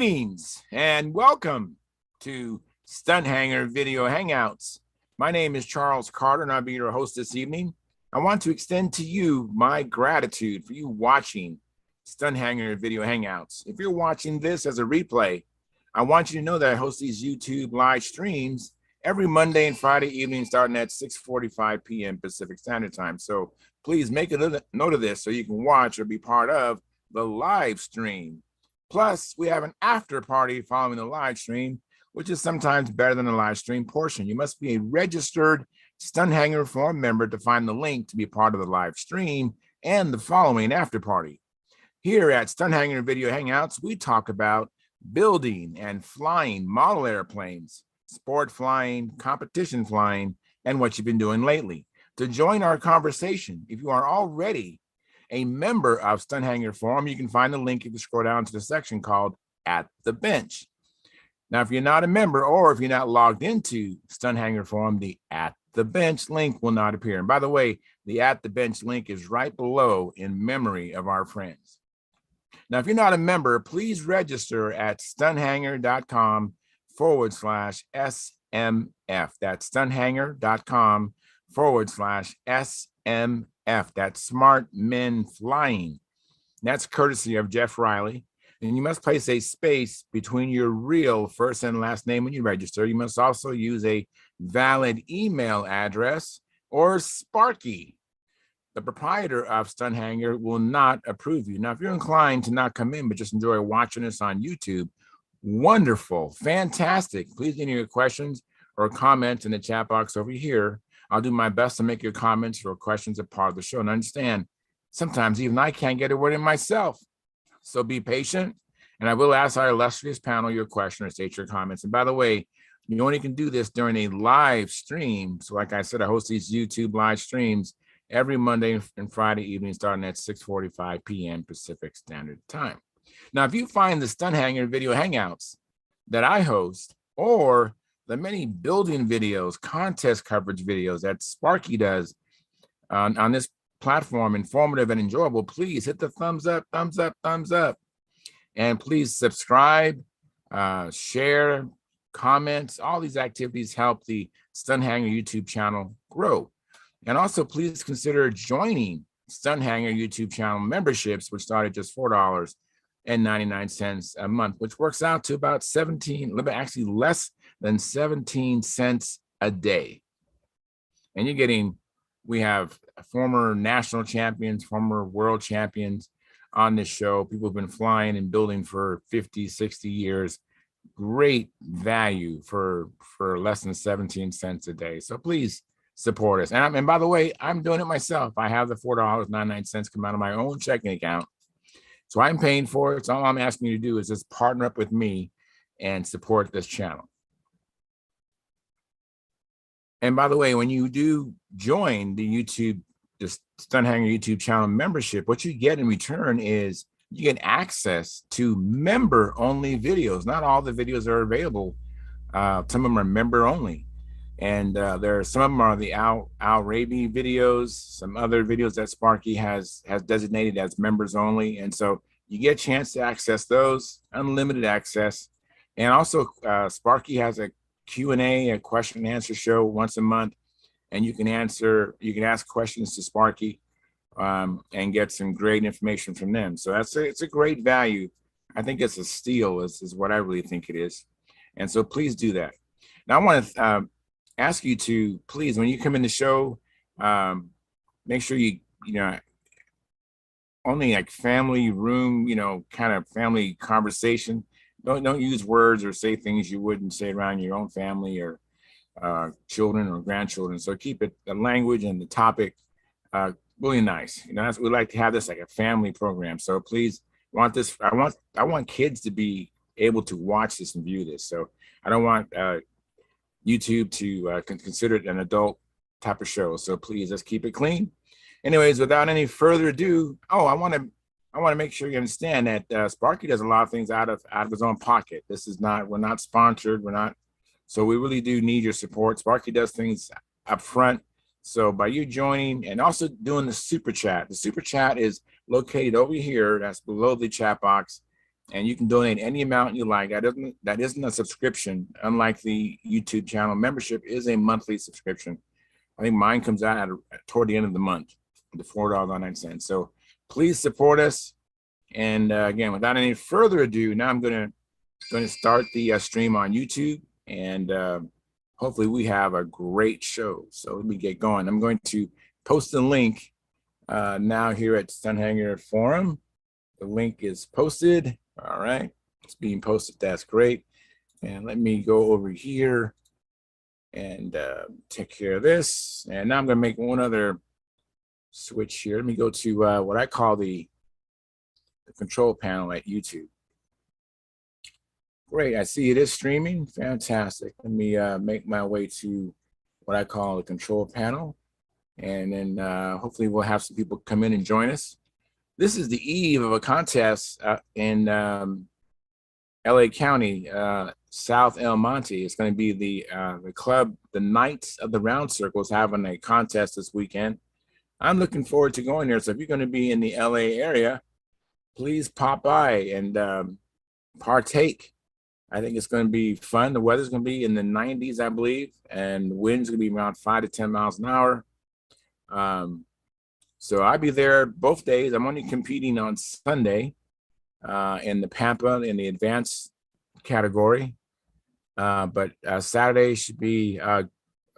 Greetings and welcome to Stunthangar Video Hangouts. My name is Charles Carter and I'll be your host this evening. I want to extend to you my gratitude for you watching Stunthangar Video Hangouts. If you're watching this as a replay, I want you to know that I host these YouTube live streams every Monday and Friday evening starting at 6:45 p.m. Pacific Standard Time. So please make a note of this so you can watch or be part of the live stream. Plus, we have an after party following the live stream, which is sometimes better than the live stream portion. You must be a registered Stunthangar Forum member to find the link to be part of the live stream and the following after party. Here at Stunthangar Video Hangouts, we talk about building and flying model airplanes, sport flying, competition flying, and what you've been doing lately. To join our conversation, if you are already a member of Stunthangar Forum, you can find the link if you scroll down to the section called At the Bench. Now, if you're not a member or if you're not logged into Stunthangar Forum, the At the Bench link will not appear. And by the way, the At the Bench link is right below in memory of our friends. Now, if you're not a member, please register at stunthangar.com/SMF. That's stunthangar.com/SMF. That's Smart Men Flying. That's courtesy of Jeff Riley. And you must place a space between your real first and last name when you register. You must also use a valid email address or Sparky. The proprietor of Stunthangar will not approve you. Now, if you're inclined to not come in, but just enjoy watching us on YouTube, wonderful, fantastic. Please leave your questions or comments in the chat box over here. I'll do my best to make your comments or questions a part of the show. And understand, sometimes even I can't get a word in myself. So be patient, and I will ask our illustrious panel your question or state your comments. And by the way, you only can do this during a live stream. So like I said, I host these YouTube live streams every Monday and Friday evening starting at 6:45 p.m. Pacific Standard Time. Now, if you find the Stunthangar Video Hangouts that I host or the many building videos, contest coverage videos that Sparky does on this platform informative and enjoyable, please hit the thumbs up, thumbs up, thumbs up. And please subscribe, share, comments. All these activities help the Stunthangar YouTube channel grow. And also, please consider joining Stunthangar YouTube channel memberships, which start at just $4.99 a month, which works out to about actually less than 17 cents a day. And you're getting, we have former national champions, former world champions on this show. People have been flying and building for 50, 60 years. Great value for less than 17 cents a day. So please support us. And by the way, I'm doing it myself. I have the $4.99 come out of my own checking account. So I'm paying for it. So all I'm asking you to do is just partner up with me and support this channel. And by the way, when you do join the Stunthangar YouTube channel membership, what you get in return is you get access to member-only videos. Not all the videos are available. Some of them are member-only. And some of them are the Al Raby videos, some other videos that Sparky has designated as members only. And so you get a chance to access those, unlimited access. And also Sparky has a Q&A, a question and answer show once a month. And you can ask questions to Sparky and get some great information from them. So it's a great value. I think it's a steal is what I really think it is. And so please do that. Now I want to ask you to please, when you come in the show, make sure you only like family room, kind of family conversation. Don't use words or say things you wouldn't say around your own family or children or grandchildren. So keep it the language and the topic really nice. We like to have this like a family program. So please I want kids to be able to watch this and view this. So I don't want YouTube to consider it an adult type of show. So please, let's keep it clean. Anyways, without any further ado, I want to make sure you understand that Sparky does a lot of things out of his own pocket. We're not sponsored. So we really do need your support. Sparky does things up front. So by you joining and also doing the super chat is located over here. That's below the chat box. and you can donate any amount you like. That isn't a subscription. Unlike the YouTube channel, membership is a monthly subscription. I think mine comes out toward the end of the month, the $4.99. So please support us. And again, without any further ado, now I'm going to start the stream on YouTube, and hopefully we have a great show. So let me get going. I'm going to post a link now here at Stunthangar Forum. The link is posted. All right, it's being posted. That's great. And let me go over here and take care of this. And now I'm going to make one other switch here. Let me go to what I call the control panel at YouTube. Great, I see it is streaming. Fantastic. Let me make my way to what I call the control panel. And then hopefully we'll have some people come in and join us. This is the eve of a contest in LA County, South El Monte. It's going to be the club, the Knights of the Round Circle, is having a contest this weekend. I'm looking forward to going there. So if you're going to be in the LA area, please pop by and partake. I think it's going to be fun. The weather's going to be in the 90s, I believe, and the wind's going to be around 5 to 10 miles an hour. So I'll be there both days. I'm only competing on Sunday in the Pampa in the advanced category. But Saturday should be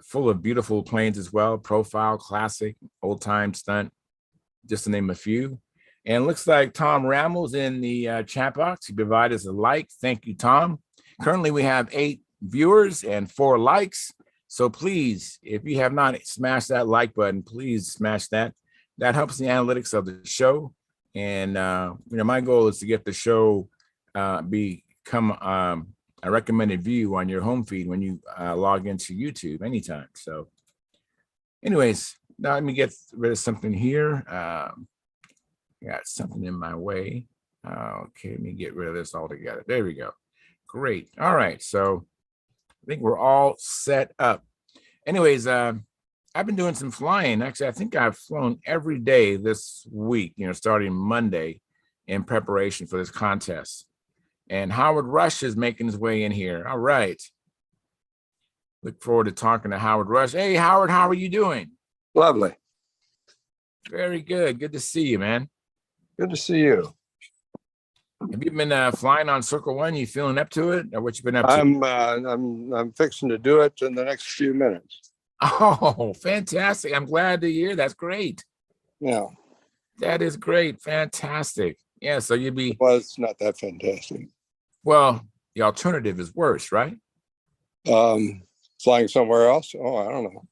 full of beautiful planes as well. Profile, classic, old time stunt, just to name a few. And it looks like Tom Rammel's in the chat box. He provided us a like. Thank you, Tom. Currently, we have 8 viewers and 4 likes. So please, if you have not smashed that like button, please smash that. That helps the analytics of the show. And my goal is to get the show become a recommended view on your home feed when you log into YouTube anytime. So anyways, now let me get rid of something here. Got something in my way. Okay, let me get rid of this altogether. There we go. Great. All right. So I think we're all set up. Anyways, I've been doing some flying. Actually, I think I've flown every day this week, starting Monday in preparation for this contest. And Howard Rush is making his way in here. All right. Look forward to talking to Howard Rush. Hey, Howard, how are you doing? Lovely. Very good. Good to see you, man. Good to see you. Have you been flying on Circle One? You feeling up to it, or what you been up to? I'm fixing to do it in the next few minutes. Oh, fantastic! I'm glad to hear. That's great. Yeah, that is great. Fantastic. Yeah. So you'd be. Well, it's not that fantastic. Well, the alternative is worse, right? Flying somewhere else? Oh, I don't know.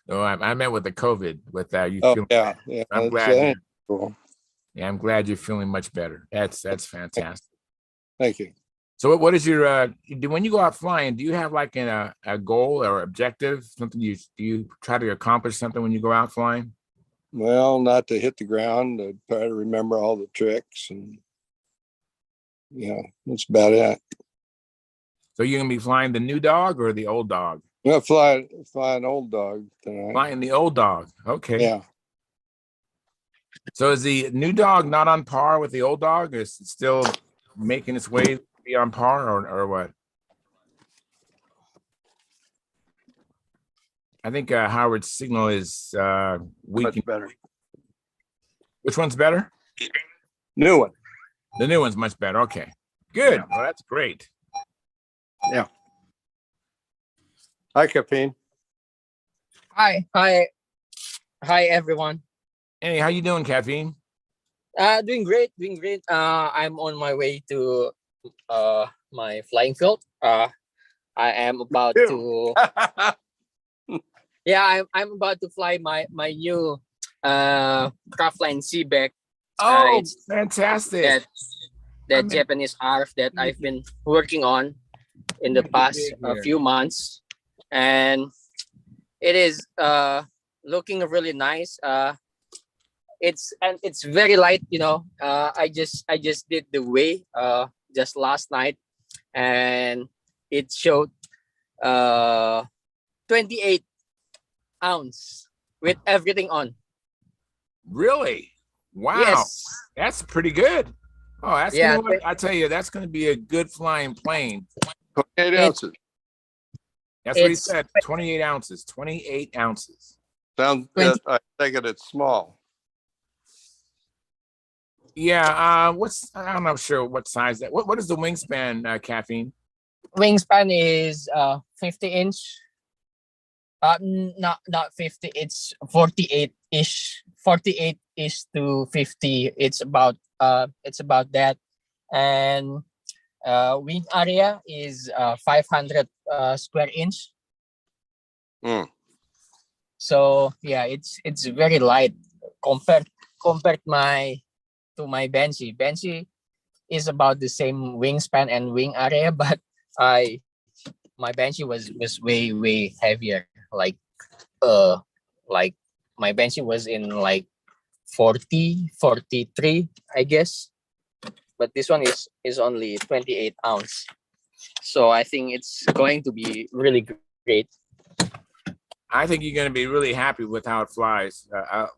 No, I meant with the COVID. With you. Oh, yeah. I'm glad. Cool. Yeah, I'm glad you're feeling much better. That's fantastic. Thank you. So what is your when you go out flying, do you have like a goal or objective, something do you try to accomplish something when you go out flying? Well, not to hit the ground, to try to remember all the tricks, and that's about it. So you're gonna be flying the new dog or the old dog? Well, fly an old dog tonight. Flying the old dog. Okay. Yeah. So is the new dog not on par with the old dog? Is it still making its way to be on par, or what? I think Howard's signal is weak. Much better. Which one's better? New one. The new one's much better. Okay. Good. Yeah. Well, that's great. Yeah. Hi, Capine. Hi, everyone. Hey, how you doing, Caffeine? Doing great. I'm on my way to my flying field. I am about to I'm about to fly my new Craftline Seabeck. Oh, fantastic. That Japanese ARF that I've been working on in the past few months, and it is looking really nice. It's very light, I just did the weigh just last night, and it showed 28 ounce with everything on. Really? Wow. Yes. That's pretty good. Oh, that's Yeah, gonna. I tell you, that's gonna be a good flying plane. 28 It's- ounces. That's what he it's said. 28 ounces. 28 ounces. Sounds. 20. I think it's small. Yeah. I'm not sure what size that. What is the wingspan, Caffeine? Wingspan is 50 inch. Not 50. It's 48-ish. 48-ish to 50. It's about that. And wing area is 500 square inch. Mm. So yeah, it's very light compared to my Benchy. Benchy is about the same wingspan and wing area, but I my Benchy was way heavier. Uh like my Benchy was in like 40, 43, I guess. But this one is only 28 ounce. So I think it's going to be really great. I think you're going to be really happy with how it flies.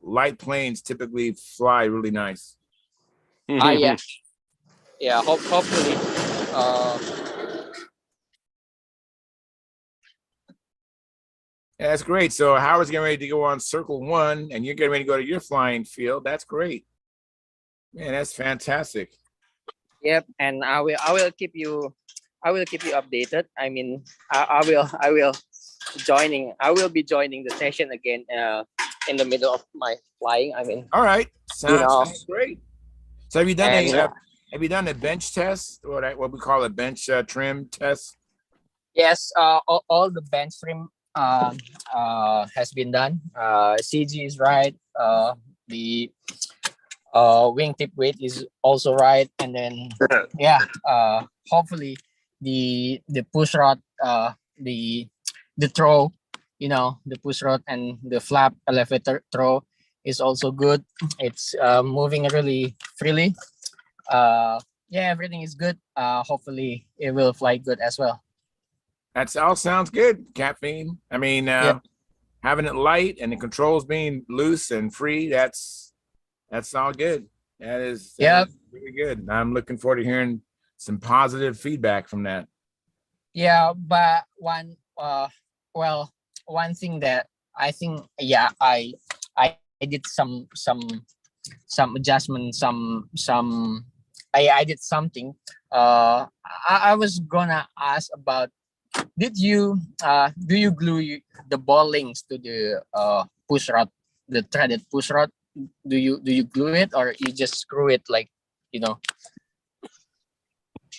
Light planes typically fly really nice. Yeah. Yeah, hopefully. Uh Yeah, that's great. So Howard's getting ready to go on circle one, and you're getting ready to go to your flying field. That's great. Man, that's fantastic. Yep, and I will keep you updated. I mean, I will be joining the session again in the middle of my flying. I mean, All right, you know, sounds great. So have you done and have you done a bench test, what we call a bench trim test? yes, all the bench trim has been done. CG is right. The wingtip weight is also right, and then yeah, hopefully the push rod, the throw, the push rod and the flap elevator throw is also good. It's moving really freely. Yeah, everything is good. Hopefully it will fly good as well. That's all sounds good, Caffeine. I mean, Yep. having it light and the controls being loose and free, that's all good. That is Yep. really good. I'm looking forward to hearing some positive feedback from that. Yeah, but well, one thing that I think, yeah, I did some adjustment, I did something. I was gonna ask about, did you do you glue the ball links to the push rod, the threaded push rod? Do you glue it, or you just screw it, like, you know?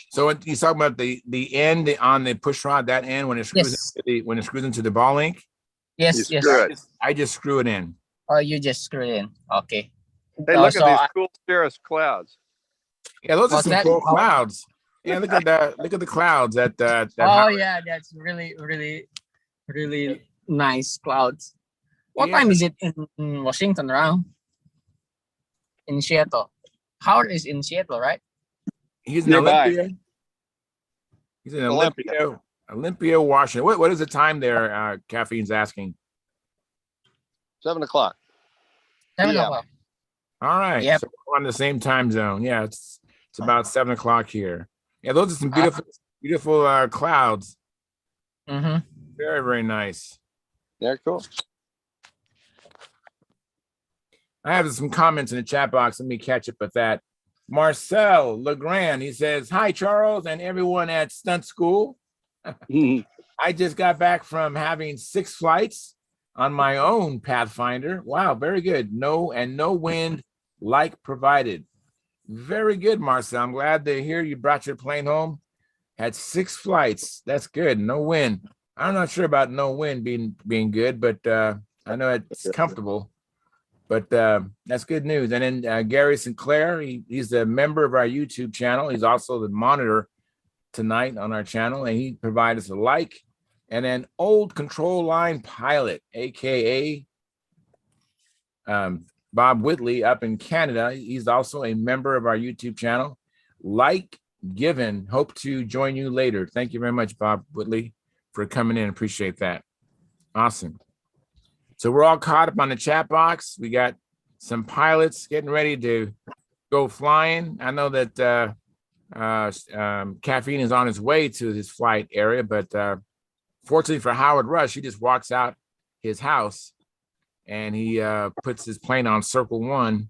So you talking about the end on the push rod, that end when it screws Yes. when it screws into the ball link? Yes. You Yes. screw it. I just screw it in. Or you just screw it in? Okay. Hey, look So at these cool cirrus clouds. Yeah, those are what's some that? cool clouds. Yeah, look at that. Look at the clouds that Oh yeah, that's really nice clouds. What Yeah. time is it in Washington now? In Seattle. Howard is in Seattle, right? He's in Nearby. Olympia. He's in Olympia. Olympia, Washington. What is the time there? Caffeine's asking. 7 o'clock. 7 o'clock. All right. Yep. So we're on the same time zone. Yeah, it's about 7 o'clock here. Yeah, those are some beautiful clouds. Mm-hmm. Very, very nice. Yeah, cool. I have some comments in the chat box. Let me catch up with that. Marcel Legrand, he says, "Hi, Charles, and everyone at Stunt School. I just got back from having 6 flights on my own Pathfinder. Wow, very good. No wind like provided. Very good, Marcel. I'm glad to hear you brought your plane home. Had 6 flights. That's good. No wind. I'm not sure about no wind being good, but I know it's comfortable. But that's good news. And then Gary Sinclair, he's a member of our YouTube channel. He's also the monitor tonight on our channel, and he provided us a like. And then Old Control Line Pilot, aka Bob Whitley up in Canada. He's also a member of our YouTube channel. Like given. Hope to join you later. Thank you very much, Bob Whitley, for coming in. Appreciate that. Awesome. So we're all caught up on the chat box. We got some pilots getting ready to go flying. I know that Caffeine is on his way to his flight area, but fortunately for Howard Rush, he just walks out his house and he puts his plane on Circle One,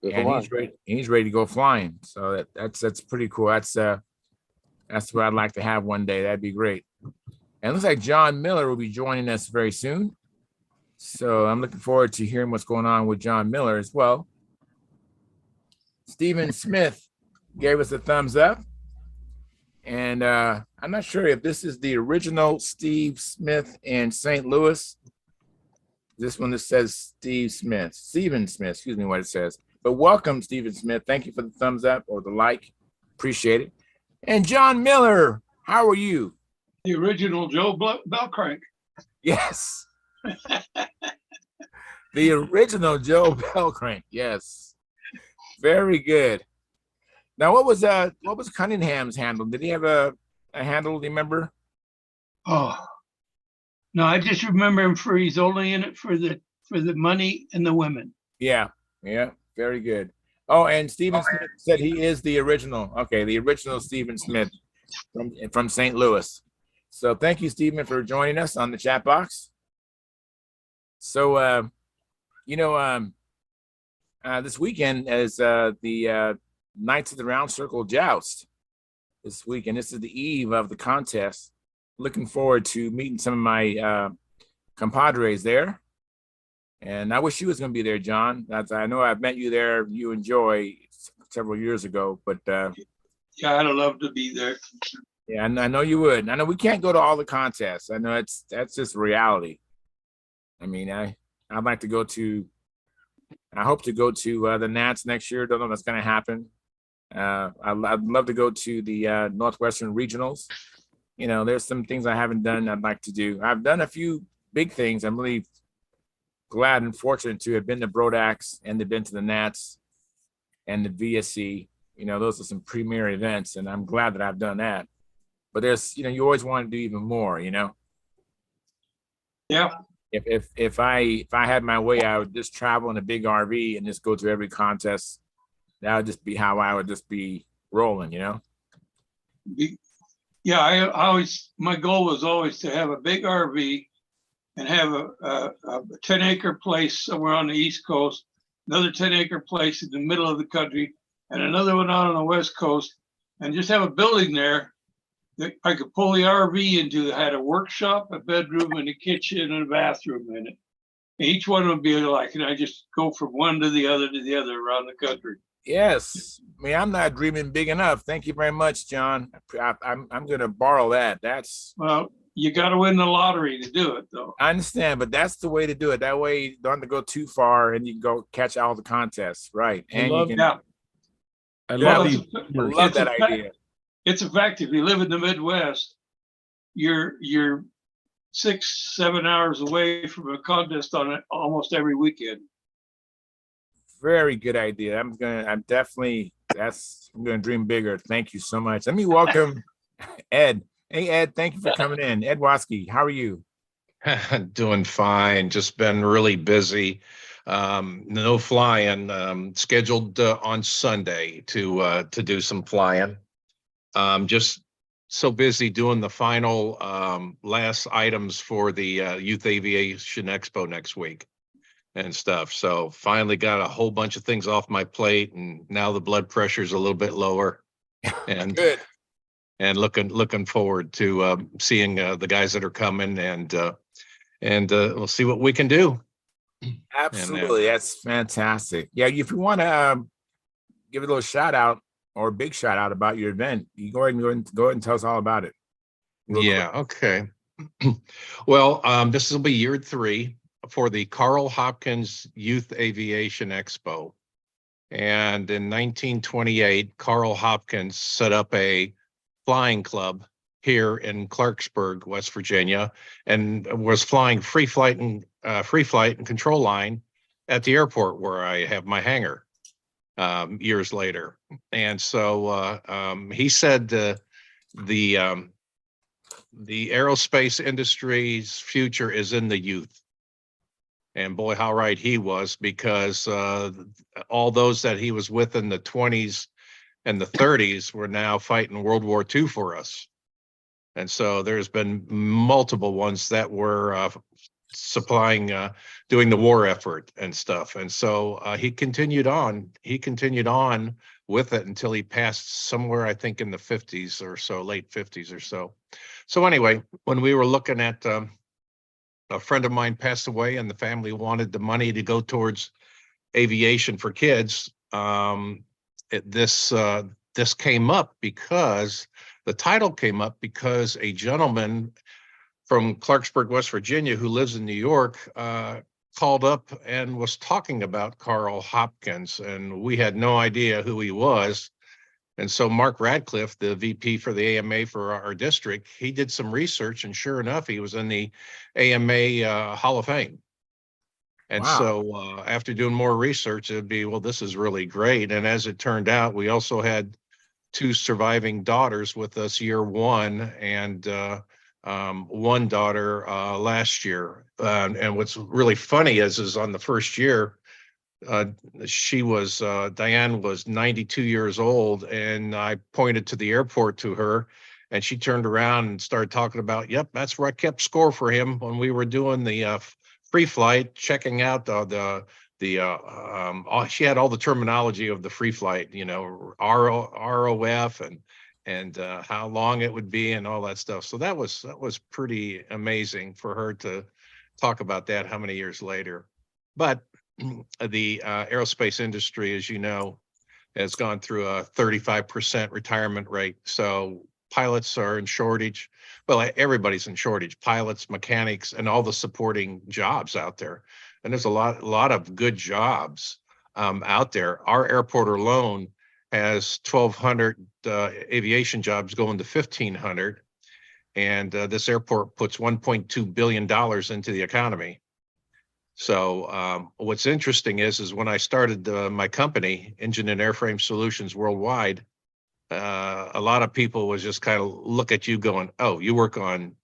and he's ready. He's ready to go flying. So that's pretty cool. That's what I'd like to have one day. That'd be great. And it looks like John Miller will be joining us very soon. So I'm looking forward to hearing what's going on with John Miller as well. Stephen Smith gave us a thumbs up. And I'm not sure if this is the original Steve Smith in St. Louis. This one that says Stephen Smith, excuse me, what it says. But welcome, Stephen Smith. Thank you for the thumbs up or the like. Appreciate it. And John Miller, how are you? The original Joe Bellcrank. Yes. The original Joe Bellcrank. Yes. Very good. Now, what was Cunningham's handle? Did he have a handle? Do you remember? Oh no, I just remember him for he's only in it for the money and the women. Yeah. Very good. Oh, and Stephen Smith said he is the original. Okay, the original Stephen Smith from St. Louis. So thank you, Stephen, for joining us on the chat box. So, this weekend is the Knights of the Round Circle Joust this weekend. This is the eve of the contest. Looking forward to meeting some of my compadres there. And I wish you was going to be there, John. I know I've met you there. You enjoy several years ago, but yeah, I'd love to be there. Yeah, I know you would. I know we can't go to all the contests. I know that's just reality. I mean, I'd like to go to. I hope to go to the Nats next year. Don't know if that's going to happen. I'd love to go to the Northwestern Regionals. There's some things I haven't done I'd like to do. I've done a few big things. I'm really glad and fortunate to have been to Brodax and to been to the Nats and the VSC. Those are some premier events, and I'm glad that I've done that. But there's, you always want to do even more. Yeah. If I had my way, I would just travel in a big RV and just go to every contest. That would just be how I would just be rolling. Yeah, I always, my goal was always to have a big RV and have a 10-acre place somewhere on the East Coast, another 10-acre place in the middle of the country, and another one out on the West Coast, and just have a building there that I could pull the RV into that had a workshop, a bedroom, and a kitchen and a bathroom in it. And each one would be like, and I just go from one to the other around the country. Yes. I mean, I'm not dreaming big enough. Thank you very much, John. I'm going to borrow that. Well, you got to win the lottery to do it, though. I understand, but that's the way to do it. That way you don't have to go too far and you can go catch all the contests. Right. I love that idea. It's a fact. If you live in the Midwest, you're 6-7 hours away from a contest on it almost every weekend. Very good idea. I'm gonna dream bigger. Thank you so much. Let me welcome Ed. Hey, Ed, thank you for coming in. Ed Watsky, how are you? Doing fine. Just been really busy. No flying. Scheduled on Sunday to do some flying. Just so busy doing the final last items for the Youth Aviation Expo next week and stuff. So finally got a whole bunch of things off my plate, and now the blood pressure is a little bit lower. And good. And looking forward to seeing the guys that are coming, and we'll see what we can do. Absolutely, that's fantastic. Yeah, if you want to give a little shout out or a big shout out about your event, you go ahead and tell us all about it. Yeah. Okay. Well, this will be year 3 for the Carl Hopkins Youth Aviation Expo, and in 1928, Carl Hopkins set up a flying club here in Clarksburg, West Virginia, and was flying free flight and control line at the airport where I have my hangar years later. And so he said the aerospace industry's future is in the youth. And boy, how right he was, because all those that he was with in the 20s and the 30s were now fighting World War II for us. And so there's been multiple ones that were supplying, doing the war effort and stuff. And so he continued on. He continued on with it until he passed somewhere, I think, in the 50s or so, late 50s or so. So anyway, when we were looking at a friend of mine passed away and the family wanted the money to go towards aviation for kids, this came up because the title came up because a gentleman from Clarksburg, West Virginia, who lives in New York, called up and was talking about Carl Hopkins, and we had no idea who he was. And so Mark Radcliffe, the VP for the AMA for our district, he did some research, and sure enough, he was in the AMA Hall of Fame. And Wow. so after doing more research, it'd be, well, this is really great. And as it turned out, we also had 2 surviving daughters with us year 1, and one daughter last year. And what's really funny is on the first year, she was Diane was 92 years old, and I pointed to the airport to her, and she turned around and started talking about, yep, that's where I kept score for him when we were doing the free flight, checking out she had all the terminology of the free flight, you know, ROF and how long it would be and all that stuff. So that was pretty amazing for her to talk about that how many years later. But the aerospace industry, as you know, has gone through a 35% retirement rate. So pilots are in shortage. Well, everybody's in shortage, pilots, mechanics, and all the supporting jobs out there. And there's a lot of good jobs out there. Our airport alone has 1,200 aviation jobs going to 1,500. And this airport puts $1.2 billion into the economy. So what's interesting is when I started my company, Engine and Airframe Solutions Worldwide, a lot of people was just kind of look at you going, oh, you work on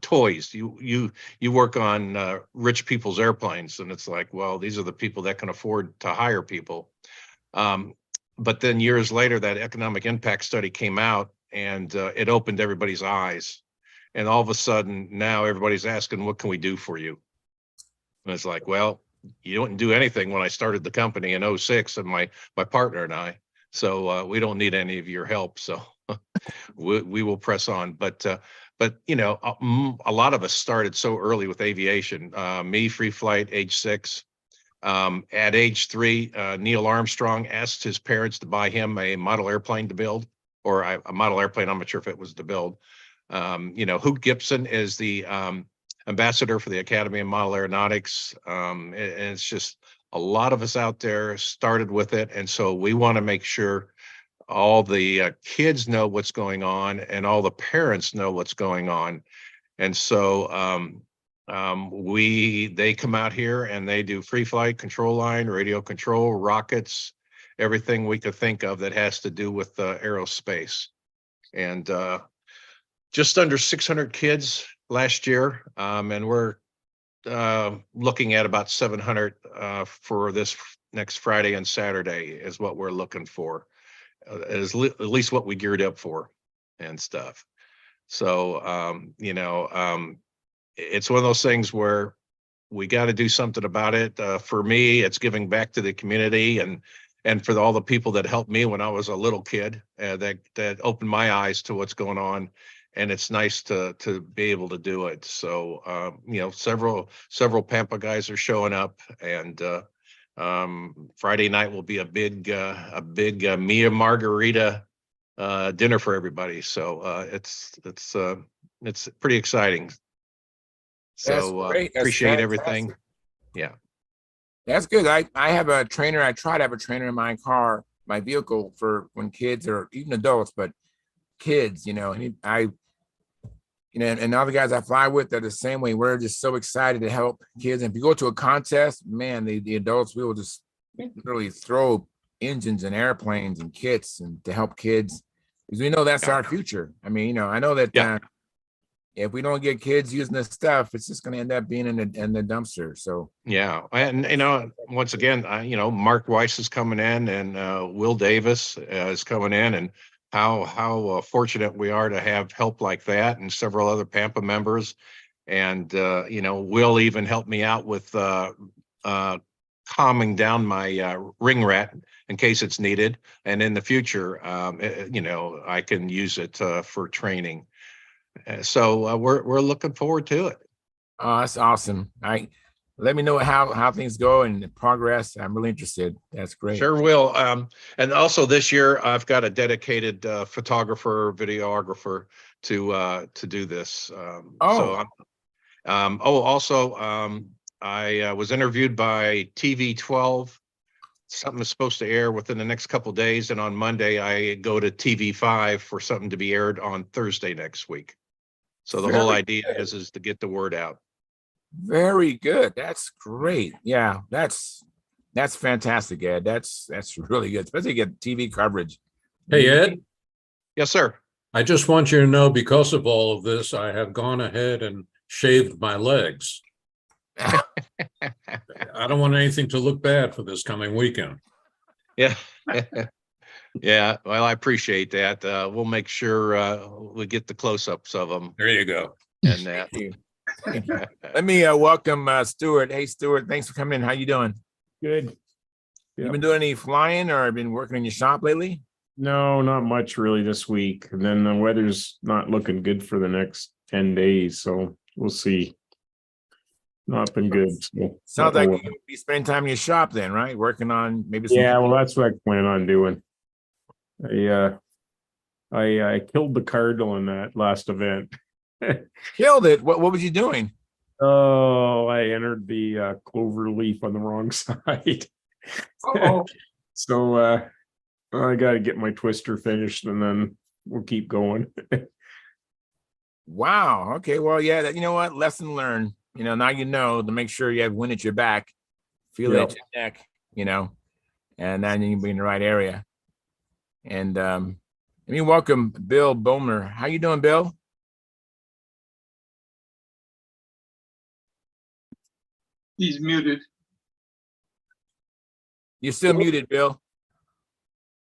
toys, you work on rich people's airplanes. And it's like, well, these are the people that can afford to hire people. But then years later, that economic impact study came out, and it opened everybody's eyes. And all of a sudden now everybody's asking, what can we do for you? And it's like, well, you didn't do anything when I started the company in 06, and my partner and I, so we don't need any of your help. So we will press on. But you know, a lot of us started so early with aviation. Me, free flight, age 6. At age 3, Neil Armstrong asked his parents to buy him a model airplane to build, or a model airplane. I'm not sure if it was to build. You know, Hoot Gibson is the ambassador for the Academy of Model Aeronautics. And it's just a lot of us out there started with it. And so we want to make sure all the kids know what's going on and all the parents know what's going on. And so they come out here and they do free flight, control line, radio control, rockets, everything we could think of that has to do with aerospace. And just under 600 kids last year, and we're looking at about 700 for this next Friday and Saturday is what we're looking for, at least what we geared up for and stuff. So you know, it's one of those things where we got to do something about it. For me, it's giving back to the community and for all the people that helped me when I was a little kid, that opened my eyes to what's going on. And it's nice to be able to do it. So you know, several Pampa guys are showing up, and Friday night will be a big Mia Margarita dinner for everybody. So it's pretty exciting. So great. That's appreciate fantastic. everything. Yeah. That's good. I have a trainer. I try to have a trainer in my car, my vehicle, for when kids or even adults, but kids, you know, and you know, and all the guys I fly with, they're the same way. We're just so excited to help kids. And if you go to a contest, man, the adults, we will just literally throw engines and airplanes and kits and to help kids, because we know that's our future. I mean, you know, I know that Yeah. if we don't get kids using this stuff, it's just going to end up being in the dumpster. So Yeah, and once again, Mark Weiss is coming in, and Will Davis is coming in, and how fortunate we are to have help like that, and several other Pampa members, and Will even helped me out with calming down my ring rat in case it's needed, and in the future, I can use it for training. So we're looking forward to it. oh, that's awesome. Let me know how things go and the progress. I'm really interested. That's great. Sure will. And also this year, I've got a dedicated photographer, videographer to do this. I was interviewed by TV 12. Something is supposed to air within the next couple of days, and on Monday I go to TV 5 for something to be aired on Thursday next week. So the whole idea is to get the word out. Very good. That's great. Yeah, that's fantastic, Ed. That's really good, especially get TV coverage. Hey, Ed, Yes, sir. I just want you to know, because of all of this, I have gone ahead and shaved my legs. I don't want anything to look bad for this coming weekend. Yeah. Yeah. Well, I appreciate that. We'll make sure we get the close-ups of them There you go. and that. Let me welcome Stuart. Hey, Stuart, thanks for coming in. How you doing? Good. You been doing any flying or been working in your shop lately? No, not much really this week. And then the weather's not looking good for the next 10 days. So we'll see. Not been good. So, Sounds like you're gonna be spending time in your shop then, right? Working on maybe some. yeah, well, that's what I plan on doing. I killed the cardinal in that last event. Killed it. What was you doing? Oh, I entered the clover leaf on the wrong side. Uh-oh. So I got to get my twister finished and then we'll keep going. Wow. Okay. Well, yeah, you know what? Lesson learned. Now to make sure you have wind at your back, feel it at your neck, and then you can be in the right area. And let me welcome Bill Bomer. How you doing, Bill? He's muted. You're still muted, Bill.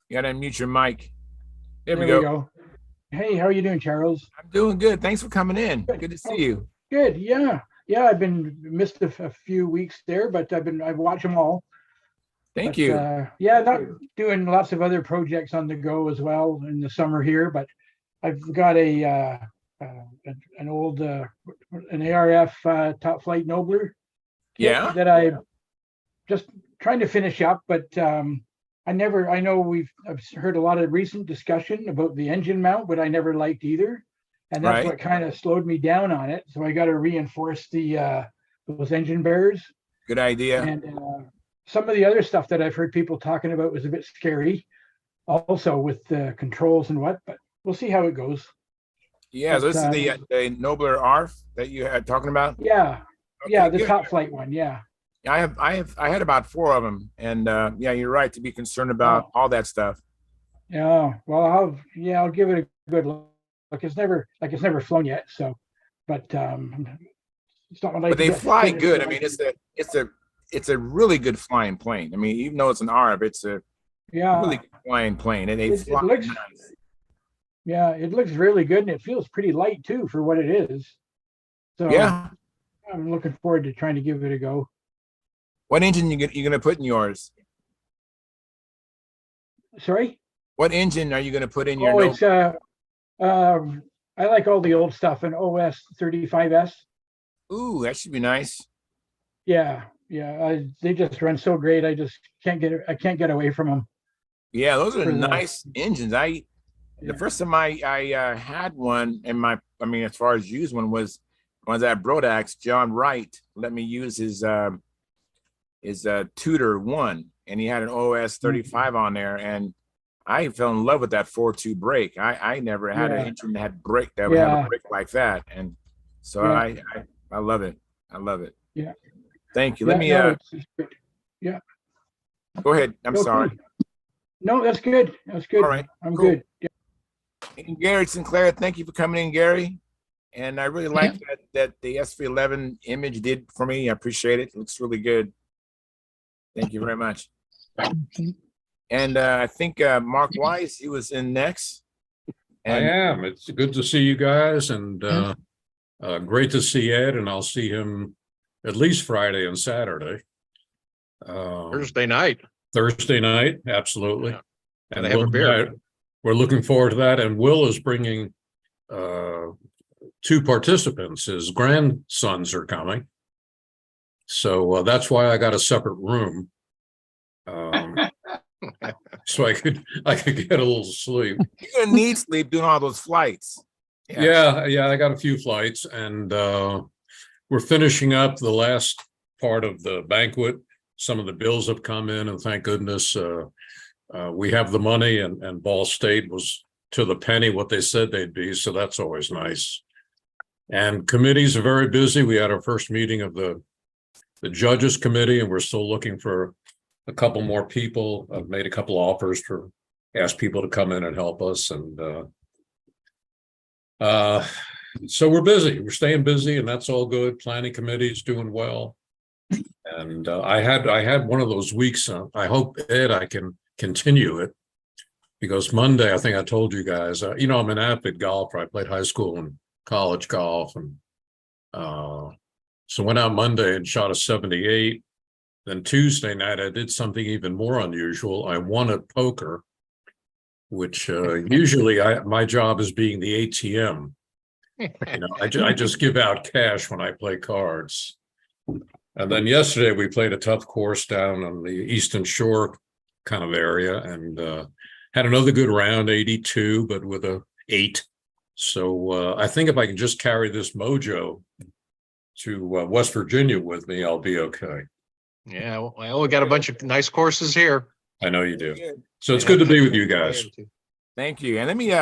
You gotta unmute your mic. There we go. Hey, how are you doing, Charles? I'm doing good. Thanks for coming in. Good to see you. Good. Yeah. I've been missed a few weeks there, but I've watched them all. Thank you. Not doing lots of other projects on the go as well in the summer here, but I've got an old an ARF Top Flight Nobler. Yeah. That I just trying to finish up, but I know I've heard a lot of recent discussion about the engine mount, but I never liked either. And that's what kind of slowed me down on it. So I got to reinforce those engine bearers. Good idea. And some of the other stuff that I've heard people talking about was a bit scary, also with the controls and but we'll see how it goes. Yeah, but, so this is the Nobler ARF that you had talking about. Yeah, okay, the good. Top Flight one. Yeah. I had about 4 of them, and yeah, you're right to be concerned about all that stuff. Yeah, well, I'll give it a good look. It's never flown yet, so, but it's not like. But they fly good. I mean, it's a really good flying plane. I mean, even though it's an ARB, it's a really good flying plane, and they fly nice. Yeah, it looks really good, and it feels pretty light too for what it is. So yeah, I'm looking forward to trying to give it a go. What engine you gonna put in yours? Sorry? What engine are you gonna put in your? Oh, it's I like all the old stuff, an OS 35S. Ooh, that should be nice. Yeah. They just run so great. I just can't get away from them. Yeah, those are nice engines. The first time I had one in as far as used one was at Brodax. John Wright let me use his Tudor one, and he had an OS 35 on there, and I fell in love with that 4.2 brake. I never had an engine that had brake that would have a brake like that, and so I love it. I love it. Yeah. Thank you. Let me yeah. Go ahead. I'm sorry. Cool. No, that's good. That's good. All right. I'm cool. good. Yeah. And Gary Sinclair, thank you for coming in, Gary. And I really like that the SV11 image did for me. I appreciate it. It looks really good. Thank you very much. And I think Mark Weiss, he was in next. I am. It's good to see you guys, and great to see Ed, and I'll see him at least Friday and Saturday. Thursday night. Thursday night, absolutely. Yeah. And Gotta have a Will beer. and I, we're looking forward to that. And Will is bringing two participants. His grandsons are coming. So that's why I got a separate room. So I could get a little sleep. You're gonna need sleep doing all those flights. Yeah, I got a few flights, and we're finishing up the last part of the banquet. Some of the bills have come in, and thank goodness we have the money, and Ball State was to the penny what they said they'd be, so that's always nice. And committees are very busy. We had our first meeting of the judges committee, and we're still looking for a couple more people. I've made a couple offers for ask people to come in and help us, and so we're busy. We're staying busy, and that's all good. Planning committee is doing well. And I had one of those weeks. I hope, Ed, I can continue it, because Monday, I think I told you guys, I'm an avid golfer. I played high school and college golf, and so went out Monday and shot a 78. Then Tuesday night, I did something even more unusual. I won at poker, which usually my job is being the ATM. I just give out cash when I play cards. And then yesterday we played a tough course down on the Eastern Shore kind of area, and had another good round, 82, but with a 8. So I think if I can just carry this mojo to West Virginia with me, I'll be okay. Yeah, well, we got a bunch of nice courses here. I know you do. So it's good to be with you guys. Thank you. And let me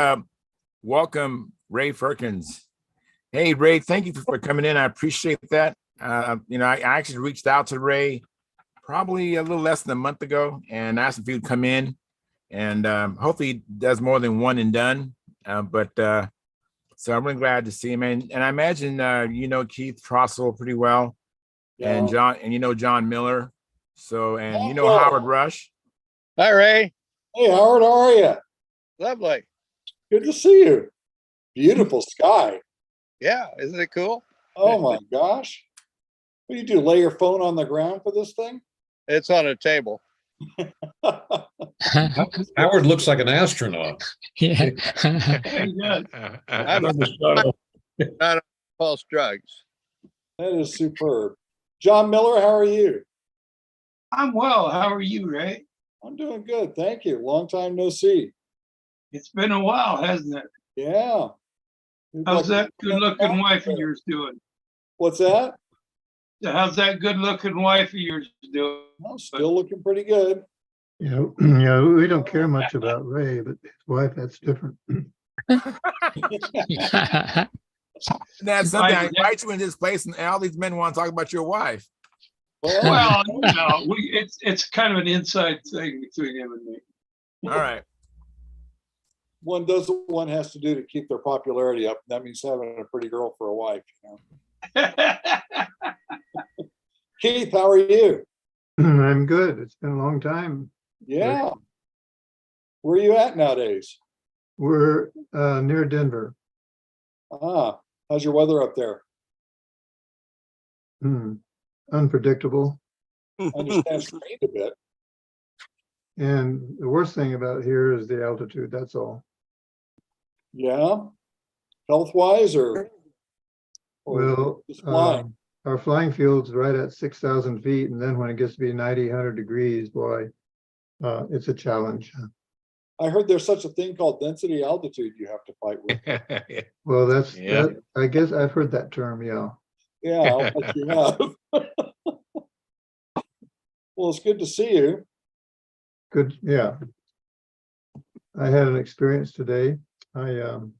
welcome Ray Firkins. Hey, Ray, thank you for coming in. I appreciate that. I actually reached out to Ray probably a little less than a month ago and asked if he would come in, and hopefully he does more than one and done. So I'm really glad to see him. And I imagine Keith Trossel pretty well. Yeah. And John Miller. So, and Howard Rush. Hi, Ray. Hey, Howard, how are you? Lovely. Good to see you. Beautiful sky. Yeah, isn't it cool? Oh my gosh. What do you do? Lay your phone on the ground for this thing? It's on a table. Howard looks like an astronaut. Yeah. I'm not on false drugs. That is superb. John Miller, how are you? I'm well. How are you, Ray? I'm doing good. Thank you. Long time no see. It's been a while, hasn't it? Yeah. How's that good-looking wife of yours doing? What's that? How's that good-looking wife of yours doing? Well, still looking pretty good. Yeah, we don't care much about Ray, but his wife, that's different. That's something. I invite you in this place, and all these men want to talk about your wife. Well, it's kind of an inside thing between him and me. All right. One has to do to keep their popularity up. That means having a pretty girl for a wife. Keith, how are you? I'm good. It's been a long time. Yeah. Where are you at nowadays? We're near Denver. Ah, how's your weather up there? Unpredictable. I understand it's rained a bit. And the worst thing about here is the altitude. That's all. Yeah. Health-wise or Well, just flying? our flying field's right at 6,000 feet. And then when it gets to be 90, 100 degrees, boy, it's a challenge. I heard there's such a thing called density altitude you have to fight with. Well, that's, Yeah. I guess I've heard that term, yeah. Yeah, I'll bet you have. Well, it's good to see you. Good, yeah. I had an experience today. In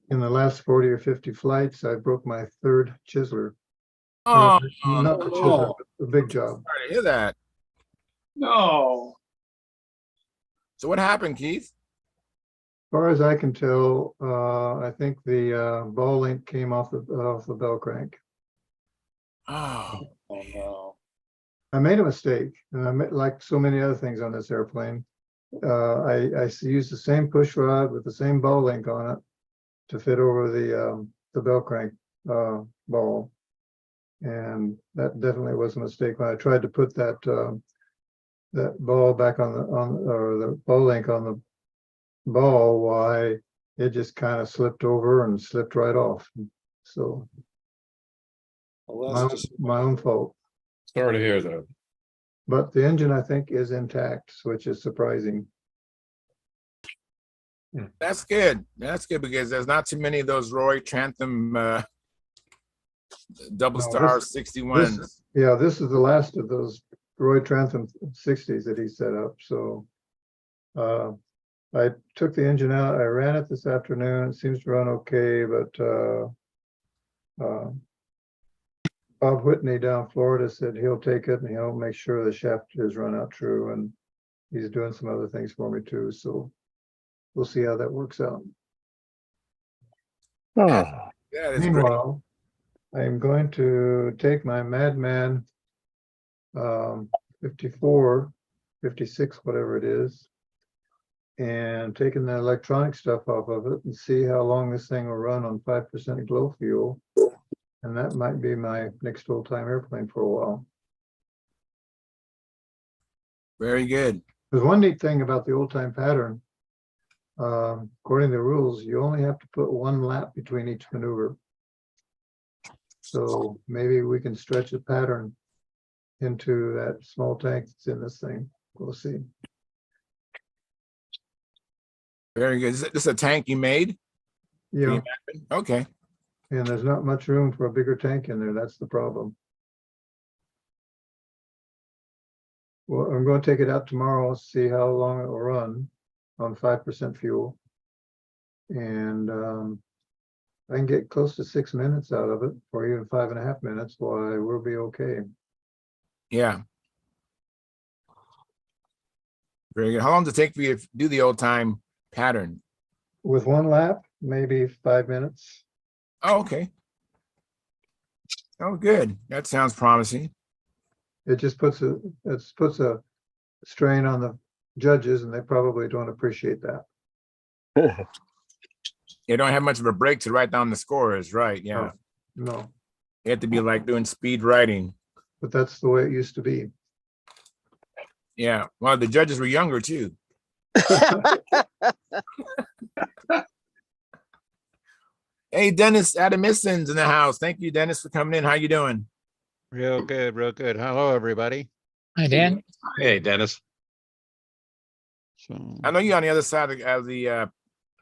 the last 40 or 50 flights, I broke my third chiseler. Oh, Not the chiseler, but the big job. sorry to hear that. No. So what happened, Keith? far as I can tell, I think the ball link came off the bell crank. Oh, Oh, no. I made a mistake, and I made, like so many other things on this airplane. I used the same push rod with the same ball link on it to fit over the bell crank ball, and that definitely was a mistake. When I tried to put that that ball back on the ball link on the ball, why it just kind of slipped over and slipped right off. So Well, my, that's just my own fault. Sorry to hear that. But the engine, I think, is intact, which is surprising. that's good. That's good because there's not too many of those Roy Trantham double No, star this- 61s. Yeah, this is the last of those Roy Trantham 60s that he set up. So I took the engine out. I ran it this afternoon. It seems to run okay, but Bob Whitney down Florida said he'll take it and he'll make sure the shaft is run out true. And he's doing some other things for me too. So we'll see how that works out. Yeah, that's great. Meanwhile, I'm going to take my Madman 54, 56, whatever it is, and taking the electronic stuff off of it and see how long this thing will run on 5% glow fuel. And that might be my next old-time airplane for a while. Very good. There's one neat thing about the old-time pattern. According to the rules, you only have to put one lap between each maneuver. So maybe we can stretch the pattern into that small tank that's in this thing. We'll see. Very good. This is a tank you made? Yeah, Okay. and there's not much room for a bigger tank in there. That's the problem. Well, I'm going to take it out tomorrow, see how long it will run on 5% fuel. And I can get close to 6 minutes out of it, or even 5.5 minutes, why we'll be okay. Yeah. Very good. How long does it take for you to do the old time pattern? With one lap, maybe 5 minutes. Oh, okay. Oh, good. That sounds promising. It just puts a strain on the judges, and they probably don't appreciate that. You don't have much of a break to write down the scores, right? Yeah. No, You have to be like doing speed writing. but that's the way it used to be. Yeah. Well, the judges were younger too. Hey, Dennis Adamisson's in the house. Thank you, Dennis, for coming in. How you doing? Real good, real good. Hello, everybody. Hi, Dan. Hey, Dennis. So I know you're on the other side of the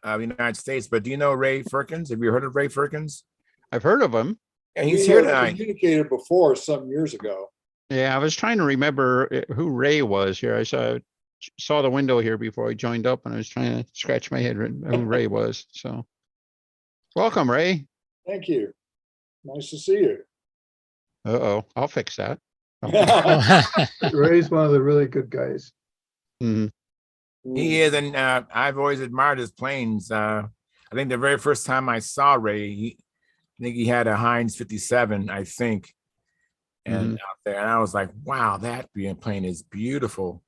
United States, but do you know Ray Firkins? Have you heard of Ray Firkins? I've heard of him. Yeah, he's We here had tonight. communicated before some years ago. Yeah, I was trying to remember who Ray was here. I saw the window here before I joined up, and I was trying to scratch my head who Ray was. So, welcome, Ray. Thank you. Nice to see you. Uh-oh, I'll fix that. Ray's one of the really good guys. Mhm. He is, and I've always admired his planes. I think the very first time I saw Ray, I think he had a Heinz 57, I think, and out there, and I was like, "Wow, that plane is beautiful."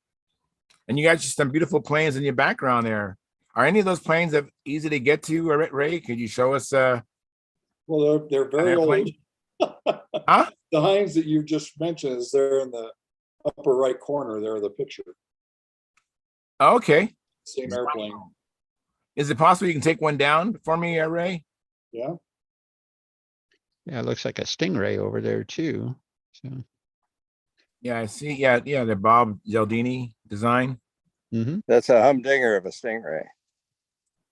And you got just some beautiful planes in your background there. Are any of those planes that easy to get to, Ray? Could you show us? Well, they're very old. airplane? Huh? The Heinz that you just mentioned is there in the upper right corner there of the picture. Okay. Same airplane. Is it possible you can take one down for me, Ray? Yeah. Yeah, it looks like a Stingray over there too. So, Yeah, I see. Yeah, the Bob Gialdini design. That's a humdinger of a Stingray.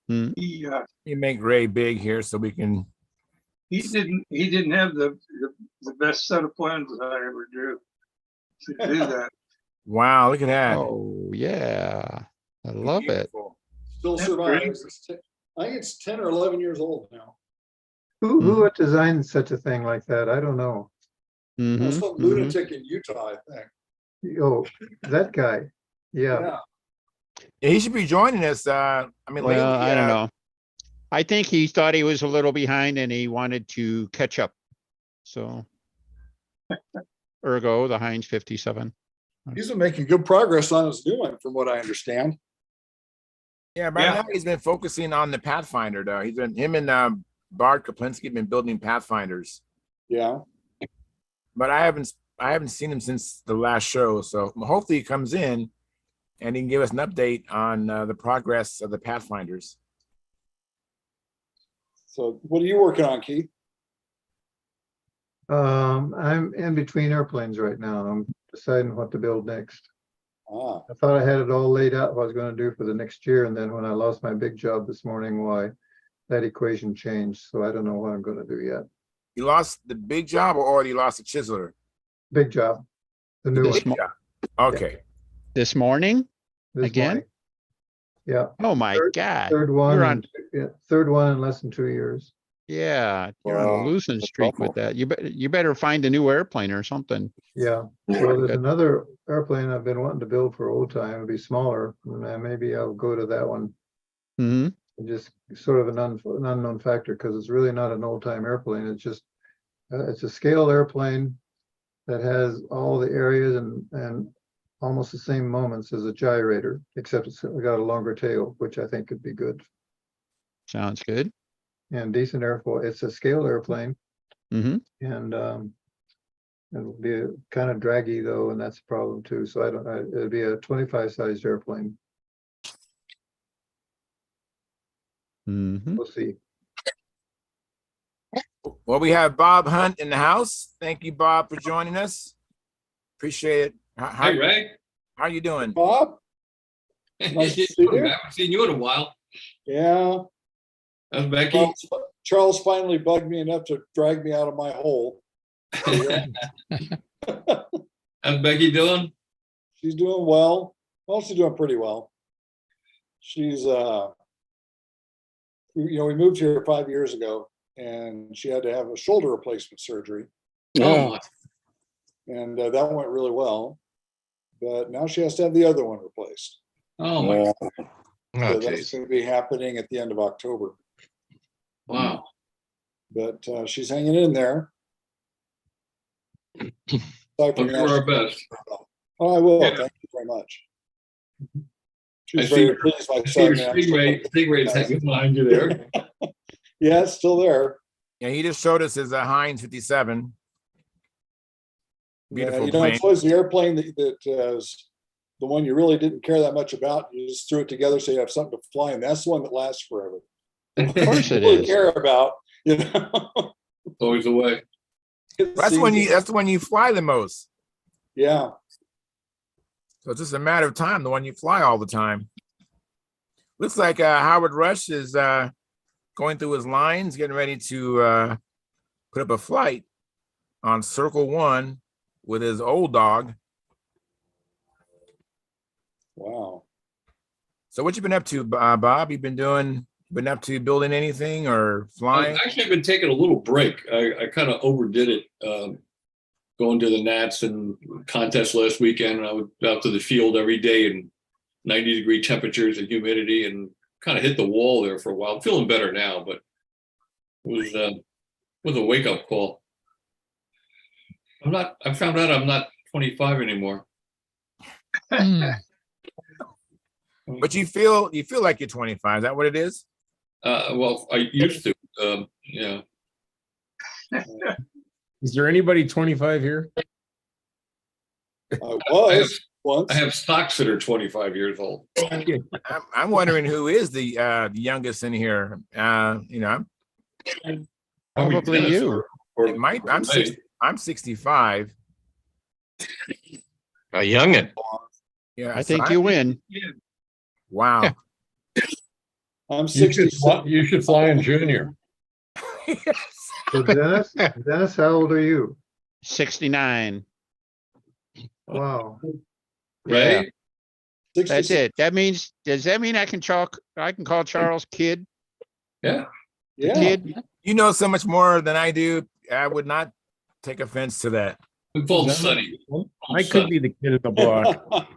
He You make Ray big here so we can. he didn't have the best set of plans that I ever drew to do that. Wow, look at that. oh yeah, I love it. Beautiful. Still That's survives. I think it's 10 or 11 years old now. Who would design such a thing like that? I don't know. Some lunatic in Utah, I think. Oh, that guy. Yeah. Yeah, he should be joining us. I mean, lately, Well, I don't know. I think he thought he was a little behind and he wanted to catch up. So ergo the Heinz 57. He's been making good progress on his new one, from what I understand. Yeah, right Yeah. now he's been focusing on the Pathfinder though. He's been him and Bart Kaplinski have been building Pathfinders. Yeah. But I haven't seen him since the last show. So hopefully he comes in and he can give us an update on the progress of the Pathfinders. So what are you working on, Keith? I'm in between airplanes right now. I'm deciding what to build next. Ah, I thought I had it all laid out what I was going to do for the next year, and then when I lost my big job this morning, why that equation changed. So I don't know what I'm going to do yet. You lost the big job or you lost the chiseler? Big job. The new This one. Okay. This morning? This again? morning. Yeah. Oh my Third- God. Third one. You're on, Third one in less than 2 years. yeah, you're on a Wow, losing that's streak awful. with that. You better find a new airplane or something. Yeah. Well, there's Good. another airplane I've been wanting to build for old time. It'll be smaller. And maybe I'll go to that one. Hmm. Just sort of an unknown factor because it's really not an old time airplane. It's just it's a scale airplane that has all the areas and almost the same moments as a gyrator, except it's got a longer tail, which I think could be good Sounds good. and decent airfoil. It's a scale airplane Hmm. and it'll be kind of draggy though, and that's a problem too. So it'll be a 25 sized airplane. Hmm. We'll see. Well, we have Bob Hunt in the house. Thank you, Bob, for joining us. Appreciate it. How, Hey, Ray. how you doing? Bob? Nice to see you. I haven't seen you in a while. Yeah. How's Becky? Charles finally bugged me enough to drag me out of my hole. How's Becky doing? She's doing well. Well, she's doing pretty well. She's we moved here 5 years ago and she had to have a shoulder replacement surgery. Oh, my. And that went really well. But now she has to have the other one replaced. Oh, my. Yeah. So Oh, that's geez. going to be happening at the end of October. Wow. But she's hanging in there. We'll do our best. Oh, I will. Yeah. Thank you very much. I She's see very pleased. My I see your son, Stingray's hanging behind you there. yeah, it's still there. Yeah, he just showed us his Heinz 57. Beautiful plane. It's always the airplane that is the one you really didn't care that much about. You just threw it together so you have something to fly, and that's the one that lasts forever. Of course You it really is. care about, Always the way. That's the one you fly the most. Yeah. So it's just a matter of time, the one you fly all the time. Looks like Howard Rush is going through his lines, getting ready to put up a flight on Circle 1 with his old dog. Wow. So what you been up to, Bob? You been up to building anything or flying? I've actually been taking a little break. I kind of overdid it, going to the Nats and contest last weekend. And I was out to the field every day in 90-degree temperatures and humidity, and kind of hit the wall there for a while. I'm feeling better now, but it was a wake-up call. I found out I'm not 25 anymore. But you feel like you're 25. Is that what it is? Well, I used to. Yeah. Is there anybody 25 here? I was once. I have stocks that are 25 years old. I'm wondering who is the youngest in here. Probably Dennis you. or It might. Ray. I'm 65. A youngin. Yeah, I so think you win. Wow. I'm You 60. should fly in junior. So Dennis, how old are you? 69. Wow. Ray? That's 66. it. Does that mean I can call Charles kid? Yeah. Yeah. Kid? You know so much more than I do. I would not take offense to that. We called Sonny. I could be the kid of the block.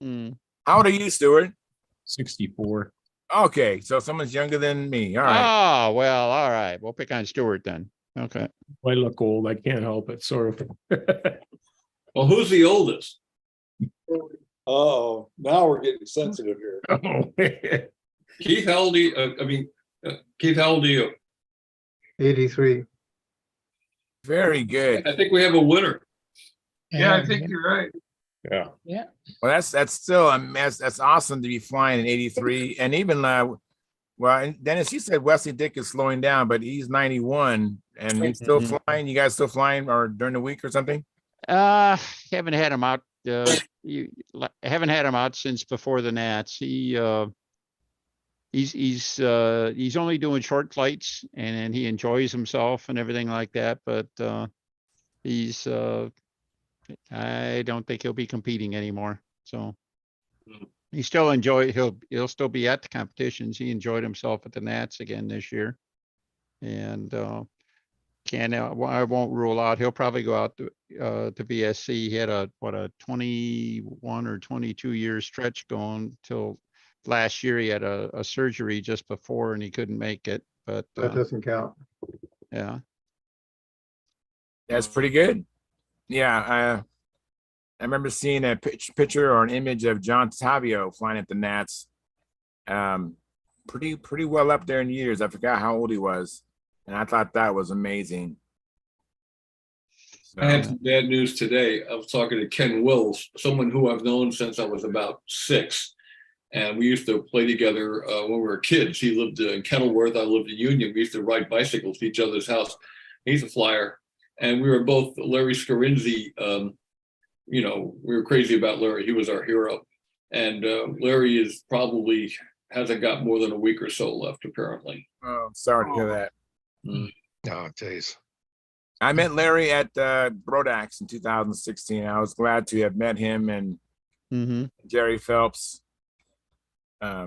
Hmm. How old are you, Stuart? 64. Okay, so someone's younger than me. All right. Oh, well, all right. We'll pick on Stuart then. Okay. I look old. I can't help it, sort of. Well, who's the oldest? Oh, now we're getting sensitive here. Oh. Keith, how old are you? Keith, how old are you? 83. Very good. I think we have a winner. Yeah, I think you're right. Yeah. Yeah. Well, that's still that's awesome to be flying in 83. And even well, and Dennis, you said Wesley Dick is slowing down, but he's 91 and he's still flying. You guys still flying or during the week or something? Haven't had him out. Haven't had him out since before the Nats. He's only doing short flights and he enjoys himself and everything like that. But I don't think he'll be competing anymore. So he still he'll still be at the competitions. He enjoyed himself at the Nats again this year. And I won't rule out he'll probably go out to VSC. He had a 21 or 22 year stretch going till last year. He had a surgery just before and he couldn't make it. But That doesn't count. yeah. That's pretty good. Yeah, I remember seeing a picture or an image of John Tavio flying at the Nats. Pretty well up there in years. I forgot how old he was, and I thought that was amazing. So, I had some bad news today. I was talking to Ken Wills, someone who I've known since I was about 6. And we used to play together when we were kids. He lived in Kenilworth. I lived in Union. We used to ride bicycles to each other's house. He's a flyer. And we were both Larry Scarinzi. We were crazy about Larry. He was our hero. And Larry hasn't got more than a week or so left, apparently. oh, sorry to hear that. Oh, geez. I met Larry at Brodax in 2016. I was glad to have met him and Jerry Phelps. I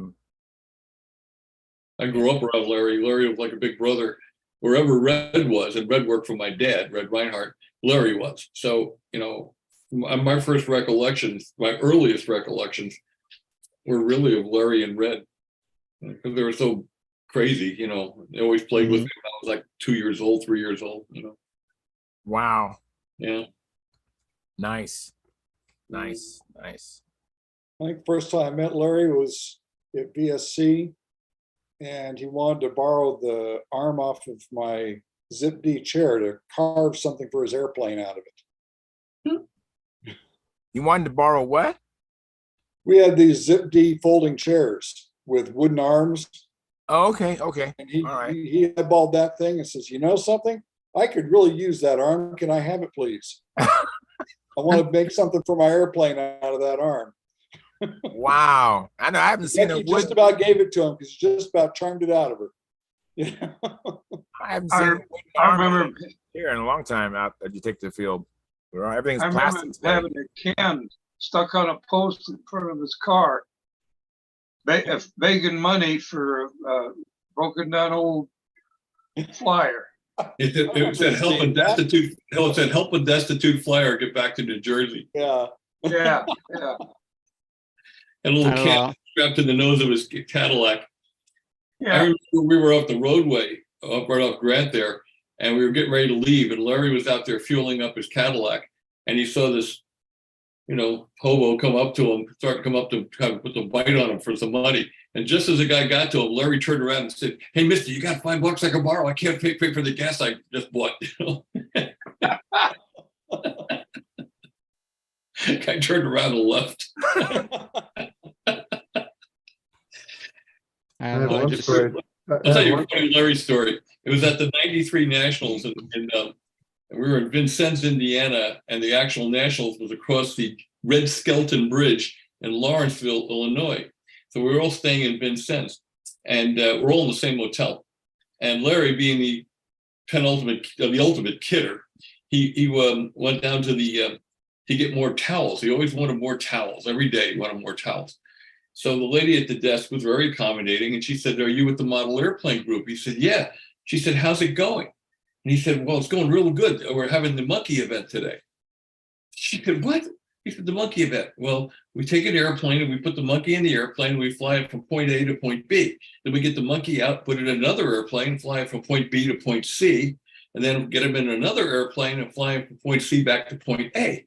grew up around Larry. Larry was like a big brother. Wherever Red was, and Red worked for my dad, Red Reinhardt, Larry was. So, my first recollections, my earliest recollections were really of Larry and Red. Because they were so crazy, they always played with me when I was like 2 years old, 3 years old, Wow. Yeah. Nice. I think first time I met Larry was at VSC, and he wanted to borrow the arm off of my Zip D chair to carve something for his airplane out of it. You wanted to borrow what? We had these Zip D folding chairs with wooden arms. Oh, okay. And he All right. he eyeballed that thing and says, "You know something? I could really use that arm. Can I have it, please? I want to make something for my airplane out of that arm." Wow. I know I haven't seen He a just wood. about gave it to him because he just about charmed it out of her. Yeah. I haven't seen a wooden I arm remember here in a long time out that you take to the field. Everything's I remember plastic. today. having a can stuck on a post in front of his car, begging money for a broken down old flyer. It said help a destitute. It said help a destitute flyer get back to New Jersey. Yeah. Yeah. And a little can strapped to the nose of his Cadillac. I Yeah. remember we were off the roadway, right off Grant there, and we were getting ready to leave, and Larry was out there fueling up his Cadillac, and he saw this, hobo come up to him, start to come up to kind of put the bite on him for some money. And just as the guy got to him, Larry turned around and said, "Hey, mister, you got $5 I can borrow? I can't pay for the gas I just bought." Guy turned around and left. I have one story. I'll tell you a funny Larry story. It was at the '93 Nationals, and we were in Vincennes, Indiana, and the actual Nationals was across the Red Skelton Bridge in Lawrenceville, Illinois. So we were all staying in Vincennes, and we're all in the same hotel. And Larry, being the ultimate kidder, he went down to to get more towels. He always wanted more towels. Every day he wanted more towels. So the lady at the desk was very accommodating, and she said, "Are you with the model airplane group?" He said, "Yeah." She said, "How's it going?" And he said, "Well, it's going real good. We're having the monkey event today." She said, "What?" He said, the monkey event. Well, we take an airplane and we put the monkey in the airplane and we fly it from point A to point B. Then we get the monkey out, put it in another airplane, fly it from point B to point C, and then get him in another airplane and fly him from point C back to point A.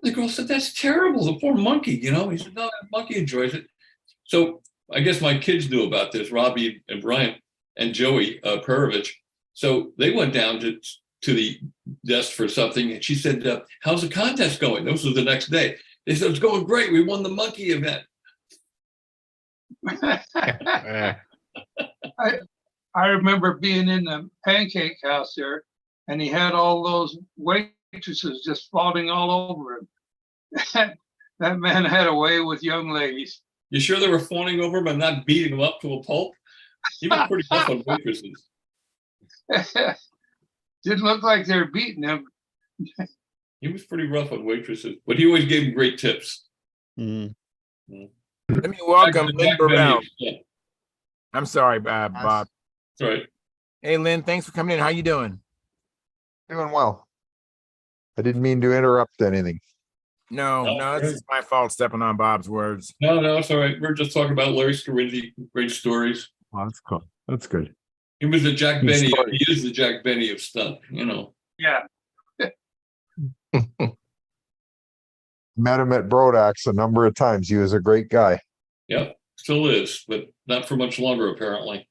The girl said, that's terrible. The poor monkey, He said, no, the monkey enjoys it. So I guess my kids knew about this, Robbie and Brian and Joey Perovich. So they went down to the desk for something, and she said, how's the contest going? This was the next day. They said, it's going great. We won the monkey event. I remember being in the pancake house there, and he had all those waitresses just falling all over him. That man had a way with young ladies. You sure they were fawning over him and not beating him up to a pulp? He was pretty tough on waitresses. Didn't look like they were beating him. He was pretty rough on waitresses, but he always gave them great tips. Let me welcome Lynn Burrell. I'm sorry, Bob. That's right. Hey, Lynn, thanks for coming in. How you doing? Doing well. I didn't mean to interrupt anything. No, it's just my fault stepping on Bob's words. No, it's all right. We're just talking about Larry Scarinzi, great stories. Well, that's cool. That's good. He was the Jack Benny. He is the Jack Benny of stunt, Yeah. Met him at Brodax a number of times. He was a great guy. Yep, still is, but not for much longer, apparently.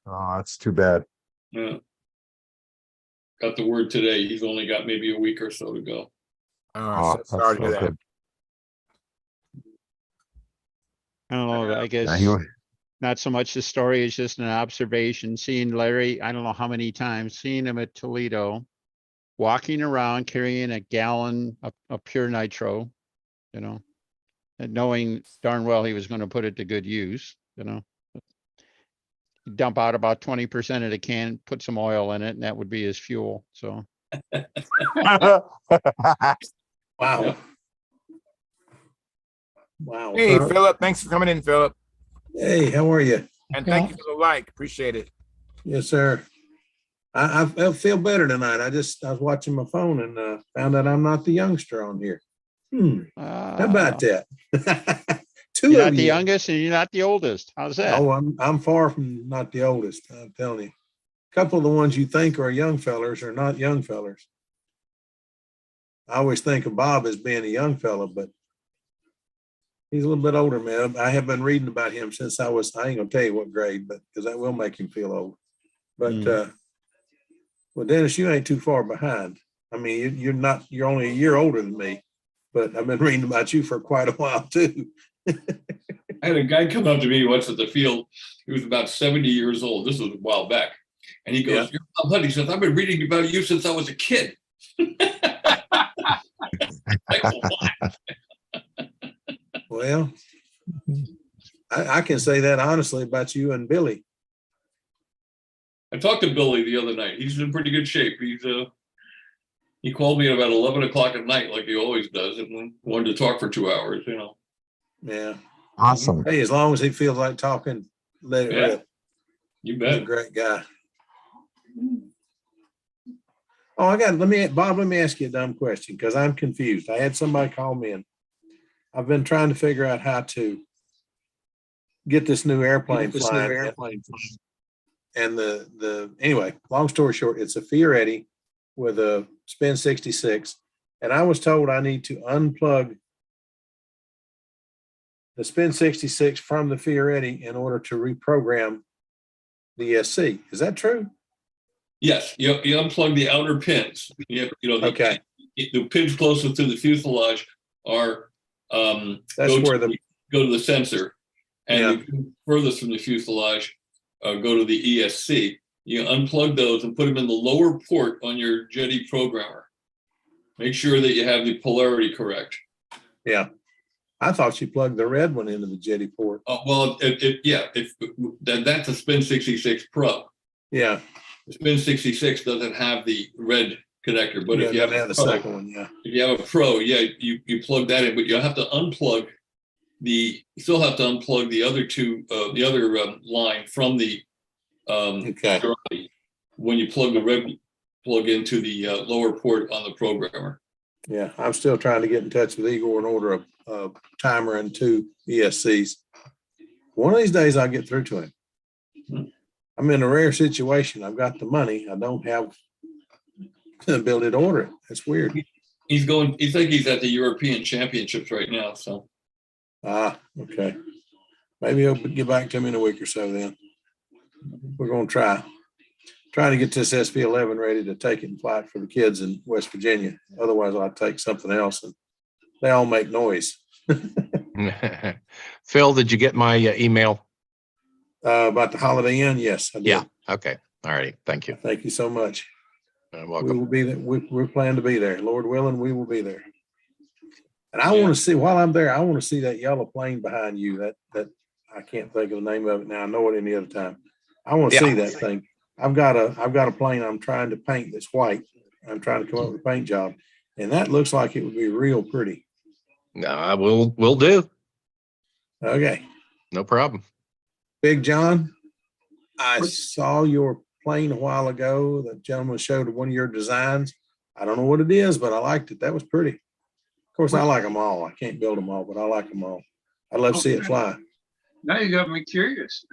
Oh, that's too bad. Yeah. Got the word today. He's only got maybe a week or so to go. Oh, so sorry to hear that. I don't know, I guess not so much the story, it's just an observation, seeing Larry, I don't know how many times, seeing him at Toledo, walking around carrying a gallon of pure nitro, and knowing darn well he was going to put it to good use, Dump out about 20% of the can, put some oil in it, and that would be his fuel, so. Wow. Wow. Hey, Philip. Thanks for coming in, Philip. Hey, how are you? And thank you for the like. Appreciate it. Yes, sir. I feel better tonight. I was watching my phone and found out I'm not the youngster on here. How about that? You're not the youngest and you're not the oldest. How's that? Oh, I'm far from not the oldest. I'm telling you. A couple of the ones you think are young fellers are not young fellers. I always think of Bob as being a young fella, but he's a little bit older, man. I have been reading about him since I ain't gonna tell you what grade, but because that will make him feel old. But well, Dennis, you ain't too far behind. I mean, you're only a year older than me, but I've been reading about you for quite a while too. I had a guy come up to me once at the field. He was about 70 years old. This was a while back. And he goes, "You're Bob Hunt." He says, "I've been reading about you since I was a kid." Well, I can say that honestly about you and Billy. I talked to Billy the other night. He's in pretty good shape. He called me at about 11 o'clock at night, like he always does, and wanted to talk for 2 hours, Yeah. Awesome. Hey, as long as he feels like talking, let it rip. You bet. He's a great guy. Oh, Bob, let me ask you a dumb question because I'm confused. I had somebody call me and I've been trying to figure out how to get this new airplane flying. And anyway, long story short, it's a Fioretti with a Spin 66. And I was told I need to unplug the Spin 66 from the Fioretti in order to reprogram the ESC. Is that true? Yes, you unplug the outer pins. Okay. The pins closest to the fuselage are go to the sensor, and the furthest from the fuselage go to the ESC. You unplug those and put them in the lower port on your Jetty programmer. Make sure that you have the polarity correct. Yeah. I thought you plugged the red one into the Jetty port. Well, that's a Spin 66 Pro. Yeah. The Spin 66 doesn't have the red connector, but if you have the second one, if you have a Pro, you plug that in, but you have to unplug the other two, the other line from the when you plug the red plug into the lower port on the programmer. Yeah, I'm still trying to get in touch with Igor and order a timer and 2 ESCs. One of these days I'll get through to him. I'm in a rare situation. I've got the money. I don't have the ability to order it. It's weird. He's going, I think he's at the European Championships right now, so. Okay. Maybe he'll get back to me in a week or so then. We're going to trying to get this SP11 ready to take it and fly it for the kids in West Virginia. Otherwise I'll take something else, and they all make noise. Phil, did you get my email? About the Holiday Inn? Yes, I did. Yeah. Okay. All right. Thank you. Thank you so much. You're We welcome. will be there. We plan to be there. Lord willing, we will be there. And I want to see, while I'm there, I want to see that yellow plane behind you. That I can't think of the name of it now. I know it any other time. I want to see that thing. I've got a plane I'm trying to paint that's white. I'm trying to come up with a paint job, and that looks like it would be real pretty. No, we'll do. Okay. No problem. Big John, I saw your plane a while ago. The gentleman showed one of your designs. I don't know what it is, but I liked it. That was pretty. Of course, I like them all. I can't build them all, but I like them all. I'd love to see it fly. Now you got me curious.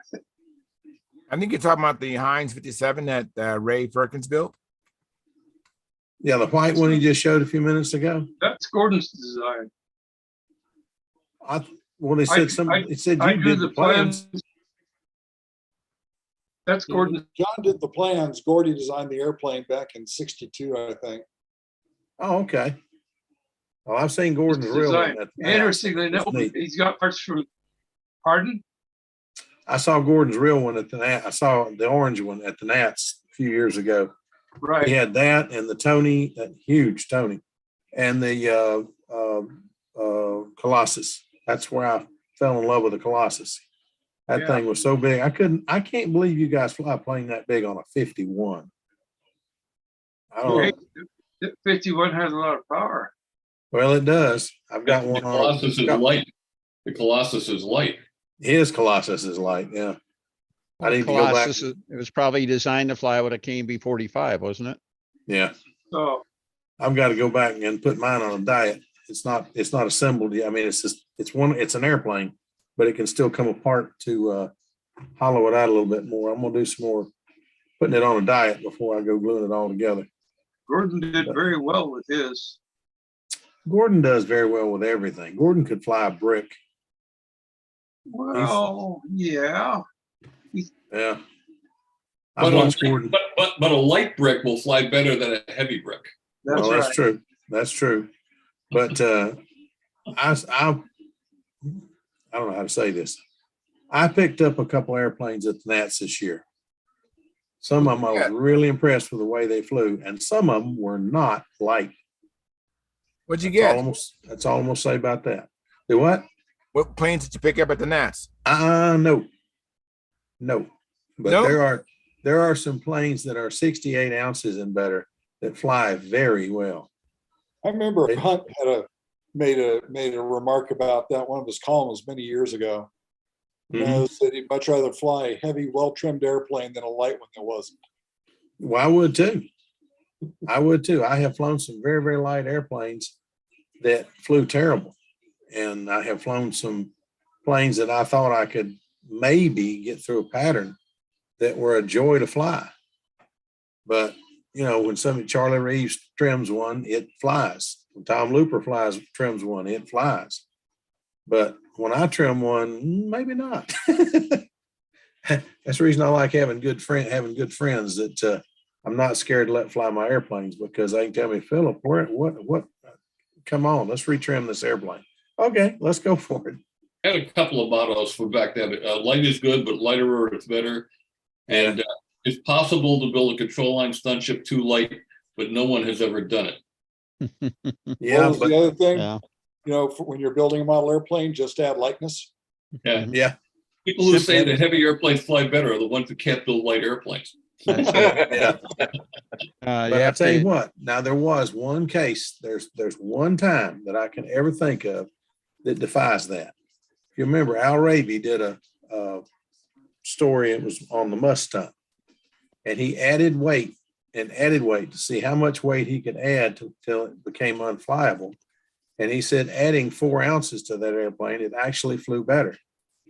I think you're talking about the Heinz 57 that Ray Firkins built. Yeah, the white one he just showed a few minutes ago. That's Gordon's design. He said you drew did the plans. That's Gordon. John did the plans. Gordy designed the airplane back in '62, I think. Oh, okay. Well, I've seen Gordon's real one. Interestingly, he's got parts from. Pardon? I saw Gordon's real one at the Nats. I saw the orange one at the Nats a few years ago. Right. He had that and the Tony, that huge Tony, and the Colossus. That's where I fell in love with the Colossus. That thing was so big. I can't believe you guys fly a plane that big on a 51. I don't know. 51 has a lot of power. Well, it does. I've got one on. Colossus is light. The Colossus is light. His Colossus is light. Yeah. I need to go back. It was probably designed to fly with a KMB-45, wasn't it? Yeah. So I've got to go back and put mine on a diet. It's not assembled yet. I mean, it's an airplane, but it can still come apart to hollow it out a little bit more. I'm gonna do some more putting it on a diet before I go gluing it all together. Gordon did very well with his. Gordon does very well with everything. Gordon could fly a brick. Well, yeah. Yeah. But a light brick will fly better than a heavy brick. That's true. That's true. But I don't know how to say this. I picked up a couple airplanes at the Nats this year. Some of them I was really impressed with the way they flew, and some of them were not light. What'd you get? That's all I'm gonna say about that. Do what? What planes did you pick up at the Nats? No. But Nope. there are some planes that are 68 ounces and better that fly very well. I remember Hunt made a remark about that one of his columns many years ago. Said he'd much rather fly a heavy, well-trimmed airplane than a light one that wasn't. Well, I would too. I have flown some very, very light airplanes that flew terrible. And I have flown some planes that I thought I could maybe get through a pattern that were a joy to fly. But, when Charlie Reeves trims one, it flies. When Tom Looper trims one, it flies. But when I trim one, maybe not. That's the reason I like having good friends that I'm not scared to let fly my airplanes, because they can tell me, Philip, what, come on, let's retrim this airplane. Okay, let's go for it. I had a couple of mottos for back then. Light is good, but lighter is better. And it's possible to build a control line stunt ship too light, but no one has ever done it. Yeah. What was the other thing? When you're building a model airplane, just add lightness. Yeah. Yeah. People who say that heavy airplanes fly better are the ones who can't build light airplanes. Yeah. But I tell you what, now there was one case, there's one time that I can ever think of that defies that. If you remember, Al Raby did a story, it was on the Mustang, and he added weight and added weight to see how much weight he could add till it became unflyable. And he said adding 4 ounces to that airplane, it actually flew better.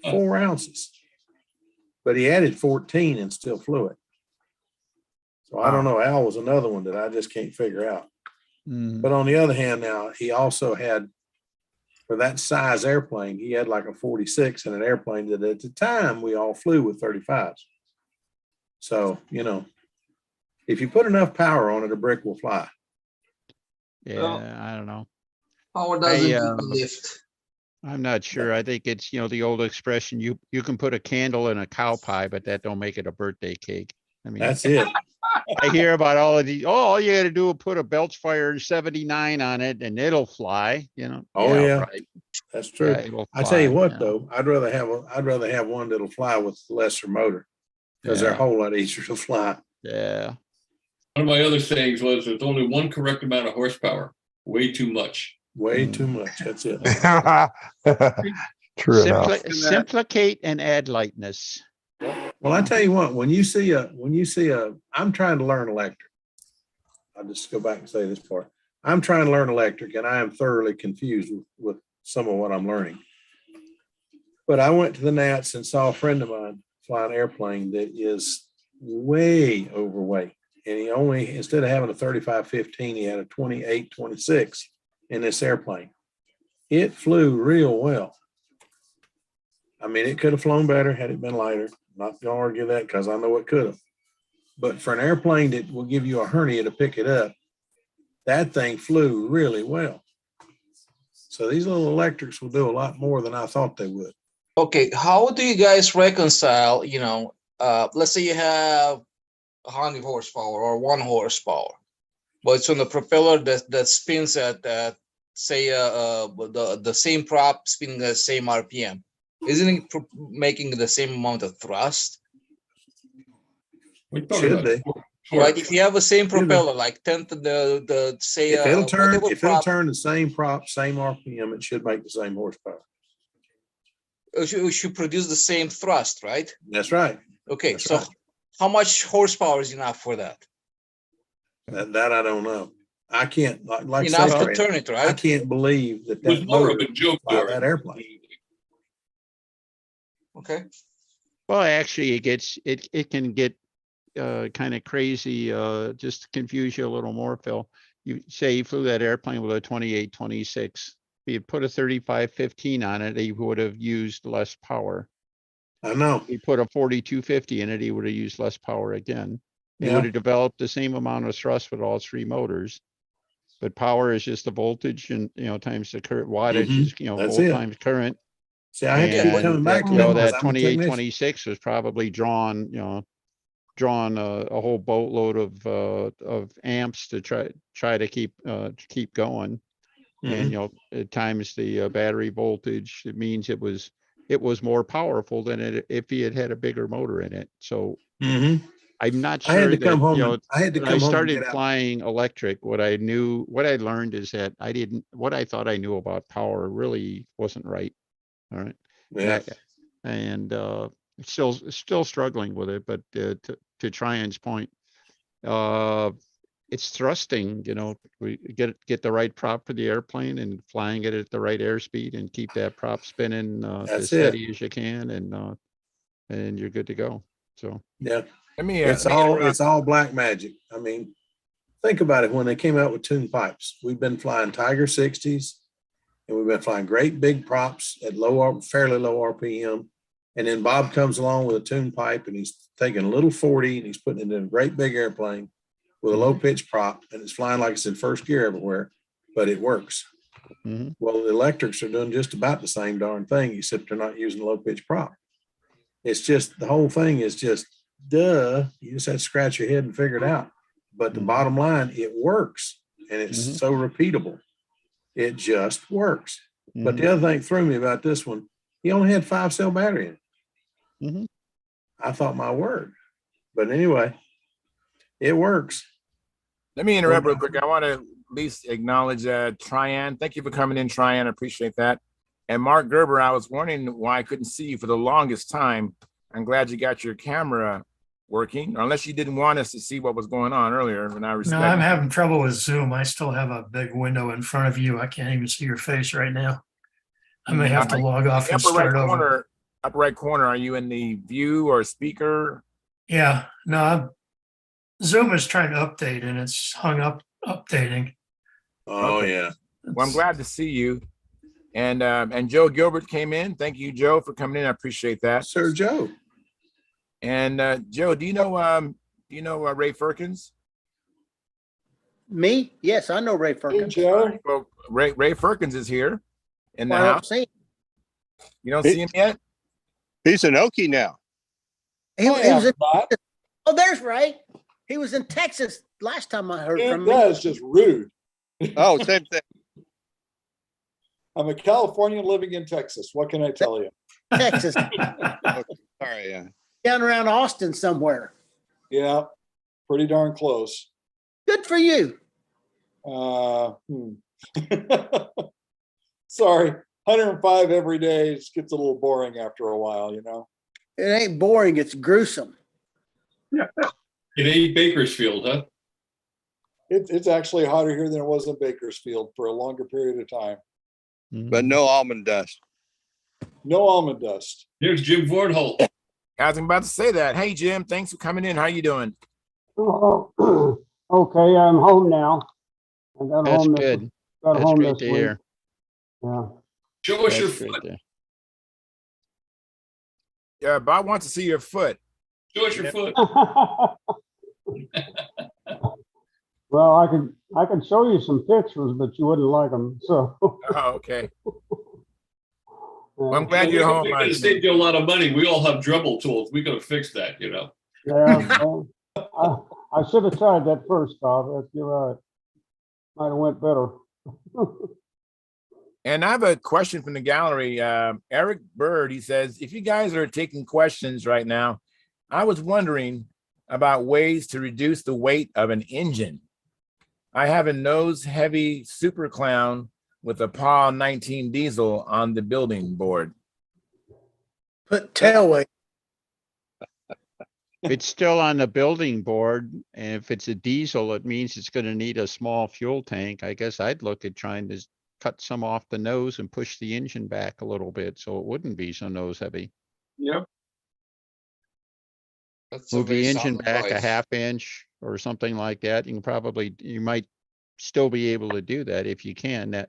4 ounces. But he added 14 and still flew it. So I don't know. Al was another one that I just can't figure out. But on the other hand, now he also had, for that size airplane, he had like a 46 in an airplane that at the time we all flew with 35s. So, you know, if you put enough power on it, a brick will fly. Yeah, Well, I don't know. Power doesn't I, give a lift. I'm not sure. I think it's, you know, the old expression, you can put a candle in a cow pie, but that don't make it a birthday cake. I mean, That's it. I hear about all of these. Oh, all you got to do is put a Belchfire 79 on it and it'll fly, you know. Oh yeah, right. that's true. Yeah, it'll I tell you fly, what know. though, I'd rather have one that'll fly with lesser motor because they're a Yeah. whole lot easier to fly. Yeah. One of my other sayings was there's only one correct amount of horsepower, way too much. Way too much. That's it. True enough. Simplicate and add lightness. Well, I tell you what, when you see I'm trying to learn electric. I'll just go back and say this part. I'm trying to learn electric and I am thoroughly confused with some of what I'm learning. But I went to the Nats and saw a friend of mine fly an airplane that is way overweight. And he only, instead of having a 35-15, he had a 28-26 in this airplane. It flew real well. I mean, it could have flown better had it been lighter. Not going to argue that because I know it could have. But for an airplane that will give you a hernia to pick it up, that thing flew really well. So these little electrics will do a lot more than I thought they would. Okay, how do you guys reconcile, you know, let's say you have 100 horsepower or 1 horsepower, but it's on a propeller that spins at say the same prop spinning at the same RPM. Isn't it making the same amount of thrust? Should be. Right, if you have the same propeller, like 10 to the say If it'll turn, whatever if it'll prop, turn the same prop, same RPM, it should make the same horsepower. it should produce the same thrust, right? That's right. Okay, That's so right. how much horsepower is enough for that? That I don't know. I can't like Enough say, to turn it, right? I can't believe that It was that more of motor a joke, fly Dory. that airplane. Okay. Well, actually, it can get kind of crazy. Just to confuse you a little more, Phil. You say you flew that airplane with a 28-26. If you put a 35-15 on it, he would have used less power. I know. He put a 42-50 in it, he would have used less power again. He Yeah. would have developed the same amount of thrust with all 3 motors. But power is just the voltage and, you know, times the current wattage is, you know, That's volt it. times current. See, I had to keep coming back to You know, that because that I'm a technician. 28-26 was probably drawn a whole boatload of amps to try to keep going. And, you know, at times the battery voltage, it means it was more powerful than if he had a bigger motor in it. So I'm not I had sure to come that, home. you know, I had to when come I home and started get out. flying electric, what I learned is that what I thought I knew about power really wasn't right. All right. Yeah. And still struggling with it, but to Tryan's point, it's thrusting, you know, we get the right prop for the airplane and flying it at the right airspeed and keep that prop spinning as That's steady as you can, and you're good to go. So Yeah. Let me, It's all black magic. I mean, think about it. When they came out with tune pipes, we've been flying Tiger 60s and we've been flying great big props at fairly low RPM. And then Bob comes along with a tune pipe and he's taking a little 40 and he's putting it in a great big airplane with a low pitch prop and it's flying like it's in first gear everywhere, but it works. Well, the electrics are doing just about the same darn thing, except they're not using low pitch prop. It's just, the whole thing is just, duh, you just have to scratch your head and figure it out. But the bottom line, it works and it's so repeatable. It just works. But the other thing that threw me about this one, he only had 5-cell battery in it. I thought, my word. But anyway, it works. Let me interrupt real quick. I want to at least acknowledge Tryan. Thank you for coming in, Tryan. I appreciate that. And Mark Gerber, I was wondering why I couldn't see you for the longest time. I'm glad you got your camera working, unless you didn't want us to see what was going on earlier, and I No, respect. I'm having trouble with Zoom. I still have a big window in front of you. I can't even see your face right now. I may have to log off and start over. Upper right corner, are you in the view or speaker? Yeah, no, Zoom is trying to update and it's hung up updating. Oh, Okay. yeah. Well, I'm glad to see you. And Joe Gilbert came in. Thank you, Joe, for coming in. I appreciate that. Sir Joe. And Joe, do you know Ray Firkins? Me? Yes, I know Ray Firkins. Joe. Well, Ray Firkins is here in the I don't house. see him. You don't see him yet? He's an Okie now. He was in, oh, there's Ray. He was in Texas last time I heard from him. That is just rude. Oh, same thing. I'm a Californian living in Texas. What can I tell you? Texas. Sorry, yeah. Down around Austin somewhere. Yeah, pretty darn close. Good for you. Sorry, 105 every day just gets a little boring after a while, you know. It ain't boring, it's gruesome. It ain't Bakersfield, huh? It's actually hotter here than it was in Bakersfield for a longer period of time. But no almond dust. No almond dust. Here's Jim Vornholt. I was about to say that. Hey, Jim, thanks for coming in. How you doing? Oh, okay, I'm home now. I got That's home good. got That's home great this to week. hear. Yeah. Show us your That's great foot. to- Yeah, Bob wants to see your foot. Show us your foot. Well, I could show you some pictures, but you wouldn't like them. So. Oh, okay. Well, I'm glad you're home. We're going to save you a lot of money. We all have Dremel tools. We could have fixed that, you know. Yeah, well, I should have tried that first, Bob. You're right. Might have went better. And I have a question from the gallery. Eric Bird, he says, if you guys are taking questions right now, I was wondering about ways to reduce the weight of an engine. I have a nose heavy Super Clown with a PAW 19 diesel on the building board. Put tail weight. If it's still on the building board, and if it's a diesel, it means it's gonna need a small fuel tank. I guess I'd look at trying to cut some off the nose and push the engine back a little bit, so it wouldn't be so nose heavy. Yep. Move the engine back a half inch or something like that. You might still be able to do that if you can,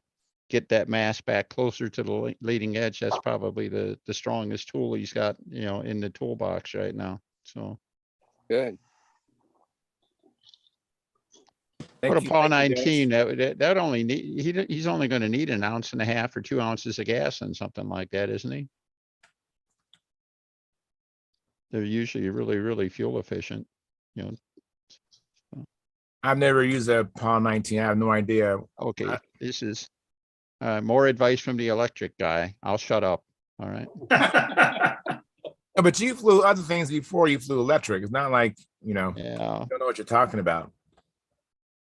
get that mass back closer to the leading edge. That's probably the strongest tool he's got, in the toolbox right now. So. Good. Put a PAW 19, that only need, he's only gonna need 1.5 ounces or 2 ounces of gas and something like that, isn't he? They're usually really, really fuel efficient, I've never used a PAW 19. I have no idea. Okay, this is more advice from the electric guy. I'll shut up. All right. No, but you flew other things before you flew electric. It's not like, Yeah. you don't know what you're talking about.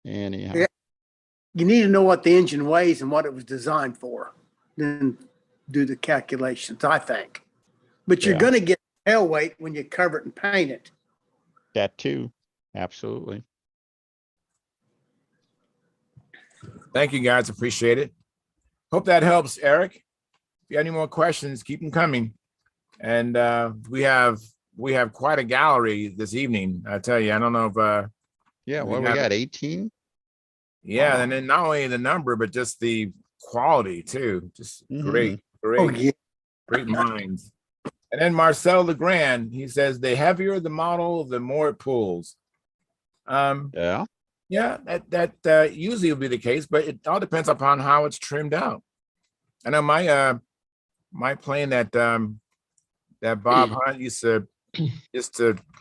Anyhow. Yeah. You need to know what the engine weighs and what it was designed for. Then do the calculations, I think. But you're Yeah. gonna get tail weight when you cover it and paint it. That too. Absolutely. Thank you, guys. Appreciate it. Hope that helps, Eric. If you have any more questions, keep them coming. And we have quite a gallery this evening. I tell you, I don't know if Yeah, well, we got 18. Yeah, Wow. and then not only the number, but just the quality too. Just great, great, Oh, yeah. great minds. And then Marcel Legrand, he says, the heavier the model, the more it pulls. Yeah. Yeah, that usually will be the case, but it all depends upon how it's trimmed out. I know my plane that Bob Hunt used to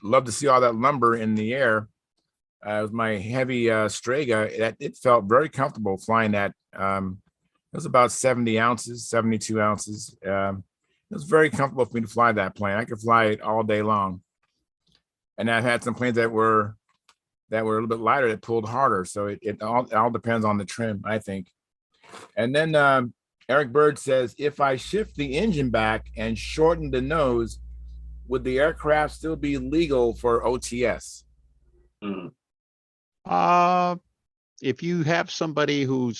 love to see all that lumber in the air. It was my heavy Strega. It felt very comfortable flying that. It was about 70 ounces, 72 ounces. It was very comfortable for me to fly that plane. I could fly it all day long. And I've had some planes that were a little bit lighter that pulled harder. So it all depends on the trim, I think. And then Eric Bird says, if I shift the engine back and shorten the nose, would the aircraft still be legal for OTS? If you have somebody who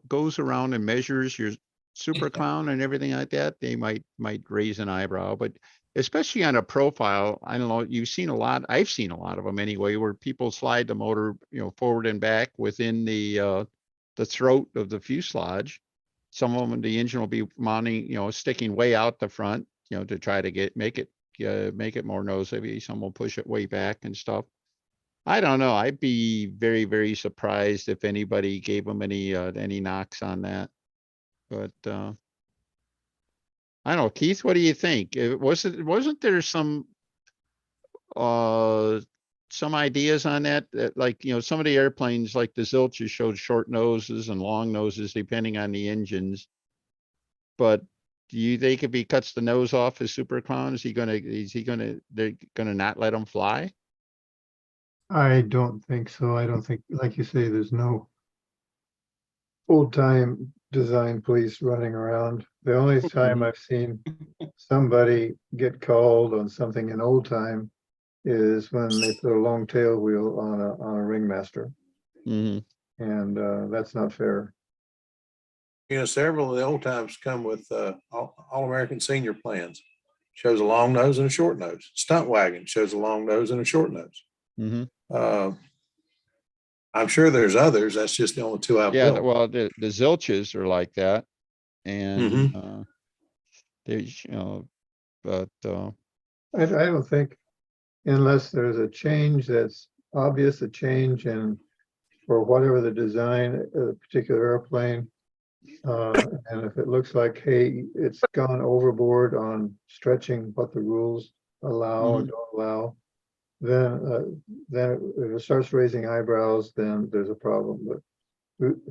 goes around and measures your super clown and everything like that, they might raise an eyebrow. But especially on a profile, I don't know, you've seen a lot, I've seen a lot of them anyway, where people slide the motor, forward and back within the throat of the fuselage. Some of them, the engine will be mounting, sticking way out the front, to try to make it more nose heavy. Some will push it way back and stuff. I don't know. I'd be very, very surprised if anybody gave them any knocks on that. But I don't know, Keith, what do you think? Wasn't there some ideas on that? Like, some of the airplanes like the Zilches showed short noses and long noses depending on the engines. But do you think if he cuts the nose off his super clown, they're gonna not let him fly? I don't think so. I don't think, like you say, there's no old time design police running around. The only time I've seen somebody get called on something in old time is when they put a long tail wheel on a ringmaster. Mm-hmm. And that's not fair. Several of the old times come with All-American Senior plans. Shows a long nose and a short nose. Stunt wagon shows a long nose and a short nose. Mm-hmm. I'm sure there's others. That's just the only two I've built. Well, the Zilches are like that, and there's but I don't think, unless there's a change that's obvious, a change in for whatever the design of a particular airplane, and if it looks like, hey, it's gone overboard on stretching what the rules allow or don't allow, then if it starts raising eyebrows, then there's a problem. But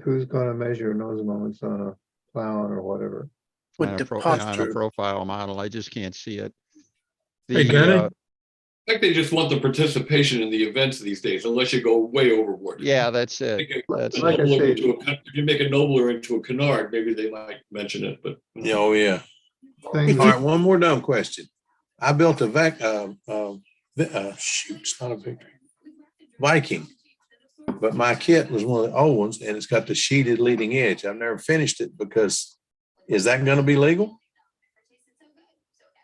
who's going to measure nose moments on a clown or whatever? on a profile model, I just can't see it. I think they just want the participation in the events these days, unless you go way overboard. Yeah, that's it. If you make a Nobler into a canard, maybe they might mention it. But oh yeah. All right, one more dumb question. I built a it's not a Victory, Viking, but my kit was one of the old ones, and it's got the sheeted leading edge. I've never finished it because is that going to be legal?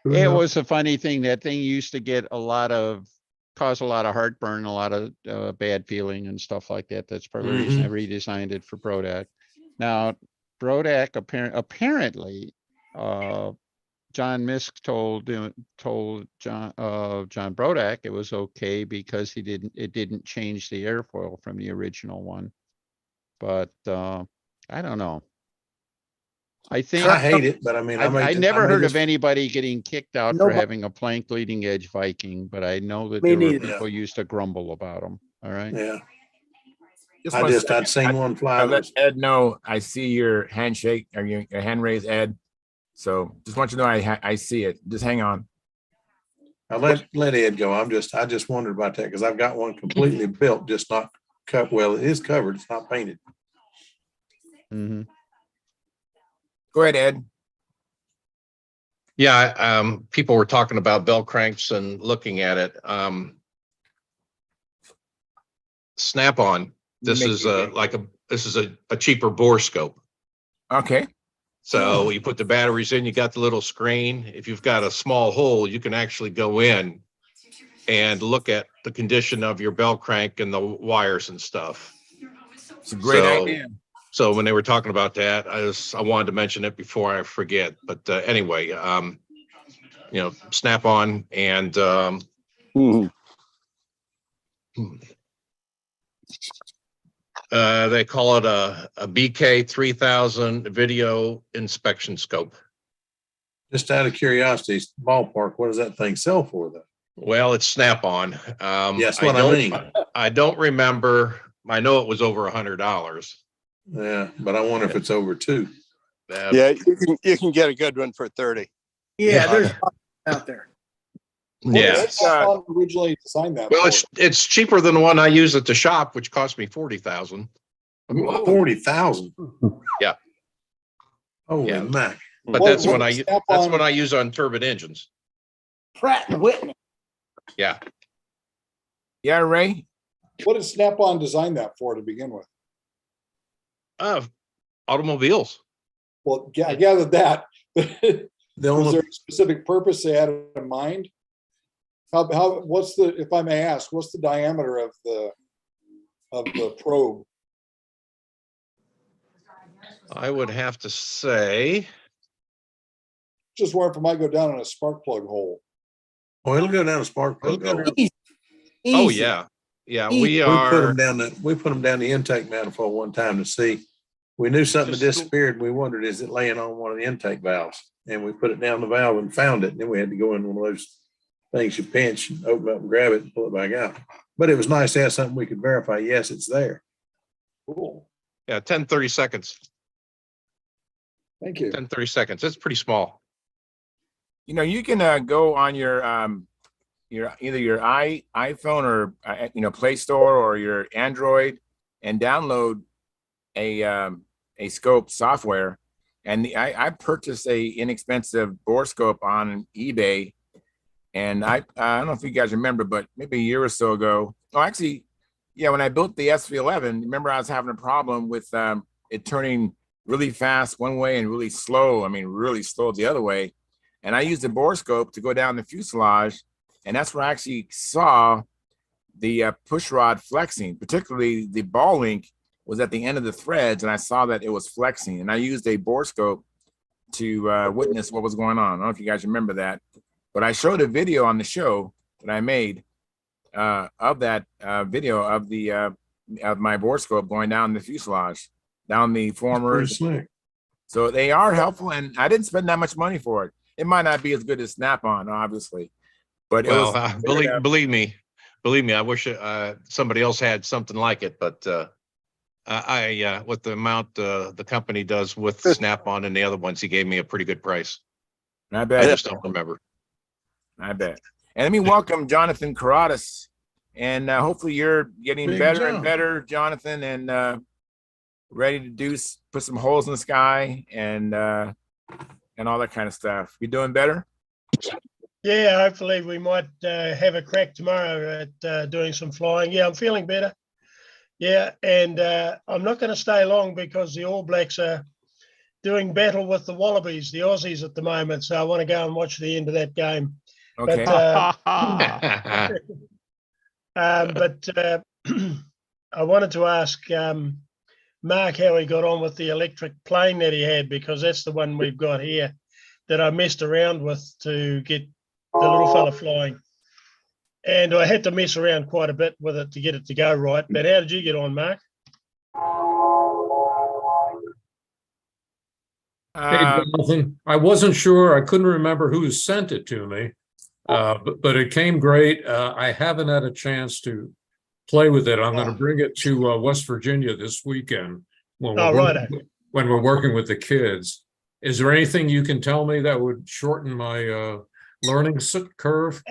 It was a funny thing. That thing used to cause a lot of heartburn, a lot of bad feeling and stuff like that. That's probably the reason I redesigned it for Brodak. Now, Brodak apparently, John Misk told John Brodak it was okay because it didn't change the airfoil from the original one. But I don't know. I hate it, but I mean, I never heard of anybody getting kicked out for having a plank leading edge Viking, but I know that there were people used to grumble about them. All right. Yeah. I'd seen one fly. Let Ed know I see your handshake or your hand raise, Ed. So just want you to know I see it. Just hang on. I'll let Ed go. I just wondered about that because I've got one completely built, just not cut. Well, it is covered. It's not painted. Mm-hmm. Go ahead, Ed. Yeah, people were talking about bell cranks and looking at it. Snap-on. This is a cheaper bore scope. Okay. So you put the batteries in, you got the little screen. If you've got a small hole, you can actually go in and look at the condition of your bell crank and the wires and stuff. It's a great idea. So when they were talking about that, I wanted to mention it before I forget. But anyway, Snap-on and they call it a BK 3000 video inspection scope. Just out of curiosity, ballpark, what does that thing sell for though? Well, it's Snap-on. Yes, what I mean. I don't remember. I know it was over $100. Yeah, but I wonder if it's over $2. Yeah, you can get a good one for 30. Yeah, there's out there. Yeah, originally designed that. Well, it's cheaper than the one I use at the shop, which cost me $40,000. 40,000. Yeah. Holy Mac! But that's when I use on turbine engines. Pratt and Whitney. Yeah. Yeah, Ray. What did Snap-on design that for to begin with? Automobiles. Well, yeah, I gathered that. The Was only, there a specific purpose they had in mind? What's the, if I may ask, what's the diameter of the probe? I would have to say, Just wonder if it might go down in a spark plug hole. oh, it'll go down a spark plug hole. oh yeah, yeah, we We put are. them down the intake manifold one time to see. We knew something had disappeared. And we wondered, is it laying on one of the intake valves? And we put it down the valve and found it. And then we had to go in one of those things you pinch and open up and grab it and pull it back out. But it was nice to have something we could verify. Yes, it's there. Cool. Yeah, 10, 30 seconds. Thank you. 10, 30 seconds. It's pretty small. You know, you can go on your either your iPhone or Play Store or your Android and download a scope software. And I purchased a inexpensive borescope on eBay, and I don't know if you guys remember, but maybe a year or so ago. Oh, actually, yeah, when I built the SV11, remember I was having a problem with it turning really fast one way and really slow. I mean, really slow the other way. And I used the borescope to go down the fuselage, and that's where I actually saw the push rod flexing, particularly the ball link was at the end of the threads, and I saw that it was flexing. And I used a borescope to witness what was going on. I don't know if you guys remember that, but I showed a video on the show that I made of that video of the of my borescope going down the fuselage, down the formers. So they are helpful, and I didn't spend that much money for it. It might not be as good as Snap-on, obviously, but Well, it was believe me, I wish somebody else had something like it, but with the amount the company does with Snap-on and the other ones, he gave me a pretty good price. I bet. I just don't remember. I bet. And let me welcome Jonathan Karadas, and hopefully you're getting Big better John. and better, Jonathan, and ready to put some holes in the sky and all that kind of stuff. You doing better? Yeah, hopefully we might have a crack tomorrow at doing some flying. Yeah, I'm feeling better. Yeah, and I'm not going to stay long because the All Blacks are doing battle with the Wallabies, the Aussies at the moment. So I want to go and watch the end of that game. Okay. But I wanted to ask Mark how he got on with the electric plane that he had, because that's the one we've got here that I messed around with to get the little fella flying. And I had to mess around quite a bit with it to get it to go right. But how did you get on, Mark? Hey, Jonathan, I wasn't sure. I couldn't remember who sent it to me, but it came great. I haven't had a chance to play with it. I'm going to bring it to West Virginia this weekend when we're working with the kids. Is there anything you can tell me that would shorten my learning curve?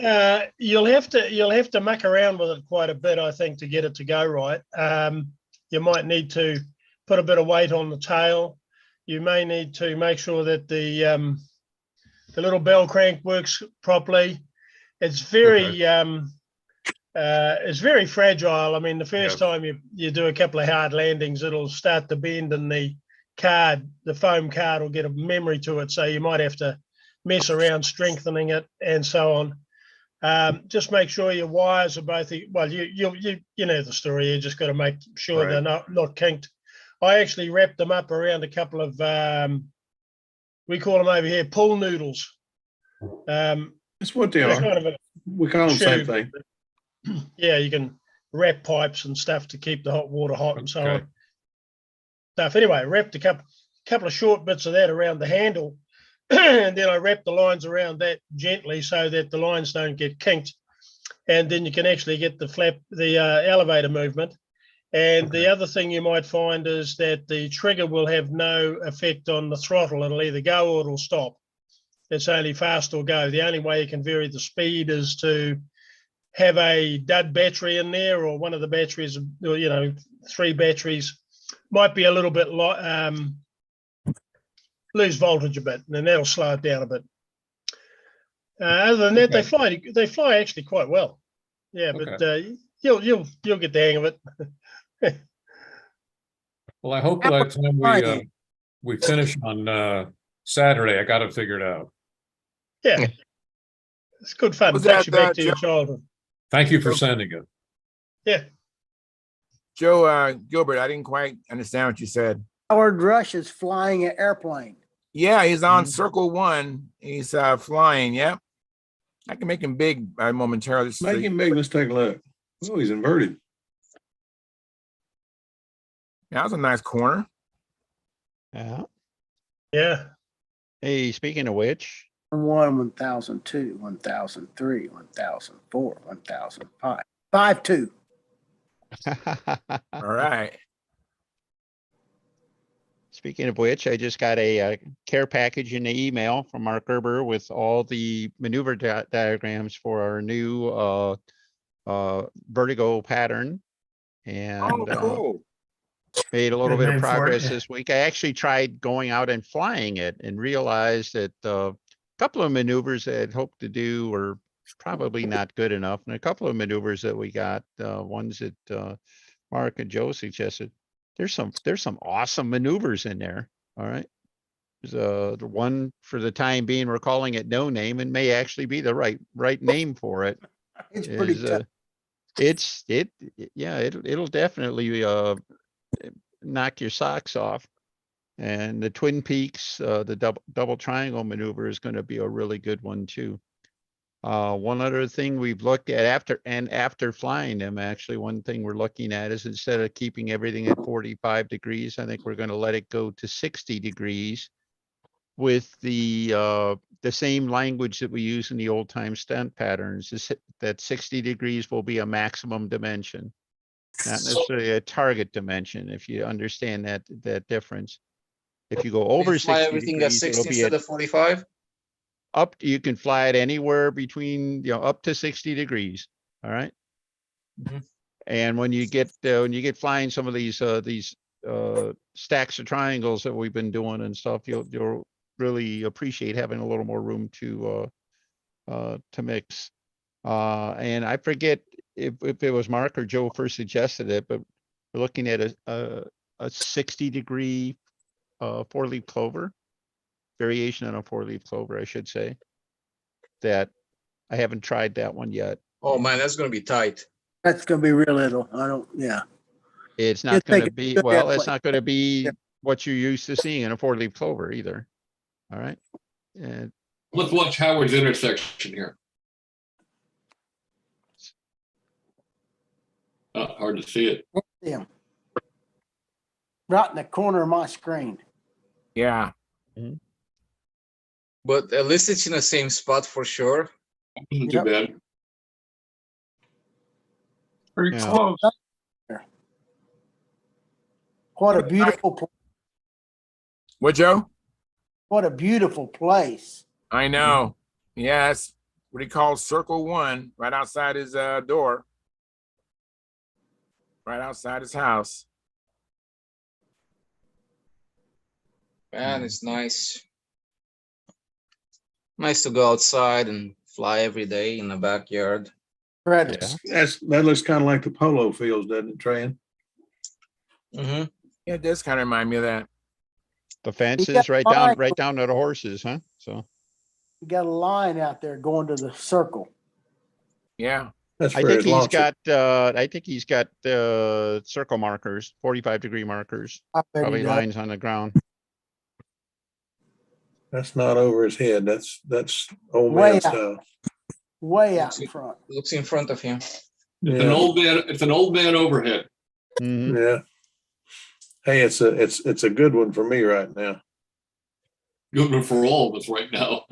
You'll have to muck around with it quite a bit, I think, to get it to go right. You might need to put a bit of weight on the tail. You may need to make sure that the little bell crank works properly. It's very fragile. I mean, the first time you do a couple of hard landings, it'll start to bend, and the foam card will get a memory to it. So you might have to mess around strengthening it and so on. Just make sure your wires are both, well, you know the story. You just got to make sure they're not kinked. I actually wrapped them up around a couple of, we call them over here pool noodles. That's what they are. Kind of We call them the same thing. Yeah, you can wrap pipes and stuff to keep the hot water hot and so on. Stuff. Anyway, wrapped a couple of short bits of that around the handle, and then I wrapped the lines around that gently so that the lines don't get kinked, and then you can actually get the elevator movement. And the other thing you might find is that the trigger will have no effect on the throttle. It'll either go or it'll stop. It's only fast or go. The only way you can vary the speed is to have a dud battery in there, or one of the batteries, you know, 3 batteries, might be a little bit lose voltage a bit, and then that'll slow it down a bit. Other than that, they fly actually quite well. Yeah, but you'll get the hang of it. Well, I hope by the time we finish on Saturday, I got it figured out. Yeah, it's good fun. Was Takes that, you back to Joe? your childhood. Thank you for sending it. Yeah. Joe Gilbert, I didn't quite understand what you said. Howard Rush is flying an airplane. Yeah, he's on Circle 1. He's flying. Yep. I can make him big momentarily. Make him big. Let's take a look. Oh, he's inverted. That was a nice corner. Yeah. Yeah. Hey, speaking of which, 1002, 1003, 1004, 1005, 52. All right. Speaking of which, I just got a care package in the email from Mark Gerber with all the maneuver diagrams for our new vertigo pattern. And cool. Made a little Good bit of name for it, progress yeah. this week. I actually tried going out and flying it and realized that a couple of maneuvers that I'd hoped to do were probably not good enough. And a couple of maneuvers that we got, ones that Mark and Joe suggested, there's some awesome maneuvers in there. All right. There's the one for the time being, we're calling it No Name, and may actually be the right name for it. It's pretty tough. It'll definitely knock your socks off. And the Twin Peaks, the double triangle maneuver is going to be a really good one too. One other thing we've looked at after flying them, actually, one thing we're looking at is instead of keeping everything at 45 degrees, I think we're going to let it go to 60 degrees with the same language that we use in the old time stunt patterns, is that 60 degrees will be a maximum dimension, not necessarily a target dimension, if you understand that difference. If you go over fly 60 everything at degrees, 60 it'll be instead at of 45. you can fly it anywhere between, up to 60 degrees. All right. And when you get flying some of these stacks of triangles that we've been doing and stuff, you'll really appreciate having a little more room to mix. And I forget if it was Mark or Joe first suggested it, but we're looking at a 60 degree 4-leaf clover variation on a 4-leaf clover, I should say. That I haven't tried that one yet. Oh man, that's gonna be tight. That's gonna be real little. Yeah. It's not going to be, well, it's not going to be what you're used to seeing in a 4-leaf clover either. All right. And Let's watch Howard's intersection here. Hard to see it. Yeah. Right in the corner of my screen. Yeah. But at least it's in the same spot for sure. Isn't too bad. Pretty close. What a beautiful place. What, Joe? What a beautiful place. I know. Yeah, that's what he calls Circle 1, right outside his door. Right outside his house. Man, it's nice. Nice to go outside and fly every day in the backyard. That looks kind of like the polo fields, doesn't it, Train? Yeah, it does kind of remind me of that. the fence is right down to the horses, huh? So You got a line out there going to the circle. Yeah. I think he's got circle markers, 45-degree markers, I bet he probably does. lines on the ground. That's not over his head. That's old Way man out. stuff. Way out in front. Looks in front of him. It's an old man. It's an old man overhead. Yeah. Hey, it's a good one for me right now. Good one for all of us right now.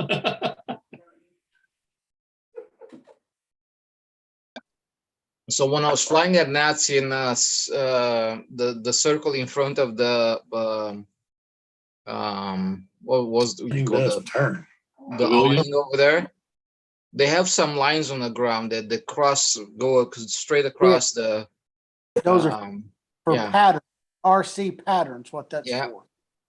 So when I was flying at Nazi in the circle in front of the what was Thing does turn. the awning over there, they have some lines on the ground that the cross go straight across the Those are for yeah. pattern, RC patterns, what that's Yeah. for.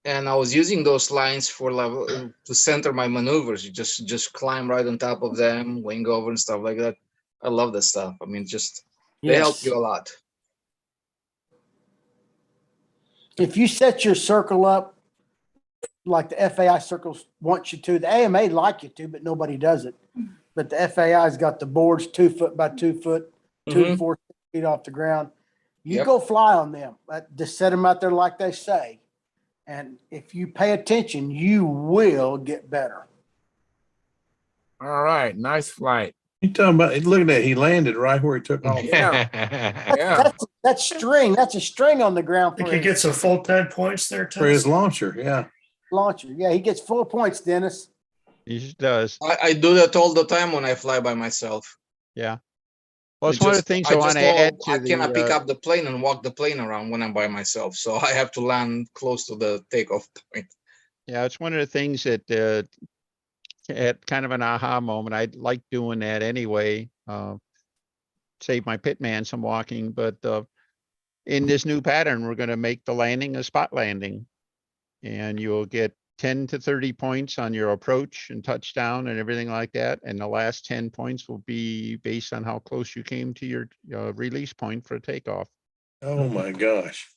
and I was using those lines for level to center my maneuvers. You just climb right on top of them, wing over and stuff like that. I love that stuff. I mean, just they help Yes. you a lot. If you set your circle up like the FAI circles want you to, the AMA like you to, but nobody does it. But the FAI's got the boards 2 foot by 2 foot, 2 to 4 feet off the ground. You Yep. go fly on them. Just set them out there like they say. And if you pay attention, you will get better. All right, nice flight. You talking about, look at that, he landed right where he took off. Yeah. Yeah. That's string. That's a string on the ground for He his gets a full 10 points there, For his Tim. launcher, yeah. launcher. Yeah, he gets 4 points, Dennis. He does. I do that all the time when I fly by myself. Yeah. Well, it's It one of just- the things I just want to know add I to cannot pick the, up the plane and walk the plane around when I'm by myself, so I have to land close to the takeoff point. yeah, it's one of the things that, at kind of an aha moment, I like doing that anyway. Save my pitman some walking, but, in this new pattern, we're gonna make the landing a spot landing. And you'll get 10 to 30 points on your approach and touchdown and everything like that. And the last 10 points will be based on how close you came to your release point for takeoff. Oh my gosh.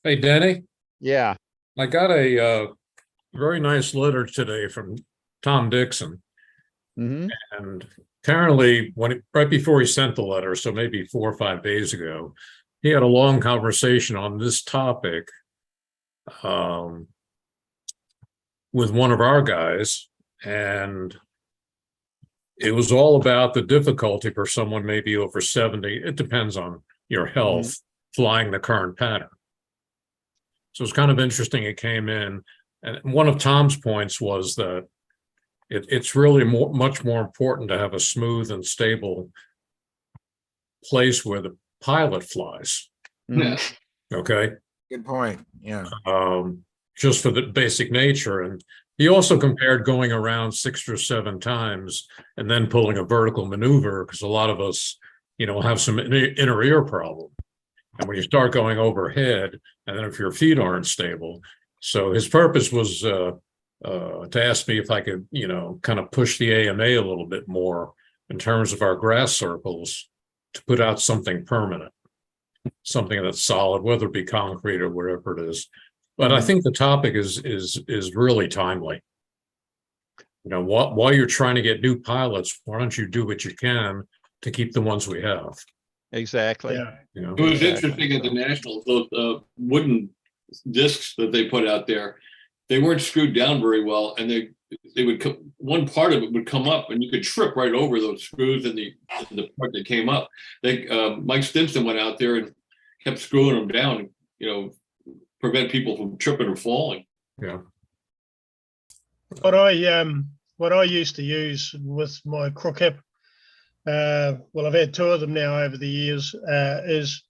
Hey, Denny, Yeah. I got a very nice letter today from Tom Dixon. Mm-hmm. And apparently, right before he sent the letter, so maybe 4 or 5 days ago, he had a long conversation on this topic with one of our guys, and it was all about the difficulty for someone maybe over 70. It depends on your health, flying the current pattern. So it's kind of interesting. It came in, and one of Tom's points was that it's really much more important to have a smooth and stable place where the pilot flies. Yeah. Okay. Good point. Yeah. Just for the basic nature. And he also compared going around 6 or 7 times and then pulling a vertical maneuver, because a lot of us, have some inner ear problem. And when you start going overhead, and then if your feet aren't stable. So his purpose was to ask me if I could, kind of push the AMA a little bit more in terms of our grass circles to put out something permanent, something that's solid, whether it be concrete or whatever it is. But I think the topic is really timely. While you're trying to get new pilots, why don't you do what you can to keep the ones we have? Exactly. Yeah. It was interesting at the Nationals, those wooden discs that they put out there, they weren't screwed down very well, and they would one part of it would come up, and you could trip right over those screws in the part that came up. Mike Stimson went out there and kept screwing them down, prevent people from tripping or falling. Yeah. What I used to use with my crook hip, well, I've had 2 of them now over the years, is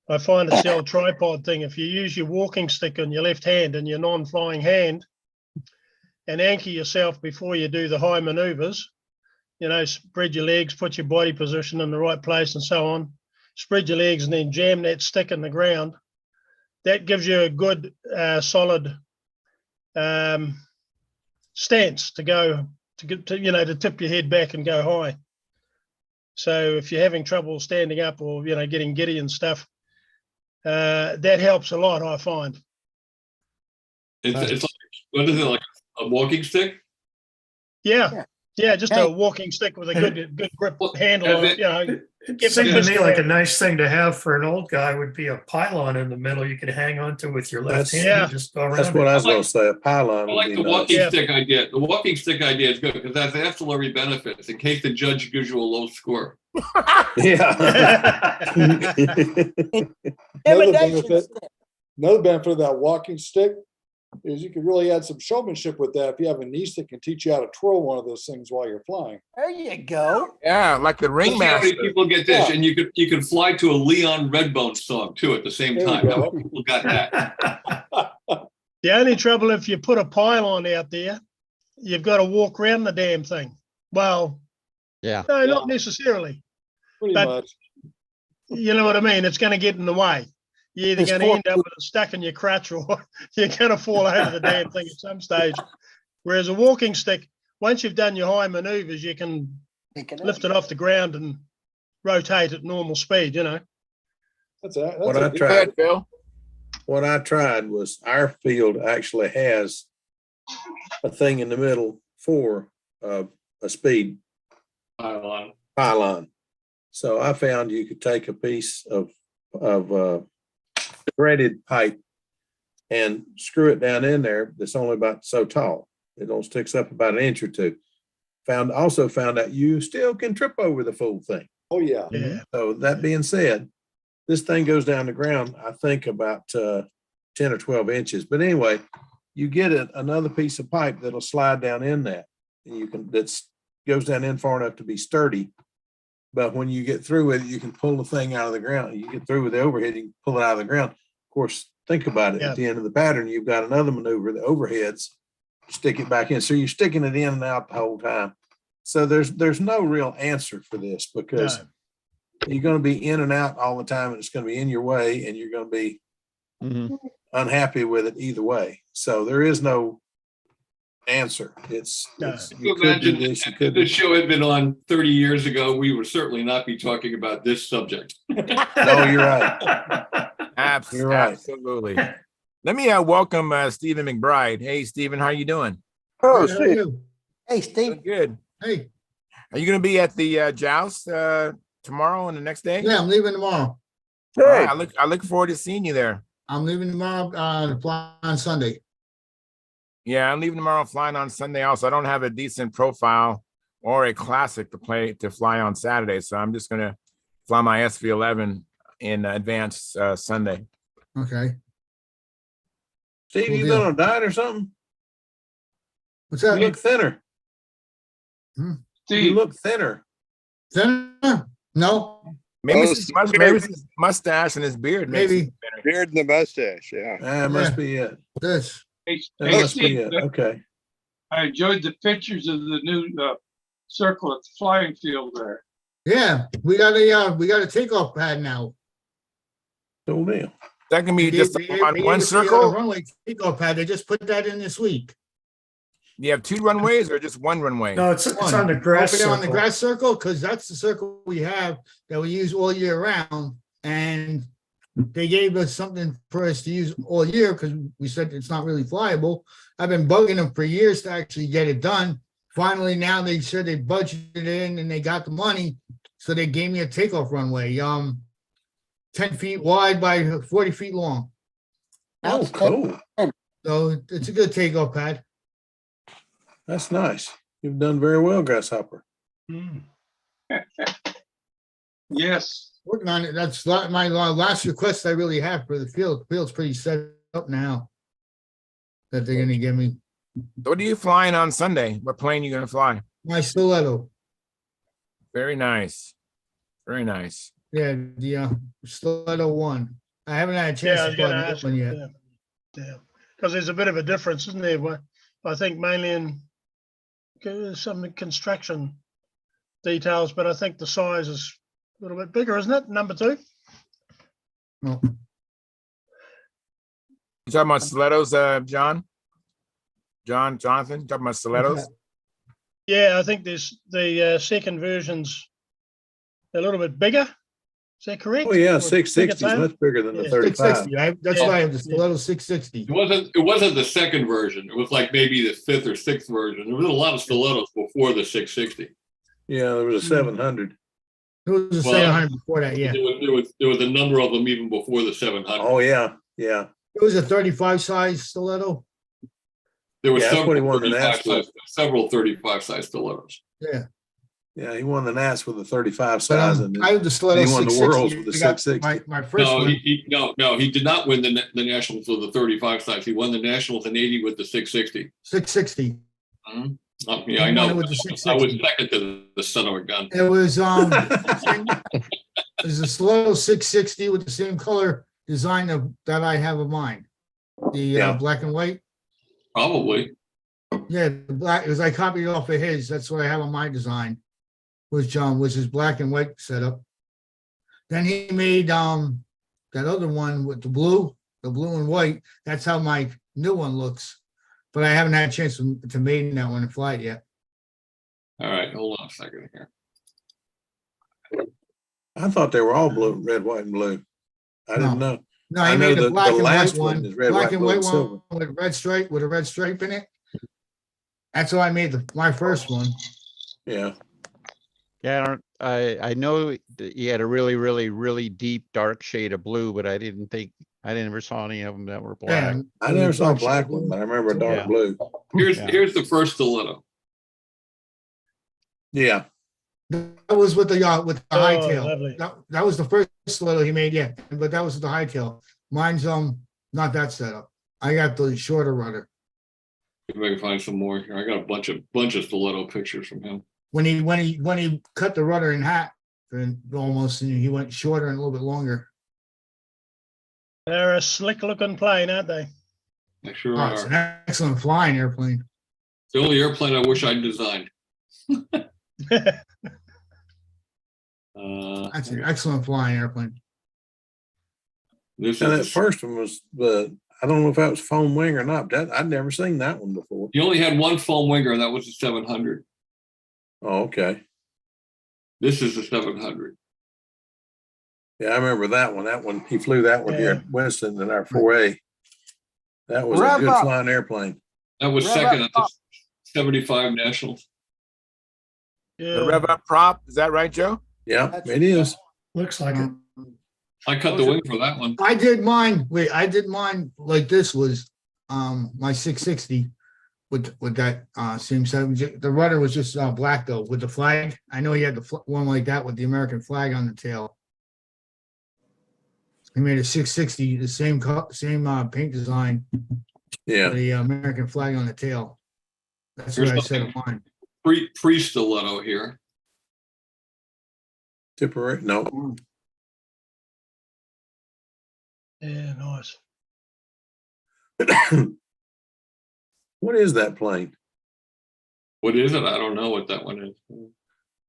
I find it's the old tripod thing. If you use your walking stick on your left hand and your non-flying hand and anchor yourself before you do the high maneuvers, spread your legs, put your body position in the right place and so on, spread your legs and then jam that stick in the ground. That gives you a good, solid stance to go to tip your head back and go high. So if you're having trouble standing up or getting giddy and stuff, that helps a lot, I find. It's like, what is it, like a walking stick? Yeah, just a walking stick with a good grip handle on it. It seemed to me like a nice thing to have for an old guy would be a pylon in the middle you could hang onto with your left hand and just go around. That's what I was going to say. A pylon I would like be the nice. walking stick idea. The walking stick idea is good because that has ancillary benefits in case the judge gives you a low score. Yeah. Another benefit of that walking stick is you could really add some showmanship with that if you have a niece that can teach you how to twirl one of those things while you're flying. There you go. Yeah, like the Let's see how many ringmaster. people get this, and you could fly to a Leon Redbone song too at the same There you time. How go. many people got that? The only trouble, if you put a pylon out there, you've got to walk around the damn thing. Well, Yeah. no, not necessarily. Pretty But- much. You know what I mean? It's going to get in the way. you're either It's going to four- end up with it stuck in your crutch or you're going to fall over the damn thing at some stage. Whereas a walking stick, once you've done your high maneuvers, you can lift it off the ground and rotate at normal speed, you know. That's a, What that's I a good, tried, Phil. what I tried was our field actually has a thing in the middle for a speed pylon. So I found you could take a piece of threaded pipe and screw it down in there. That's only about so tall. It only sticks up about an inch or two. Also found out you still can trip over the full thing. oh, yeah. Yeah. So that being said, this thing goes down the ground, I think about 10 or 12 inches. But anyway, you get another piece of pipe that'll slide down in that. And you can, goes down in far enough to be sturdy. But when you get through with it, you can pull the thing out of the ground. You get through with the overhead, you can pull it out of the ground. Of course, think about it. Yeah. At the end of the pattern, you've got another maneuver, the overheads, stick it back in. So you're sticking it in and out the whole time. So there's no real answer for this because you're going to be in and out all the time and it's going to be in your way and you're going to be unhappy with it either way. So there is no answer. It's you could do this, you could do This show had been on 30 years ago, we would certainly not be talking about this subject. No, you're right. You're right. Absolutely. Let me welcome Stephen McBride. Hey, Stephen, how you doing? Oh, Good, how are Steve. you? Hey, Steve. Good. Hey. Are you going to be at the joust tomorrow and the next day? Yeah, I'm leaving tomorrow. All right, I look forward to seeing you there. I'm leaving tomorrow, to fly on Sunday. Yeah, I'm leaving tomorrow, flying on Sunday. Also, I don't have a decent profile or a classic to fly on Saturday, so I'm just gonna fly my SV11 in advance Sunday. Okay. Steve, Cool you deal. been on a diet or something? What's that? You look thinner. Steve, You look thinner. Thinner? No, Maybe Oh, maybe it's his mustache and his beard. Makes maybe. it better. Beard and the mustache, yeah. That must be it. This. hey, That hey, must be Steve, it. Okay. I enjoyed the pictures of the new circle at the flying field there. Yeah, we got a takeoff pad now. Cool deal. That can be They just gave- they on gave one us the, circle. runway takeoff pad. They just put that in this week. You have two runways or just one runway? No, it's on the grass Up and down on the circle. grass circle, because that's the circle we have that we use all year round. And they gave us something for us to use all year because we said it's not really flyable. I've been bugging them for years to actually get it done. Finally, now they said they budgeted in and they got the money. So they gave me a takeoff runway, 10 feet wide by 40 feet long. Oh, cool. So it's a good takeoff pad. That's nice. You've done very well, Grasshopper. Yes. Working on it. That's my last request I really have for the field. The field's pretty set up now that they're gonna give me. What are you flying on Sunday? What plane are you gonna fly? My stiletto. Very nice. Very nice. Yeah, the stiletto 1. I haven't had a Yeah, I chance was to fly going to the ask one yet. Yeah, because there's a bit of a difference, isn't there? I think mainly in some construction details, but I think the size is a little bit bigger, isn't it? Number 2. No. You talking about stilettos, Jonathan? You talking about stilettos? Yeah, I think there's the second version's a little bit bigger. Is that correct? Oh, yeah, Or 660 is bigger tail? much bigger than the Yeah. 35. 660. That's why I have the stiletto 660. It wasn't the second version. It was like maybe the 5th or 6th version. There was a lot of stilettos before the 660. Yeah, there was a 700. It was a Well, 700 before that, yeah. There was a number of them even before the 700. Oh, yeah, yeah. It was a 35 size stiletto. There were Yeah, that's what he several won the 35 Nats with. size, several 35 size stilettos. Yeah. Yeah, he won the Nats with the 35 But size. And I have the stiletto he won the 660. Worlds with the I got 660. My first No, one. he did not win the Nationals with the 35 size. He won the Nationals in 80 with the 660. 660. Yeah, I He won know. it with the I was 660. second to the son of a gun. It was it was a stiletto 660 with the same color design that I have of mine. The black and white. Probably. Yeah, the black, because I copied it off of his. That's what I have on my design. Was his black and white setup. Then he made the that other one with the blue and white, that's how my new one looks. But I haven't had a chance to maiden that one and fly it yet. All right, hold on a second here. I thought they were all blue, red, white, and blue. I didn't know. No, I I know made the a black and white last one, is red, black white, and blue, white and silver. one with a red stripe in it. That's how I made my first one. Yeah. Yeah, I know that he had a really, really, really deep dark shade of blue, but I never saw any of them that were black. Yeah, I never saw a black one, but I remember a dark Yeah. blue. Here's the first stiletto. Yeah. That was with the high tail. Lovely. That was the first stiletto he made, yeah. But that was with the high tail. Mine's not that setup. I got the shorter rudder. See if I can find some more here. I got a bunch of stiletto pictures from him. When he cut the rudder in half, and almost, and he went shorter and a little bit longer. They're a slick looking plane, aren't they? They sure Oh, are. it's an excellent flying airplane. The only airplane I wish I'd designed. That's an excellent flying airplane. This And is that the- first one was I don't know if that was foam wing or not. I'd never seen that one before. He only had one foam winger, and that was the 700. Oh, okay. This is the 700. Yeah, I remember that one. That one, he flew that one here at Winston in our 4A. That was a Rev good up. flying airplane. That was Rev second at up. the 75 Nationals. The rev up prop, is that right, Joe? Yeah, it is. Looks like it. I cut the wing for that one. I did mine. Wait, I did mine like this was my 660 with that same side. The rudder was just black though with the flag. I know he had the one like that with the American flag on the tail. He made a 660, the same paint design. Yeah. With the American flag on the tail. That's Here's what I said something. on mine. Pre-stiletto here. Tipperary, no. Yeah, nice. What is that plane? What is it? I don't know what that one is.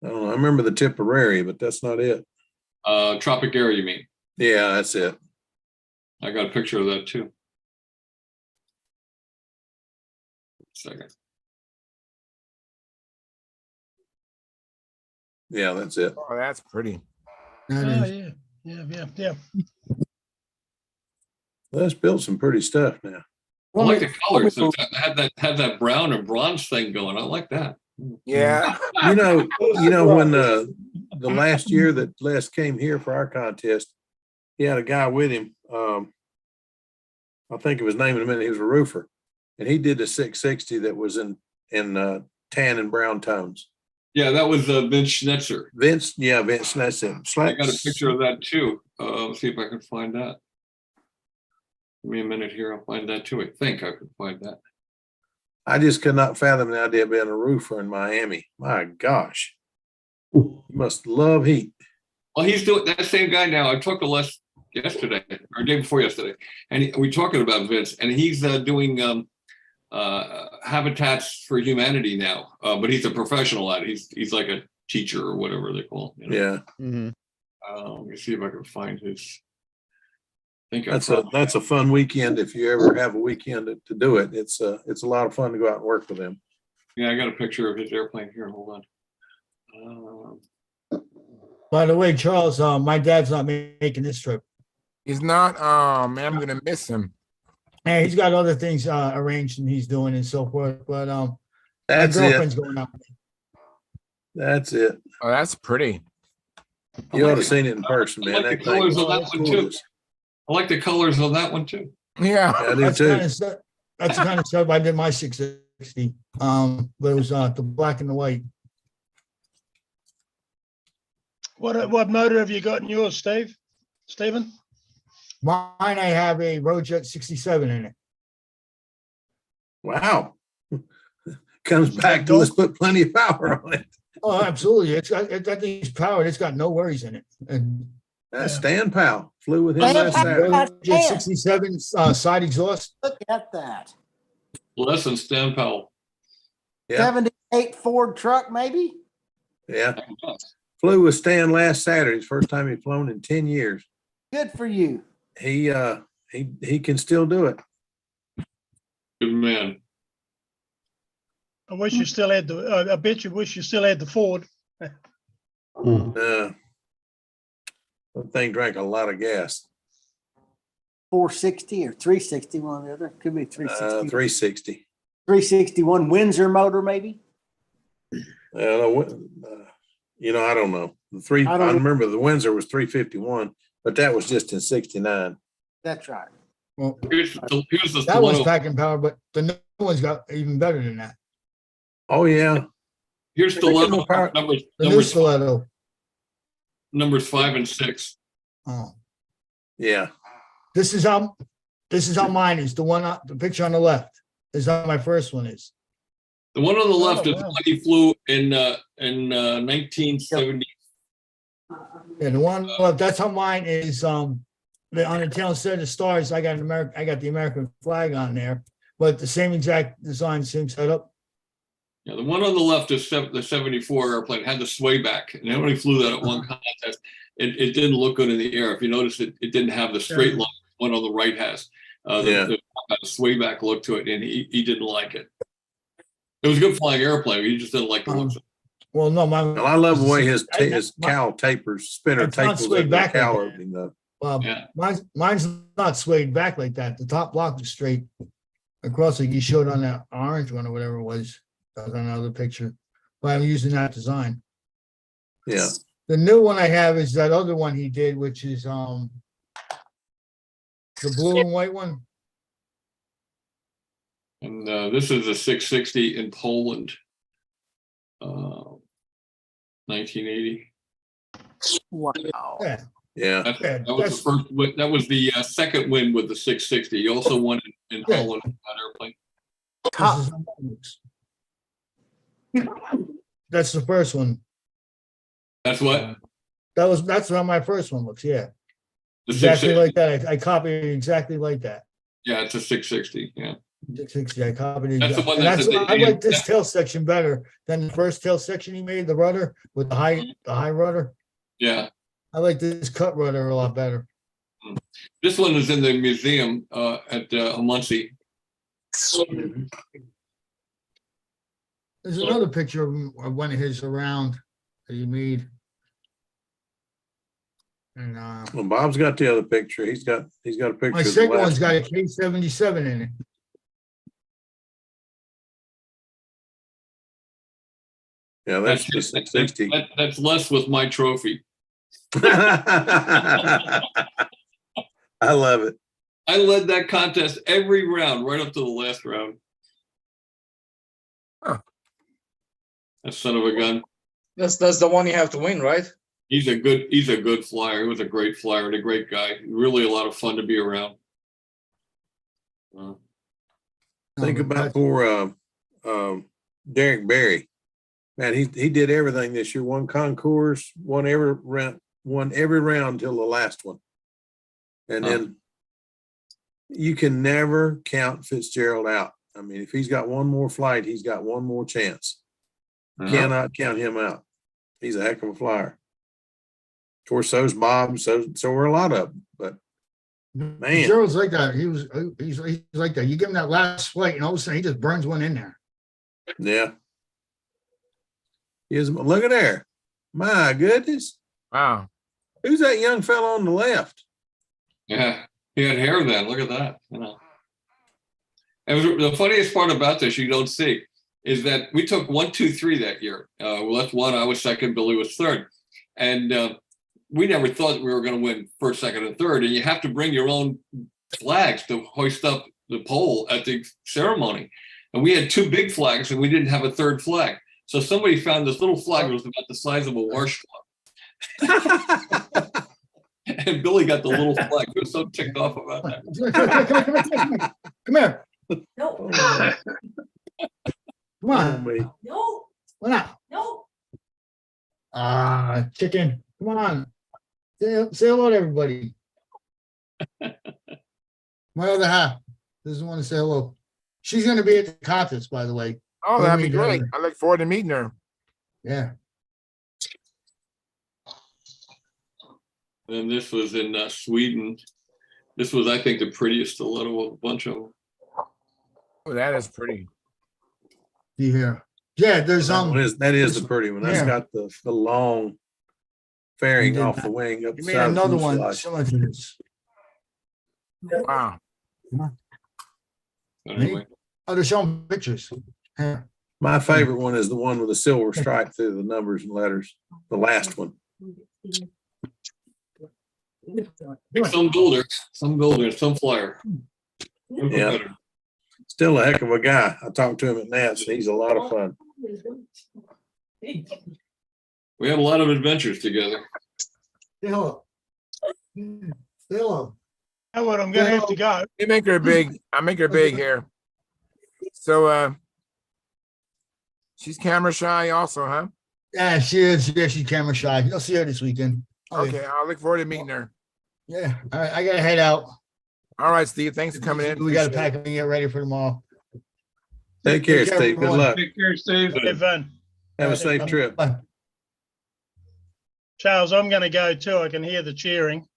I don't know. I remember the Tipperary, but that's not it. Tropic Air, you mean? Yeah, that's it. I got a picture of that too. Second. Yeah, that's it. Oh, that's pretty. Oh, yeah. That's built some pretty stuff now. I like the colors. So had that brown and bronze thing going. I like that. Yeah. You know when the last year that Les came here for our contest, he had a guy with him. I'll think of his name in a minute. He was a roofer, and he did the 660 that was in tan and brown tones. Yeah, that was Vince Schnetzer. Vince Schnetzer. I got a picture of that too. Let's see if I can find that. Give me a minute here. I'll find that too. I think I could find that. I just could not fathom the idea of being a roofer in Miami. My gosh. You must love heat. Well, he's doing that same guy now. I talked to Les yesterday or day before yesterday, and we're talking about Vince, and he's doing Habitats for Humanity now. But he's a professional at it. He's like a teacher or whatever they call him. You know? Yeah. Mm-hmm. Let me see if I can find his. I think That's a fun weekend if you ever have a weekend to do it. It's a lot of fun to go out and work with him. Yeah, I got a picture of his airplane here. Hold on. By the way, Charles, my dad's not making this trip. He's not. Oh man, I'm gonna miss him. Yeah, he's got other things arranged and he's doing and so forth. But That's my it. girlfriend's going out. That's it. Oh, that's pretty. You ought to have seen it in person, man. I like That the thing colors was of that one too. gorgeous. I like the colors of that one too. Yeah, I do That's too. that's the kind of stuff I did my 660. But it was the black and the white. What motor have you got in yours, Stephen? Mine, I have a Roadjet 67 in it. Wow. Comes back to let's put plenty of power on it. Oh, absolutely. That thing's powered. It's got no worries in it. And That's Stan Powell. Flew with him Stan last Powell. Saturday. Roadjet 67 side exhaust. Look at that. Less than Stan Powell. Yeah. 78 Ford truck, maybe? Yeah. Flew with Stan last Saturday. It's the first time he'd flown in 10 years. Good for you. he can still do it. Good man. I wish you still had the. I bet you wish you still had the Ford. That thing drank a lot of gas. 460 or 360, one or the other. Could be 360. 360. 361 Windsor motor, maybe. I don't know. I remember the Windsor was 351, but that was just in 69. That's right. Well, Here's the that one's one- packing power, but the new one's got even better than that. Oh yeah. Here's stiletto Stiletto. numbers 5 and 6. Oh, yeah. This is how mine is. The picture on the left is how my first one is. The one on the left is wow. the one he flew in 1970. Yeah, the one on the left, that's how mine is. On the tail instead of the stars, I got the American flag on there, but the same exact design, same setup. Yeah, the one on the left is the 74 airplane, had the sway back, and they only flew that at one contest. It didn't look good in the air. If you notice, it didn't have the straight line one on the right has. The sway back look to it, and he didn't like it. It was a good flying airplane. He just didn't like the looks of it. Well, no, I love the way his cowl tapers, spinner it's not tapers swayed at the back like cowl that. opening though. Mine's not swayed back like that. The top block is straight across, like you showed on that orange one or whatever it was. That was on another picture. But I'm using that design. Yeah. The new one I have is that other one he did, which is the blue and white one. And this is a 660 in Poland, 1980. Wow. Yeah. That was the first win. That was the second win with the 660. He also won in Holland on that airplane. That's the first one. That's what? That's how my first one looks, yeah. The Exactly 660. like that. I copied it exactly like that. Yeah, it's a 660. Yeah. 660, I copied it. That's the one And that's at the I like end. this tail section better than the first tail section he made, the rudder with the high rudder. Yeah. I like this cut rudder a lot better. This one is in the museum at Muncie. There's another picture of one of his around that he made. And Well, Bob's got the other picture. He's got a picture. my of the second last one's got a K77 in it. Yeah, that's the 660. That's less with my trophy. I love it. I led that contest every round, right up to the last round. That son of a gun. That's the one you have to win, right? He's a good flyer. He was a great flyer and a great guy. Really a lot of fun to be around. Think about poor Derek Berry. Man, he did everything this year. Won concours, won every round till the last one. And then you can never count Fitzgerald out. I mean, if he's got one more flight, he's got one more chance. Cannot count him out. He's a heck of a flyer. Of course, so's Bob. So are a lot of them. But man, Gerald's like that. He's like that. You give him that last flight, and all of a sudden he just burns one in there. yeah. Look at there. My goodness. Wow. Who's that young fellow on the left? Yeah, he had hair then. Look at that. You know. And the funniest part about this you don't see is that we took 1, 2, 3 that year. We left one. I was second. Billy was third, and we never thought we were going to win first, second, and third. And you have to bring your own flags to hoist up the pole at the ceremony. And we had 2 big flags, and we didn't have a third flag. So somebody found this little flag that was about the size of a washcloth. And Billy got the little flag. He was so ticked off about that. Come here. No. Come on. No. Come on. No. Chicken. Come on. Say hello to everybody. My other half doesn't want to say hello. She's going to be at the contest, by the way. Oh, that'd be great. I look forward to meeting her. Yeah. And this was in Sweden, This was, I think, the prettiest little bunch of them. Oh, that is pretty. See here. Yeah, there's That is the pretty one. That's Yeah. got the long fairing He did off that. the wing up He the made side of the another one fuselage. similar to this. Wow. Anyway, Oh, they're showing pictures. Here. My favorite one is the one with the silver stripe through the numbers and letters. The last one. some builder, some flyer. Yeah. Still a heck of a guy. I talked to him at Nats. He's a lot of fun. We had a lot of adventures together. Hello. Hello. Howard, I'm gonna have to go. You make her big. I make her big here. So she's camera shy also, huh? Yeah, she is. Yeah, she's camera shy. You'll see her this weekend. Okay, I'll look forward to meeting her. Yeah. All right, I gotta head out. All right, Steve. Thanks for coming in. We gotta Appreciate pack and get ready for tomorrow. Take care, Take care, Steve. Good everyone. luck. Take care, Steve. Have fun. Have a safe trip. Bye. Charles, I'm gonna go too. I can hear the cheering.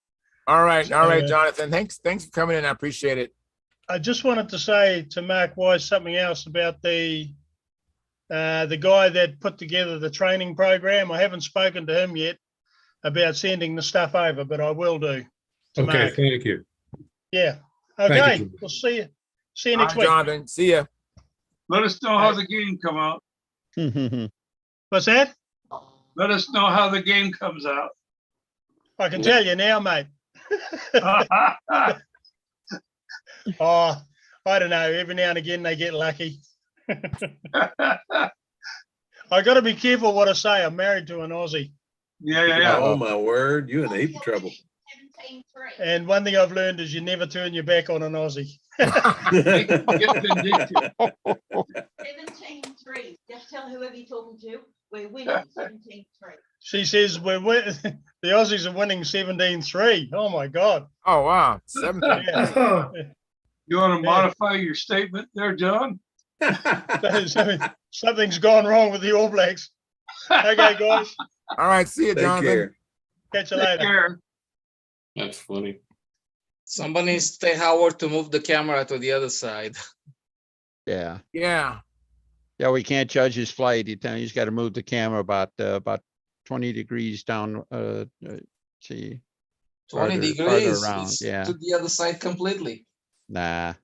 All right, So, Jonathan. Thanks for coming in. I appreciate it. I just wanted to say to Mark Wise something else about the guy that put together the training program. I haven't spoken to him yet about sending the stuff over, but I will do. To Okay, Mark. thank you. Yeah. Thank Okay. you. We'll see you. See you All next right, week. Jonathan. See ya. Let us know how the game come out. What's that? Let us know how the game comes out. I can tell you now, mate. Oh, I don't know. Every now and again they get lucky. I got to be careful what I say. I'm married to an Aussie. Yeah. Oh my word, you in a heap of trouble. And one thing I've learned is you never turn your back on an Aussie. 17-3. Just tell whoever you're talking to, we're winning 17-3. She says the Aussies are winning 17-3. Oh my God. Oh wow. 17. Yeah. You want to modify your statement there, John? Something's gone wrong with the All Blacks. Okay, guys. All right. See you, Take Jonathan. care. Catch you Take later. care. That's funny. Somebody needs to tell Howard to move the camera to the other side. Yeah. Yeah. Yeah, we can't judge his flight. He's got to move the camera about 20 degrees down, see. 20 farther degrees. around, It's yeah. to the other side completely. Nah,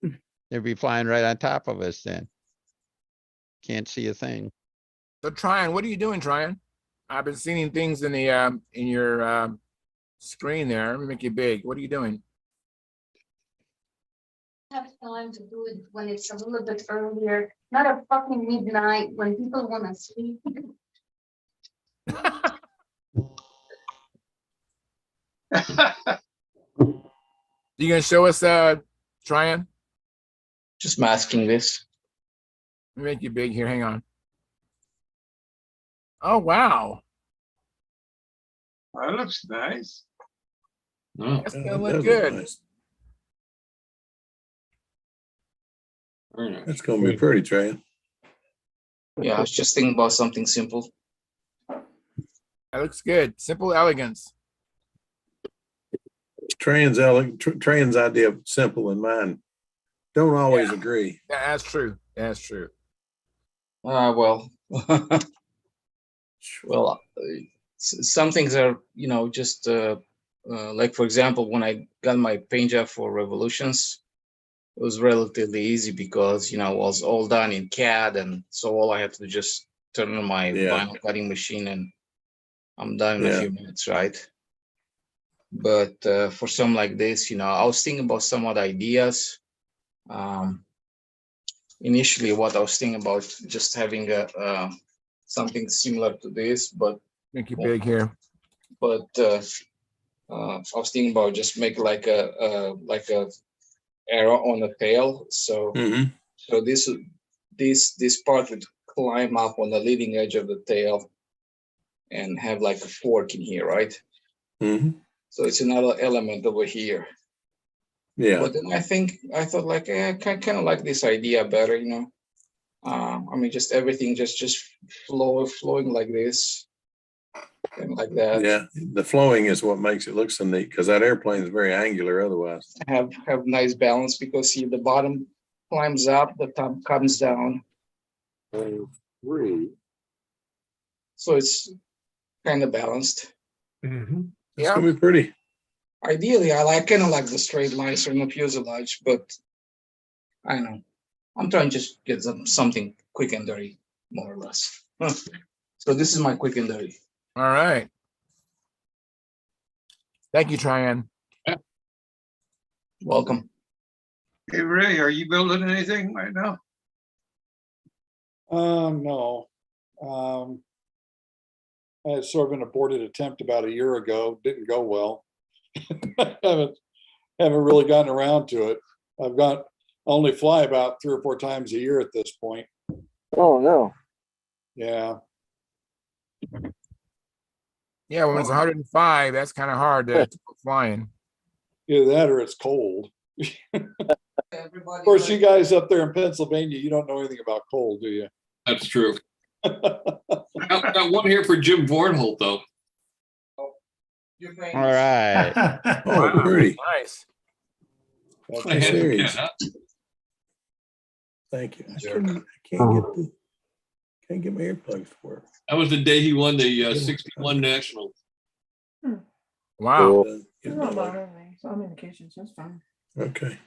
they'll be flying right on top of us then. Can't see a thing. So Tryon, what are you doing, Tryon? I've been seeing things in the in your screen there. Let me make you big. What are you doing? Have time to do it when it's a little bit earlier, not a fucking midnight when people want to sleep. You gonna show us Tryon? Just masking this. Let me make you big here. Hang on. Oh wow. That looks nice. Oh, That's gonna look good. Nice. very nice. That's gonna be pretty, Trey. Yeah, I was just thinking about something simple. That looks good. Simple elegance. Trey's idea of simple and mine don't always agree. Yeah, that's true. That's true. Well, well, some things are, just like, for example, when I got my paint job for Revolutions, it was relatively easy because, it was all done in CAD. And so all I had to do just turn on my vinyl cutting machine and I'm done in a few minutes, right? But for some like this, I was thinking about some other ideas. Initially, what I was thinking about just having something similar to this, but make it big here. But I was thinking about just make like a arrow on the tail. So so this part would climb up on the leading edge of the tail and have like a fork in here, right? So it's another element over here. Yeah. But then I thought like, I kind of like this idea better, I mean, just everything just flowing like this. and like that. Yeah, the flowing is what makes it look so neat because that airplane is very angular otherwise. Have nice balance because see the bottom climbs up, the top comes down. Three. So it's kind of balanced. It's gonna be pretty. Ideally, I kind of like the straight lines from the fuselage, but I don't know. I'm trying to just get something quick and dirty, more or less. So this is my quick and dirty. All right. Thank you, Tryon. Welcome. Hey, Ray, are you building anything right now? No. I had sort of an aborted attempt about a year ago. Didn't go well. haven't really gotten around to it. I only fly about 3 or 4 times a year at this point. Oh, no. Yeah. Yeah, when it's 105, that's kind of hard to go flying. Either that or it's cold. Of course, you guys up there in Pennsylvania, you don't know anything about cold, do you? That's true. Got one here for Jim Vornholt, though. All right. Oh, pretty. Nice. That's I had to serious. get, huh? Thank you. Can't get my earplugs to work. That was the day he won the 61 National. Wow. Don't bother me. So I'm in the kitchen, so it's fine. Okay.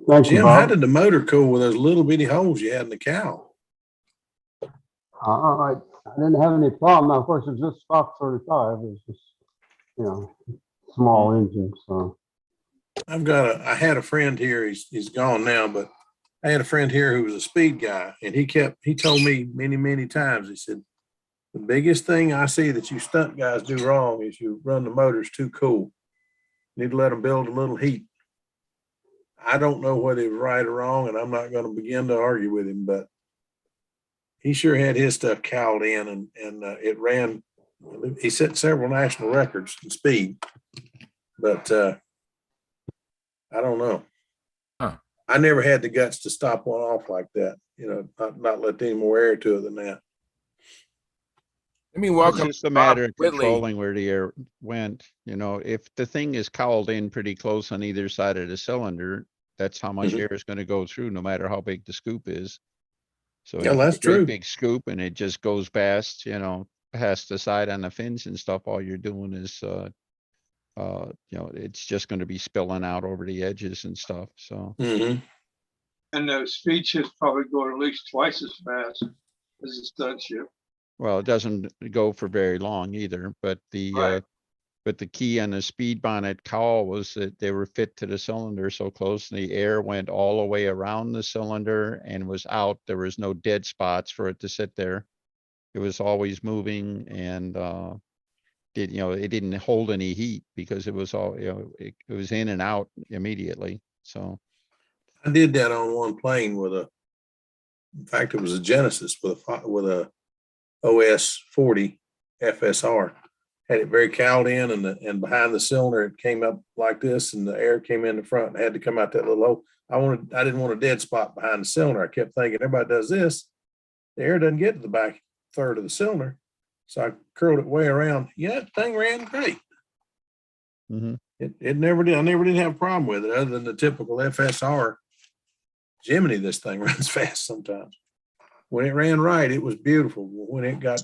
Thank you, Jim, how Bob. did the motor cool with those little bitty holes you had in the cowl? I didn't have any problem. Now, of course, it's just stock 35. It's just, small engine, so. I had a friend here, he's gone now, but I had a friend here who was a speed guy, and he told me many, many times, he said, the biggest thing I see that you stunt guys do wrong is you run the motors too cool. You need to let them build a little heat. I don't know whether he was right or wrong, and I'm not going to begin to argue with him, but he sure had his stuff cowled in, and it ran. He set several national records in speed, but I don't know. Huh. I never had the guts to stop one off like that. Not let any more air to it than that. Let me It's welcome just a Bob matter of Whitley. controlling where the air went. If the thing is cowled in pretty close on either side of the cylinder, that's how much air is going to go through, no matter how big the scoop is. So Yeah, if that's it's a great true. big scoop and it just goes past, past the side on the fins and stuff, all you're doing is, it's just going to be spilling out over the edges and stuff. So. Mm-hmm. And the speed ships probably go at least twice as fast as a stunt ship. Well, it doesn't go for very long either, but the key on the speed bonnet cowl was that they were fit to the cylinder so close, and the air went all the way around the cylinder and was out. There was no dead spots for it to sit there. It was always moving, and it didn't hold any heat because it was all, it was in and out immediately. So I did that on one plane in fact, it was a Genesis with a OS 40 FSR. Had it very cowled in, and behind the cylinder, it came up like this, and the air came in the front and had to come out that little hole. I didn't want a dead spot behind the cylinder. I kept thinking, everybody does this. The air doesn't get to the back third of the cylinder. So I curled it way around. Yeah, the thing ran great. Mm-hmm. It never did. I never did have a problem with it other than the typical FSR. Jiminy, this thing runs fast sometimes. When it ran right, it was beautiful. When it got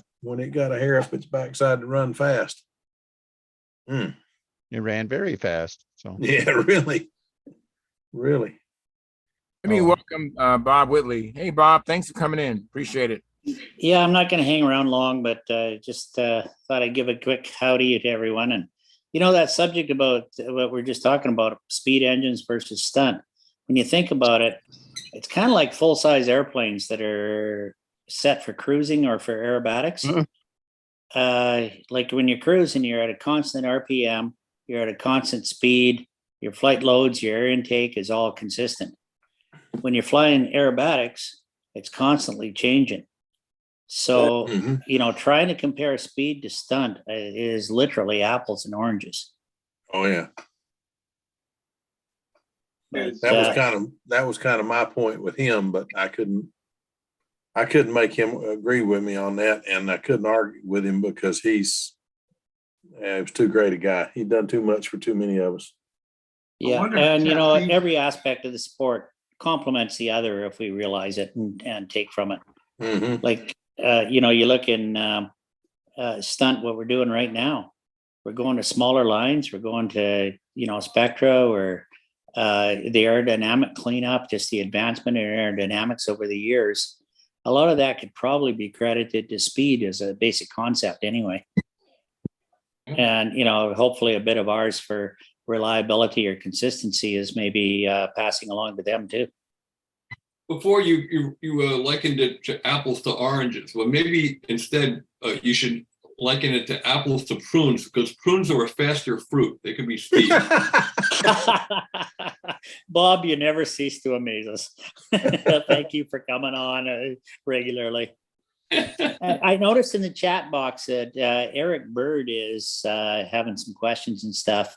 a hair up its backside to run fast. It ran very fast. So yeah, really. Let me welcome Bob Whitley. Hey, Bob, thanks for coming in. Appreciate it. Yeah, I'm not going to hang around long, but just thought I'd give a quick howdy to everyone. And that subject about what we're just talking about, speed engines versus stunt. When you think about it, it's kind of like full-size airplanes that are set for cruising or for aerobatics. Like when you're cruising, you're at a constant RPM, you're at a constant speed, your flight loads, your air intake is all consistent. When you're flying aerobatics, it's constantly changing. So, trying to compare speed to stunt is literally apples and oranges. Oh yeah. But, that was kind of my point with him, but I couldn't I couldn't make him agree with me on that, and I couldn't argue with him because he was too great a guy. He'd done too much for too many of us. Yeah, wonder if and you know, caffeine- every aspect of the sport complements the other if we realize it and take from it. Mhm. Like, you know, you look in stunt, what we're doing right now. We're going to smaller lines. We're going to, you know, Spectra or the aerodynamic cleanup, just the advancement in aerodynamics over the years. A lot of that could probably be credited to speed as a basic concept anyway. And, you know, hopefully a bit of ours for reliability or consistency is maybe passing along to them too. Before you likened it to apples to oranges. Well, maybe instead you should liken it to apples to prunes, because prunes are a faster fruit. They can be speed. Bob, you never cease to amaze us. Thank you for coming on regularly. I noticed in the chat box that Eric Bird is having some questions and stuff.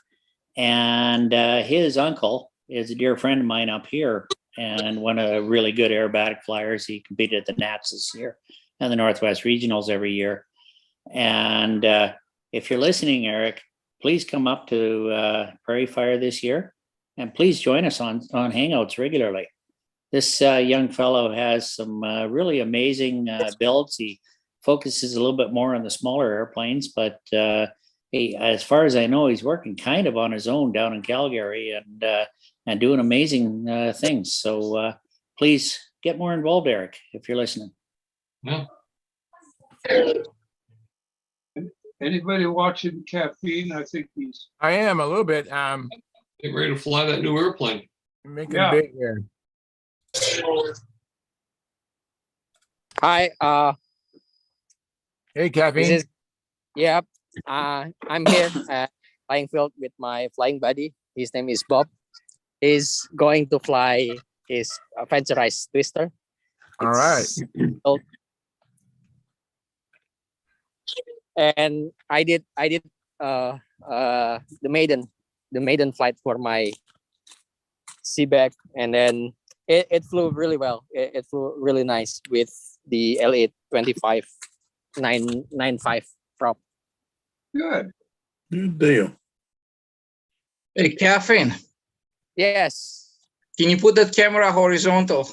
And his uncle is a dear friend of mine up here and one of the really good aerobatic flyers. He competed at the Nats this year and the Northwest Regionals every year. And if you're listening, Eric, please come up to Prairie Fire this year and please join us on Hangouts regularly. This young fellow has some really amazing builds. He focuses a little bit more on the smaller airplanes, but as far as I know, he's working kind of on his own down in Calgary and doing amazing things. So please get more involved, Eric, if you're listening. Yeah. Anybody watching Caffeine? I think he's. I am a little bit. Get ready to fly that new airplane. Making Yeah. big here. Hi, Hey, Caffeine. this is, yeah, I'm here at flying field with my flying buddy. His name is Bob. He's going to fly his Fencerized Twister. All right. And I did the maiden flight for my Seaback, and then it flew really well. It flew really nice with the L825 995 prop. Good. Good deal. Hey, Caffeine, Yes. can you put that camera horizontal?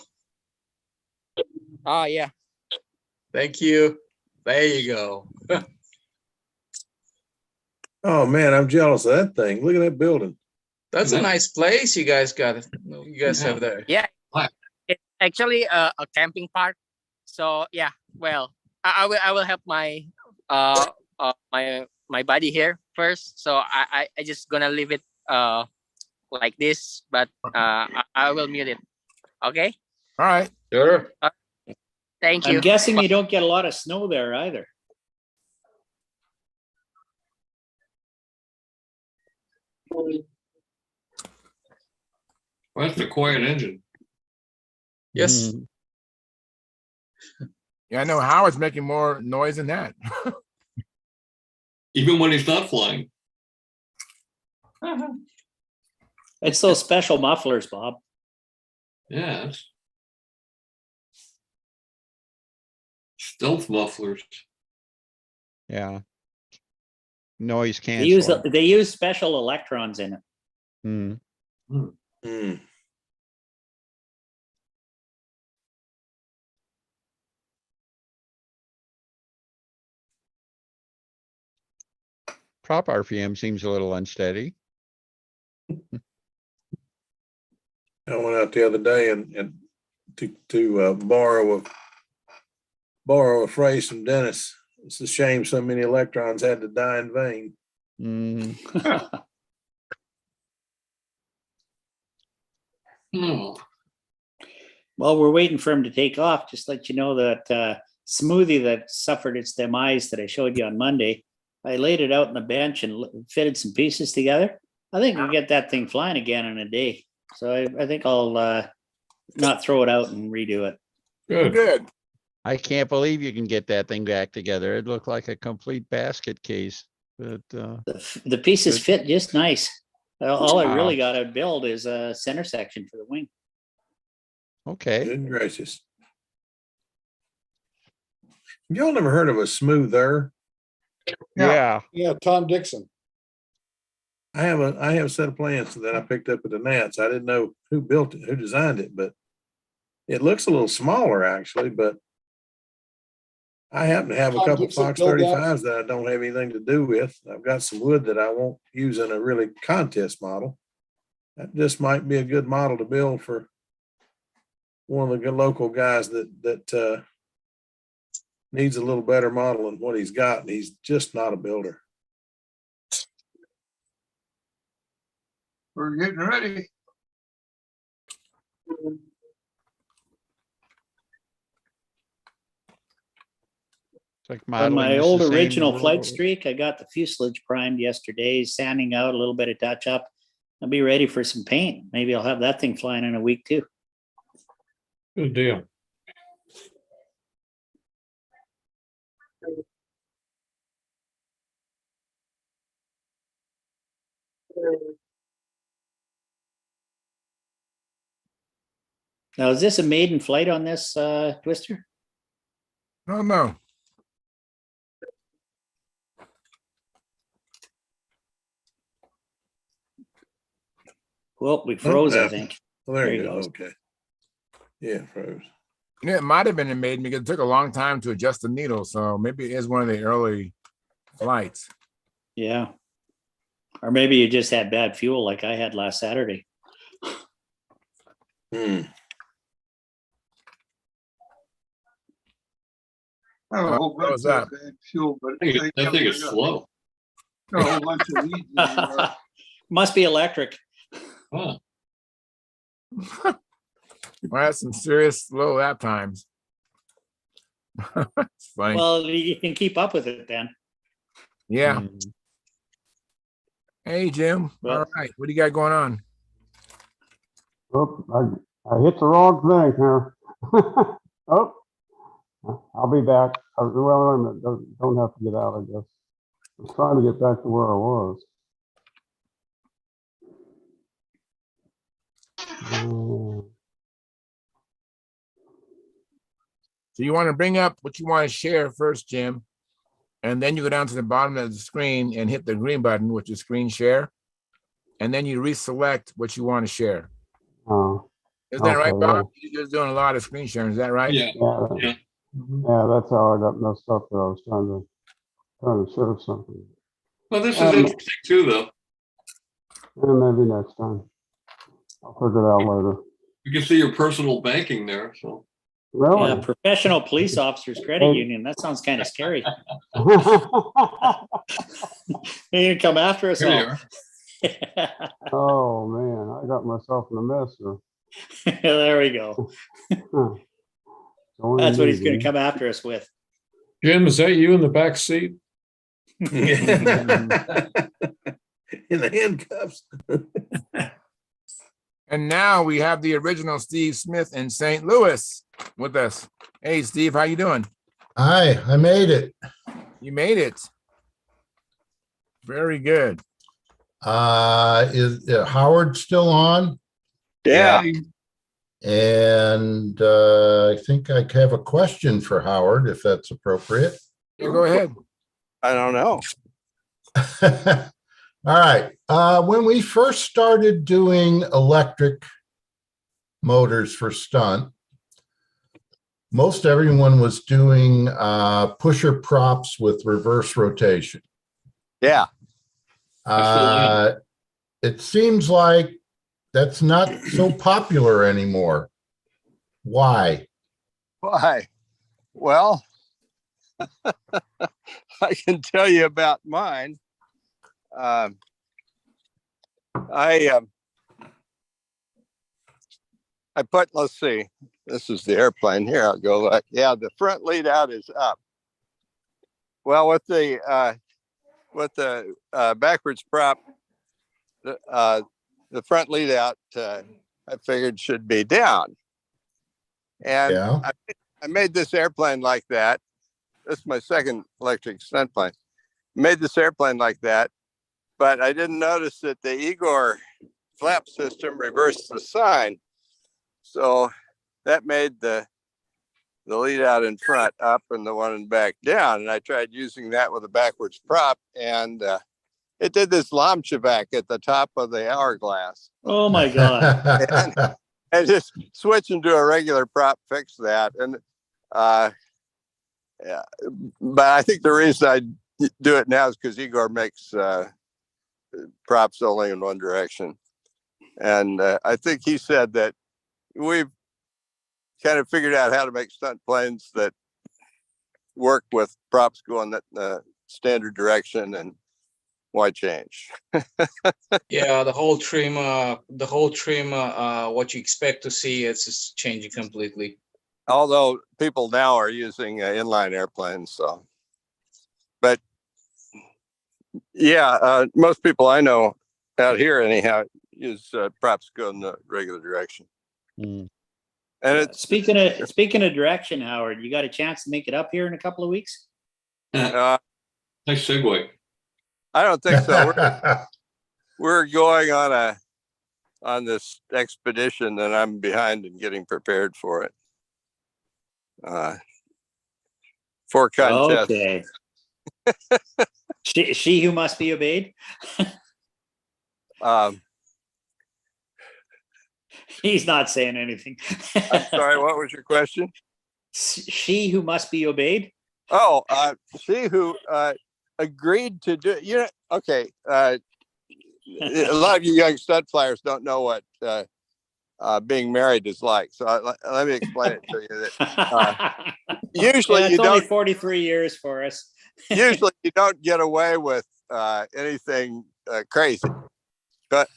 Oh yeah. Thank you. There you go. Oh man, I'm jealous of that thing. Look at that building. That's a nice place you guys got. You guys have there. Yeah. It's actually a camping park. So yeah, well, I will help my my buddy here first. So I just gonna leave it like this, but I will mute it. Okay. All right. Sure. Thank you. I'm guessing you don't get a lot of snow there either. Well, that's a quiet engine. Yes. Yeah, I know Howard's making more noise than that. Even when he's not flying. It's those special mufflers, Bob. Yeah. It's stealth mufflers. Yeah. Noise They use canceling. they use special electrons in it. Hmm. Mm. Prop RPM seems a little unsteady. I went out the other day and to borrow a phrase from Dennis. It's a shame so many electrons had to die in vain. Mm. Well, we're waiting for him to take off. Just let you know that smoothie that suffered its demise that I showed you on Monday, I laid it out on the bench and fitted some pieces together. I think we'll get that thing flying again in a day. So I think I'll not throw it out and redo it. Good. I can't believe you can get that thing back together. It looked like a complete basket case. But The pieces good. fit just nice. All I really Wow. got to build is a center section for the wing. Okay. Good gracious. Y'all never heard of a smoother? Yeah. Yeah, Tom Dixon. I have a set of plans that I picked up at the Nats. I didn't know who built it, who designed it, but it looks a little smaller actually, but I happen to have a Tom couple Dixon Fox built that? 35s that I don't have anything to do with. I've got some wood that I won't use in a really contest model. That just might be a good model to build for one of the good local guys that needs a little better model than what he's got, and he's just not a builder. We're getting ready. It's like On modeling my just old the same original flight road. streak, I got the fuselage primed yesterday, sanding out a little bit of touch up. I'll be ready for some paint. Maybe I'll have that thing flying in a week too. Good deal. Now, is this a maiden flight on this Twister? Oh, no. Well, we froze, I Yeah. think. Well, there There you he go. goes. Okay. Yeah, froze. Yeah, it might have been a maiden because it took a long time to adjust the needle. So maybe it is one of the early flights. Yeah. Or maybe you just had bad fuel like I had last Saturday. Hmm. I have a whole What bunch was of that? bad fuel, but That thing is slow. got a whole bunch of weeds in there. Must be electric. Huh. Well, that's some serious low lap times. It's funny. Well, you can keep up with it then. Yeah. Mm. Hey, Jim. Well- All right. What do you got going on? Oh, I hit the wrong thing here. Oh, I'll be back. Well, wait a minute. Don't have to get out, I guess. I was trying to get back to where I was. So you want to bring up what you want to share first, Jim, and then you go down to the bottom of the screen and hit the green button, which is screen share, and then you reselect what you want to share. Oh, Is that right, okay, Bob? You're just doing a lot of screen sharing. Is that right? Yeah. yeah, Yeah. yeah, that's how I got messed up there. I was trying to show something. Well, this is interesting too, though. And maybe next time. I'll figure it out later. You can see your personal banking there. So Really? Yeah, professional police officers credit Hey. union. That sounds kind of scary. You're gonna come after us here you all. are. Oh, man, I got myself in a mess here. There we go. Huh. So That's what he's indeed, gonna come after us with. Jim, is that you in the back seat? In the handcuffs. And now we have the original Steve Smith in St. Louis with us. Hey, Steve, how you doing? Hi, I made it. You made it. Very good. Is Howard still on? Yeah. And I think I have a question for Howard, if that's appropriate. Yeah, go ahead. I don't know. All right. When we first started doing electric motors for stunt, most everyone was doing pusher props with reverse rotation. Yeah. It seems like that's not so popular anymore. Why? Why? Well, I can tell you about mine. I put, let's see, this is the airplane here. I'll go like, yeah, the front lead out is up. Well, with the backwards prop, the front lead out, I figured should be down. And Yeah. I made this airplane like that. This is my second electric stunt plane. Made this airplane like that, but I didn't notice that the Igor flap system reversed the sign. So that made the the lead out in front up and the one in back down. And I tried using that with a backwards prop, and it did this Lomchevak at the top of the hourglass. Oh my God. And just switching to a regular prop fixed that. And yeah, but I think the reason I do it now is because Igor makes props only in one direction. And I think he said that we've kind of figured out how to make stunt planes that work with props going that standard direction, and why change? Yeah, the whole trim, what you expect to see, it's just changing completely. Although people now are using inline airplanes, so. But yeah, most people I know out here anyhow use props go in the regular direction. Mm. And it's speaking of direction, Howard, you got a chance to make it up here in a couple of weeks? Nice segue. I don't think so. We're going on this expedition, and I'm behind in getting prepared for it. 4 contests. Okay. she who must be obeyed. He's not saying anything. I'm sorry, what was your question? She who must be obeyed. Oh, she who agreed to do it. You know, okay. A lot of you young stunt flyers don't know what being married is like. So let me explain it to you. That, usually it's you only don't. 43 years for us. Usually you don't get away with anything crazy, but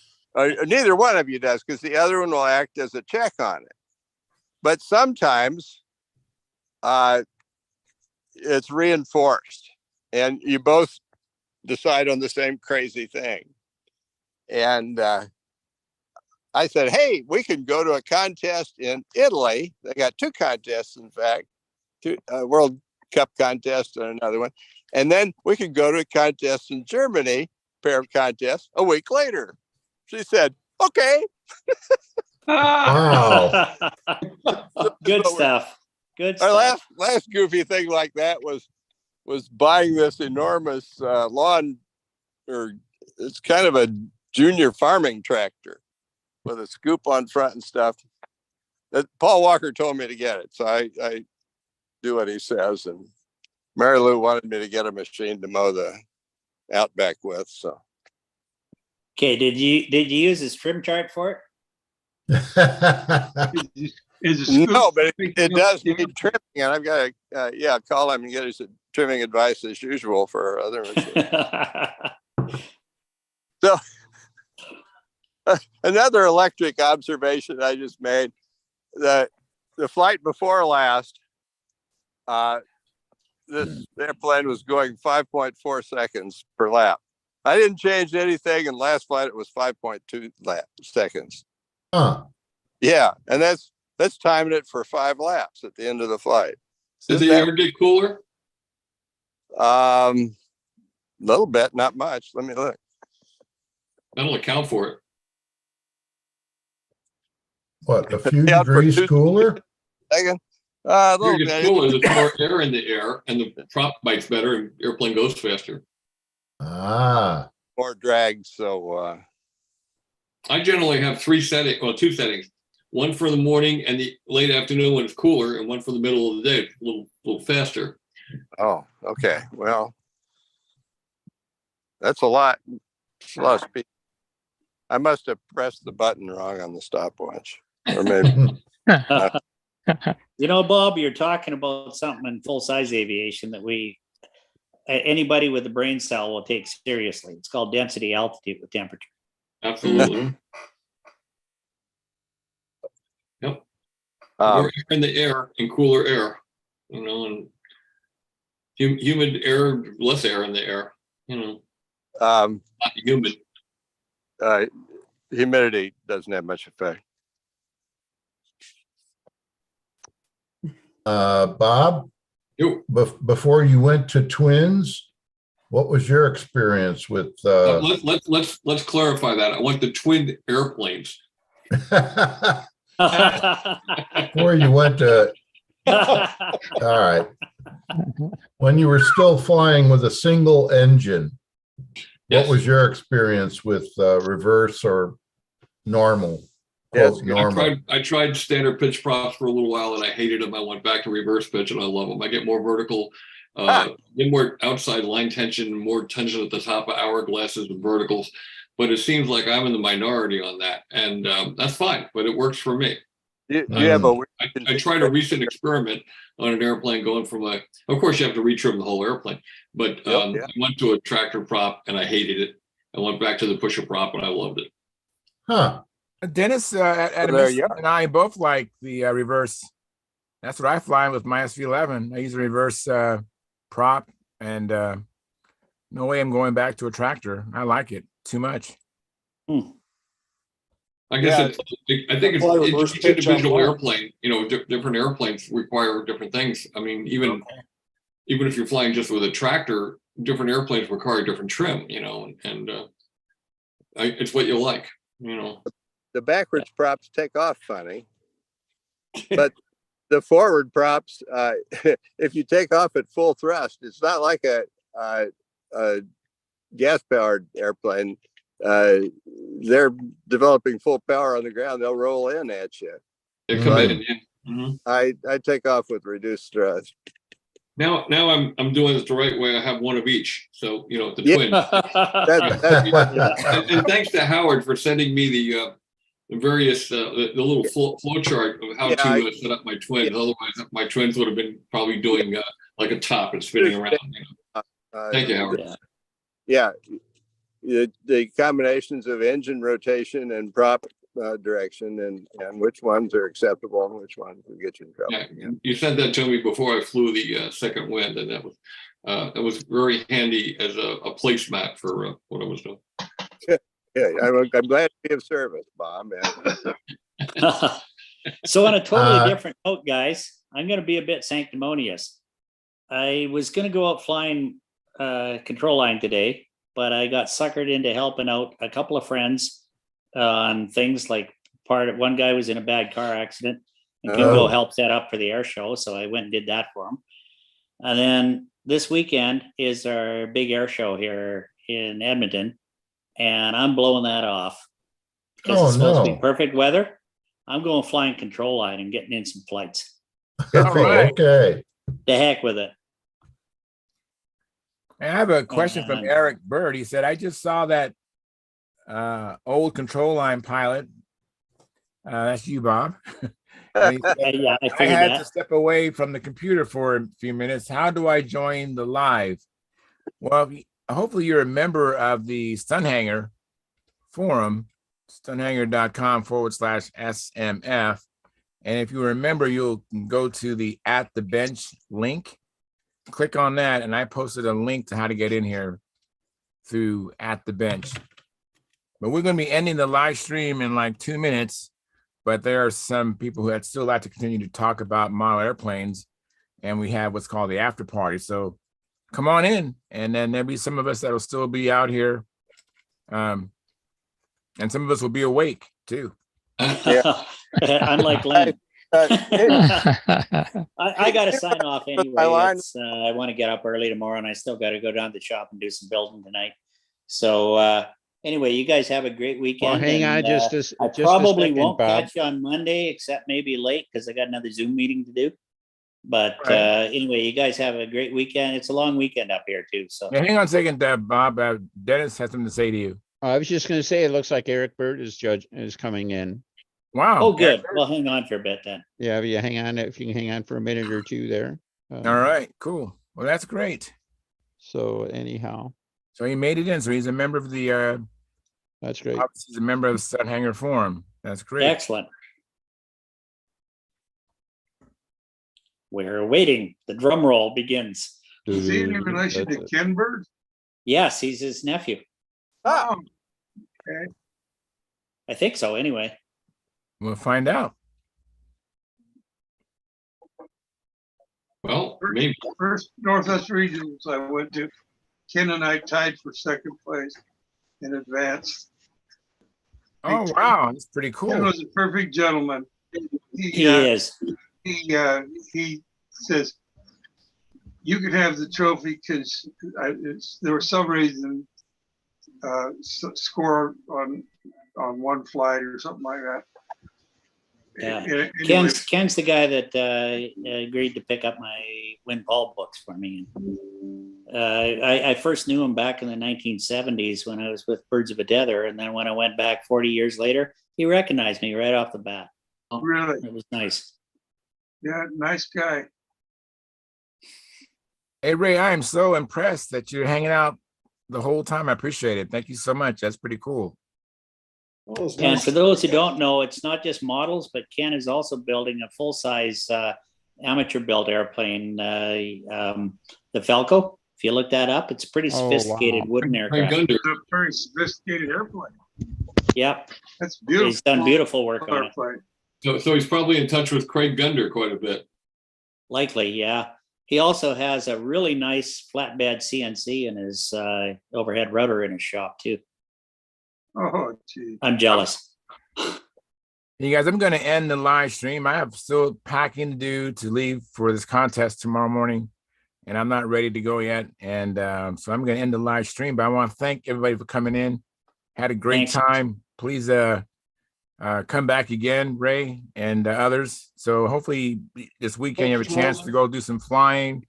neither one of you does, because the other one will act as a check on it. But sometimes it's reinforced, and you both decide on the same crazy thing. And I said, hey, we can go to a contest in Italy. They got 2 contests, in fact, 2 World Cup contest and another one. And then we could go to a contest in Germany, pair of contests, a week later. She said, okay. Wow. Good stuff. Good Our stuff. last goofy thing like that was buying this enormous lawn, or it's kind of a junior farming tractor with a scoop on front and stuff. That Paul Walker told me to get it, so I do what he says. And Mary Lou wanted me to get a machine to mow the outback with. So Okay, did you use his trim chart for it? no, but it does need trimming, and I've got to call him and get his trimming advice as usual for other machines. So another electric observation I just made: the flight before last, this airplane was going 5.4 seconds per lap. I didn't change anything, and last flight it was 5.2 seconds. Huh. Yeah, and that's timing it for 5 laps at the end of the flight. Did the air get cooler? Little bit, not much. Let me look. That'll account for it. What, a few degrees cooler? Second. A little It gets bit. cooler, there's more air in the air, and the prop bites better, and airplane goes faster. Ah. More drag, so I generally have 2 settings. One for the morning and the late afternoon when it's cooler, and one for the middle of the day, a little faster. Oh, okay. Well, that's a lot. It's a lot of speed. I must have pressed the button wrong on the stopwatch, or maybe. You know, Bob, you're talking about something in full-size aviation that anybody with a brain cell will take seriously. It's called density altitude with temperature. Absolutely. Yep. More air in the air and cooler air, and humid air, less air in the air, not humid. Humidity doesn't have much effect. Bob, before you went to Twins, what was your experience with? Let's clarify that. I want the twin airplanes. Before you went to All right. When you were still flying with a single engine, what was your experience with reverse or normal? Yes, Quote, normal. I tried standard pitch props for a little while and I hated them. I went back to reverse pitch and I love them. I get more vertical, get more outside line tension, more tension at the top of hourglasses and verticals. But it seems like I'm in the minority on that, and that's fine. But it works for me. You have a. I tried a recent experiment on an airplane going from a. Of course, you have to retrim the whole airplane, but I went to a tractor prop and I hated it. I went back to the pusher prop and I loved it. Huh. Dennis and I both like the reverse. That's what I fly with my SV11. I use a reverse prop, and no way I'm going back to a tractor. I like it too much. I guess I think it's each individual airplane. You know, different airplanes require different things. I mean, even if you're flying just with a tractor, different airplanes require different trim. You know, and it's what you like. You know, the backwards props take off funny, but the forward props, if you take off at full thrust, it's not like a gas-powered airplane. They're developing full power on the ground. They'll roll in at you. They come in. I take off with reduced thrust. Now I'm doing it the right way. I have one of each. So, you know, the twin. And thanks to Howard for sending me the various the little flow chart of how to set up my twins. Otherwise, my twins would have been probably doing like a top and spinning around. You know? Thank you, Howard. Yeah. The combinations of engine rotation and prop direction and which ones are acceptable and which ones will get you in trouble. Yeah, you sent that to me before I flew the second wind, and that was very handy as a placemat for what I was doing. Yeah, I'm glad to be of service, Bob. So on a totally different note, guys, I'm going to be a bit sanctimonious. I was going to go out flying control line today, but I got suckered into helping out a couple of friends on things like one guy was in a bad car accident and couldn't go help set up for the air show. So I went and did that for him. And then this weekend is our big air show here in Edmonton. And I'm blowing that off because it's supposed to be perfect weather. I'm going flying control line and getting in some flights. Okay. The heck with it. I have a question from Eric Bird. He said, I just saw that old control line pilot. That's you, Bob. Said, yeah, I had to step away from the computer for a few minutes. How do I join the live? Well, hopefully you're a member of the Stunthangar forum, stunthangar.com/SMF. And if you remember, you'll go to the At the Bench link. Click on that, and I posted a link to how to get in here through At the Bench. But we're going to be ending the live stream in like 2 minutes. But there are some people who would still like to continue to talk about model airplanes, and we have what's called the after party. So come on in, and then there'll be some of us that will still be out here, and some of us will be awake too. Unlike Len. I got to sign off anyway. I want to get up early tomorrow, and I still got to go down to the shop and do some building tonight. So anyway, you guys have a great weekend. Well, hang on I probably won't catch you on Monday, except maybe late because I got another Zoom meeting to do. But anyway, you guys have a great weekend. It's a long weekend up here too. So hang on a second, Bob. Dennis has something to say to you. I was just going to say, it looks like Eric Bird is coming in. Wow. Oh, good. Well, hang on for a bit then. Yeah, hang on. If you can hang on for a minute or two there. All right, cool. Well, that's great. So anyhow. So he made it in. So he's a member of the. That's great. He's a member of the Stunthangar Forum. That's great. Excellent. We're waiting. The drum roll begins. Is he in relation to Ken Bird? Yes, he's his nephew. Oh, okay. I think so, anyway. We'll find out. Well, first Northwest Regions I went to, Ken and I tied for second place in advance. Oh, wow. That's pretty cool. Ken was a perfect gentleman. He is. he says, you can have the trophy because there was some reason score on one flight or something like that. Yeah. Anyway, Ken's the guy that agreed to pick up my Win Paul books for me. I first knew him back in the 1970s when I was with Birds of a Feather, and then when I went back 40 years later, he recognized me right off the bat. Really? It was nice. Yeah, nice guy. Hey, Ray, I am so impressed that you're hanging out the whole time. I appreciate it. Thank you so much. That's pretty cool. And for those who don't know, it's not just models, but Ken is also building a full-size amateur built airplane, the Falco. If you look that up, it's a pretty sophisticated wooden aircraft. It's a very sophisticated airplane. Yep. That's beautiful. He's done beautiful work on it. So he's probably in touch with Craig Gunder quite a bit. Likely, yeah. He also has a really nice flatbed CNC in his overhead rudder in his shop too. Oh, gee. I'm jealous. You guys, I'm going to end the live stream. I have still packing to do to leave for this contest tomorrow morning, and I'm not ready to go yet. And so I'm going to end the live stream, but I want to thank everybody for coming in. Had a great time. Please come back again, Ray and others. So hopefully this weekend you have a chance to go do some flying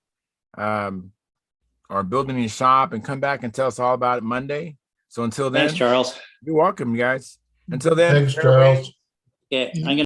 or building your shop and come back and tell us all about it Monday. So until then, thanks, Charles. You're welcome, guys. Until then, Thanks, Charles. Yeah, I'm gonna